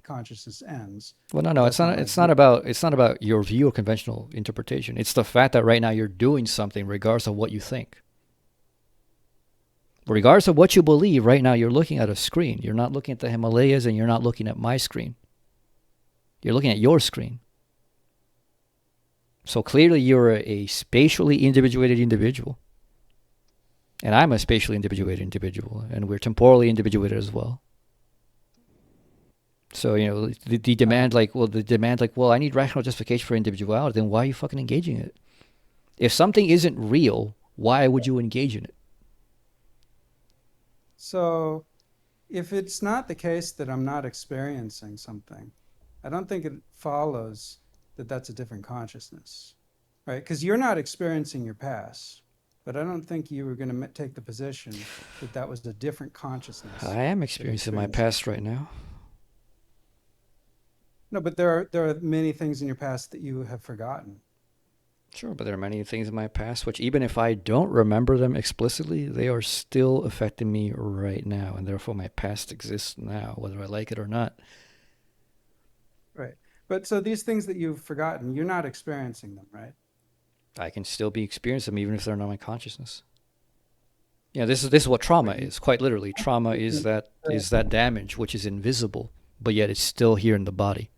H: consciousness ends.
A: Well, no, it's not about your view of conventional interpretation. It's the fact that right now you're doing something regardless of what you think. Regardless of what you believe, right now you're looking at a screen. You're not looking at the Himalayas and you're not looking at my screen. You're looking at your screen. So clearly you're a spatially individuated individual. And I'm a spatially individuated individual, and we're temporally individuated as well. So, you know, the demand well, I need rational justification for individuality, then why are you fucking engaging it? If something isn't real, why would you engage in it?
H: So if it's not the case that I'm not experiencing something, I don't think it follows that that's a different consciousness, right? Because you're not experiencing your past, but I don't think you were going to take the position that that was a different consciousness.
A: I am experiencing my past right now.
H: No, but there are many things in your past that you have forgotten.
A: Sure, but there are many things in my past which, even if I don't remember them explicitly, they are still affecting me right now, and therefore my past exists now, whether I like it or not.
H: Right. But so these things that you've forgotten, you're not experiencing them, right?
A: I can still be experiencing them even if they're not my consciousness. You know, this is what trauma is. Quite literally, trauma is that damage which is invisible, but yet it's still here in the body.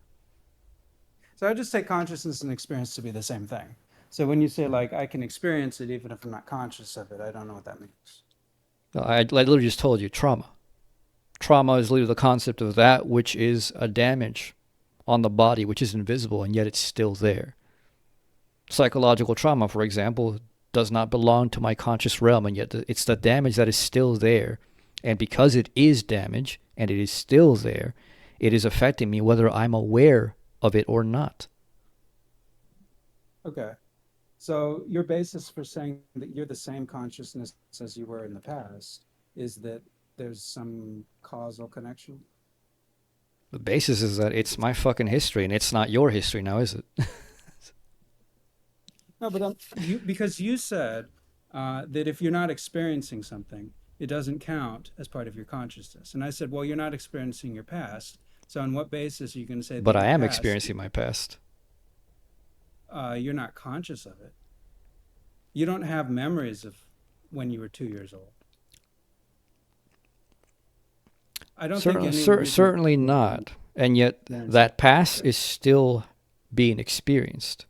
H: So I just take consciousness and experience to be the same thing. So when you say, like, I can experience it even if I'm not conscious of it, I don't know what that means.
A: I literally just told you, trauma. Trauma is literally the concept of that which is a damage on the body, which is invisible, and yet it's still there. Psychological trauma, for example, does not belong to my conscious realm, and yet it's the damage that is still there. And because it is damage, and it is still there, it is affecting me whether I'm aware of it or not.
H: Okay. So your basis for saying that you're the same consciousness as you were in the past is that there's some causal connection?
A: The basis is that it's my fucking history, and it's not your history now, is it?
H: No, but because you said that if you're not experiencing something, it doesn't count as part of your consciousness. And I said, well, you're not experiencing your past. So on what basis are you going to say that
A: But I
H: your
A: am
H: past,
A: experiencing my past.
H: you're not conscious of it? You don't have memories of when you were 2 years old. I don't think any reason-
A: Certainly not. And yet that past is still being experienced.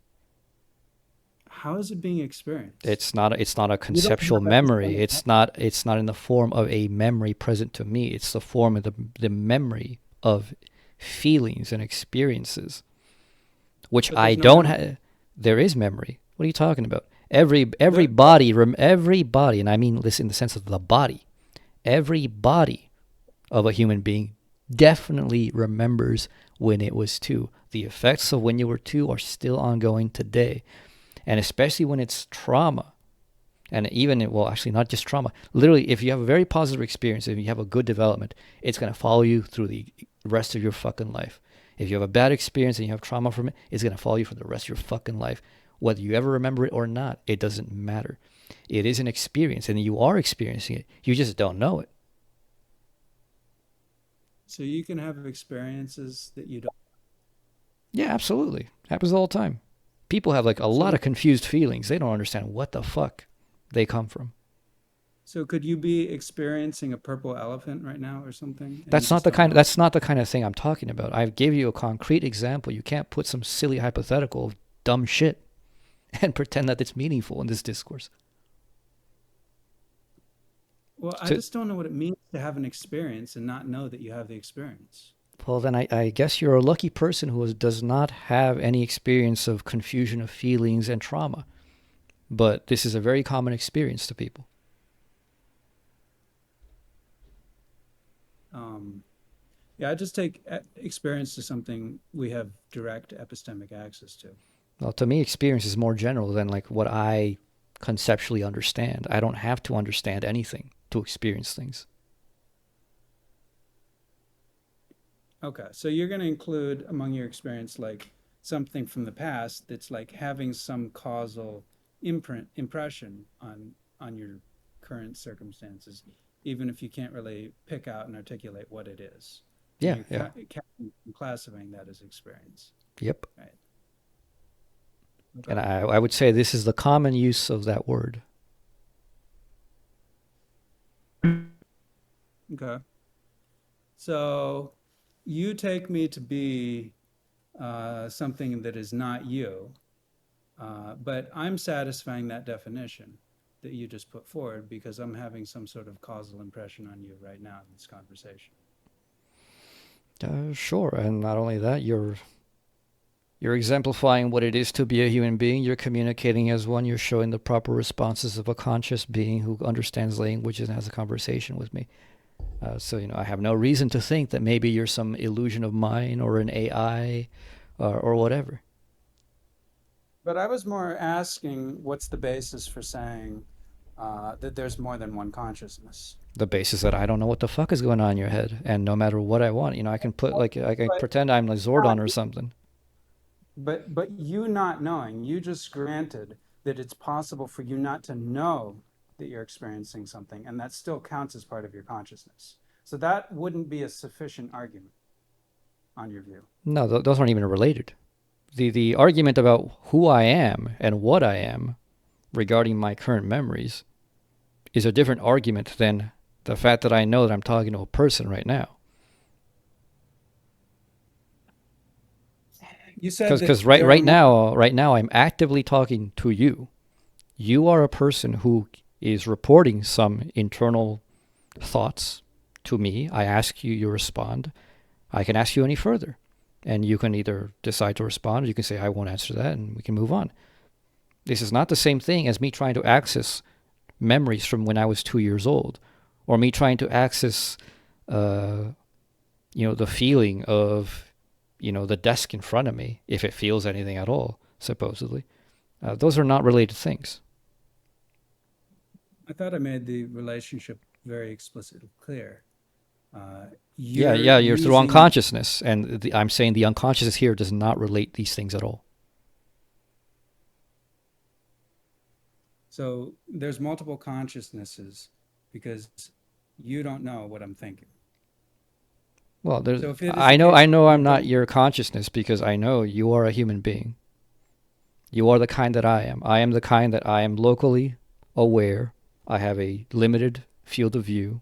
H: How is it being experienced?
A: It's not a conceptual memory. It's not in the form of a memory present to me. It's the form of the memory of feelings and experiences, which I don't have. There is memory. What are you talking about? Every body, and I mean this in the sense of the body, every body of a human being definitely remembers when it was 2. The effects of when you were 2 are still ongoing today. And especially when it's trauma, and even, well, actually not just trauma. Literally, if you have a very positive experience, if you have a good development, it's going to follow you through the rest of your fucking life. If you have a bad experience and you have trauma from it, it's going to follow you for the rest of your fucking life. Whether you ever remember it or not, it doesn't matter. It is an experience, and you are experiencing it. You just don't know it.
H: So you can have experiences that you don't.
A: Yeah, absolutely. Happens all the time. People have like a lot of confused feelings. They don't understand what the fuck they come from.
H: So could you be experiencing a purple elephant right now or something?
A: That's not the kind of thing I'm talking about. I gave you a concrete example. You can't put some silly hypothetical of dumb shit and pretend that it's meaningful in this discourse.
H: Well, I just don't know what it means to have an experience and not know that you have the experience.
A: Well, then I guess you're a lucky person who does not have any experience of confusion of feelings and trauma. But this is a very common experience to people.
H: Yeah, I just take experience to something we have direct epistemic access to.
A: Well, to me, experience is more general than like what I conceptually understand. I don't have to understand anything to experience things.
H: Okay, so you're going to include among your experience like something from the past that's like having some causal impression on your current circumstances, even if you can't really pick out and articulate what it is.
A: Yeah,
H: you're classifying that as experience.
A: Yep.
H: Right.
A: Okay. And I would say this is the common use of that word.
H: Okay. So you take me to be something that is not you, but I'm satisfying that definition that you just put forward, because I'm having some sort of causal impression on you right now in this conversation.
A: Sure, and not only that, you're exemplifying what it is to be a human being. You're communicating as one. You're showing the proper responses of a conscious being who understands language and has a conversation with me. So, I have no reason to think that maybe you're some illusion of mine or an AI or whatever.
H: But I was more asking, what's the basis for saying that there's more than one consciousness?
A: The basis that I don't know what the fuck is going on in your head, and no matter what I want, I can put I can
H: But
A: pretend I'm like Zordon or something.
H: But you not knowing, you just granted that it's possible for you not to know that you're experiencing something, and that still counts as part of your consciousness. So that wouldn't be a sufficient argument on your view.
A: No, those aren't even related. The argument about who I am and what I am regarding my current memories is a different argument than the fact that I know that I'm talking to a person right now.
H: You said
A: Because right now I'm actively talking to you. You are a person who is reporting some internal thoughts to me. I ask you, you respond. I can ask you any further, and you can either decide to respond, or you can say I won't answer that, and we can move on. This is not the same thing as me trying to access memories from when I was 2 years old, or me trying to access, the feeling of, the desk in front of me, if it feels anything at all, supposedly. Those are not related things.
H: I thought I made the relationship very explicitly clear.
A: You're through unconsciousness, and I'm saying the unconsciousness here does not relate these things at all.
H: So there's multiple consciousnesses because you don't know what I'm thinking.
A: Well,
H: So
A: I know I'm not your consciousness because I know you are a human being. You are the kind that I am. I am the kind that I am locally aware. I have a limited field of view.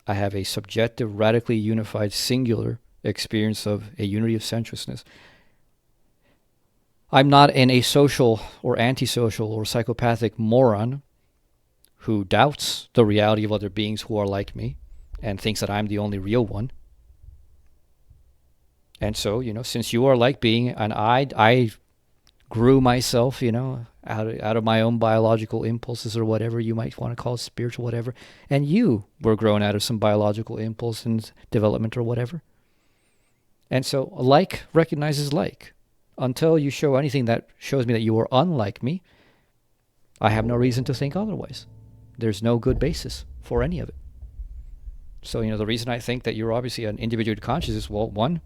A: I have a subjective, radically unified, singular experience of a unity of sensuousness. I'm not an asocial or antisocial or psychopathic moron who doubts the reality of other beings who are like me and thinks that I'm the only real one. And so, since you are like being, and I grew myself, out of my own biological impulses or whatever you might want to call it, spiritual whatever, and you were grown out of some biological impulse and development or whatever. And so like recognizes like. Until you show anything that shows me that you are unlike me, I have no reason to think otherwise. There's no good basis for any of it. So, the reason I think that you're obviously an individual consciousness, well, one,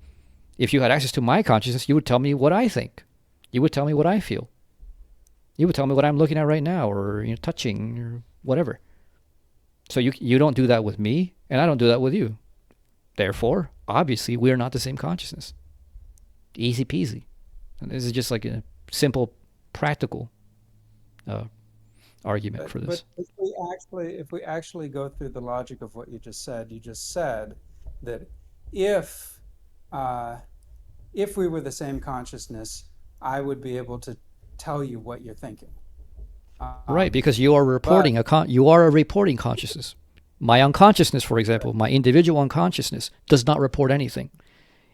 A: if you had access to my consciousness, you would tell me what I think. You would tell me what I feel. You would tell me what I'm looking at right now, or touching, or whatever. So you don't do that with me, and I don't do that with you. Therefore, obviously, we are not the same consciousness. Easy peasy. And this is just like a simple, practical argument for this.
H: But if we actually go through the logic of what you just said that if we were the same consciousness, I would be able to tell you what you're thinking.
A: Right, because you are reporting you are a reporting consciousness. My unconsciousness, for example, my individual unconsciousness does not report anything.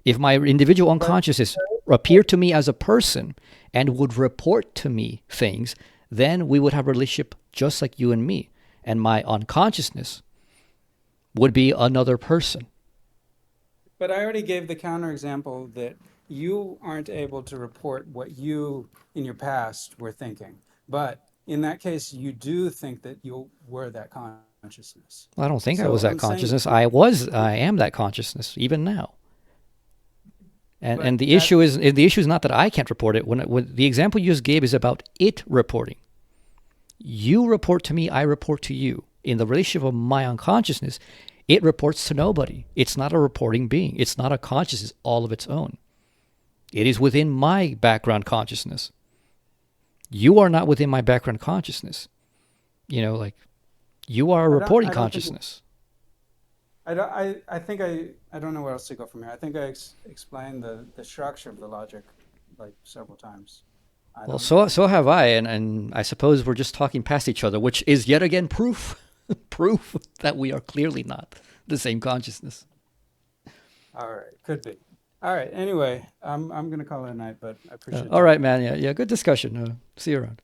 A: If my individual unconsciousness appeared to me as a person and would report to me things, then we would have a relationship just like you and me. And my unconsciousness would be another person.
H: But I already gave the counterexample that you aren't able to report what you in your past were thinking. But in that case, you do think that you were that consciousness.
A: I don't think I was that consciousness. I am that consciousness even now. And the issue is not that I can't report it. When the example you just gave is about it reporting. You report to me, I report to you. In the relationship of my unconsciousness, it reports to nobody. It's not a reporting being. It's not a consciousness all of its own. It is within my background consciousness. You are not within my background consciousness. You are a reporting consciousness.
H: I think I don't know where else to go from here. I think I explained the structure of the logic like several times. I
A: Well,
H: don't know.
A: so have I, and I suppose we're just talking past each other, which is yet again proof proof that we are clearly not the same consciousness.
H: All right, could be. All right. Anyway, I'm gonna call it a night, but I appreciate.
A: All right, man. Yeah, good discussion. See you around.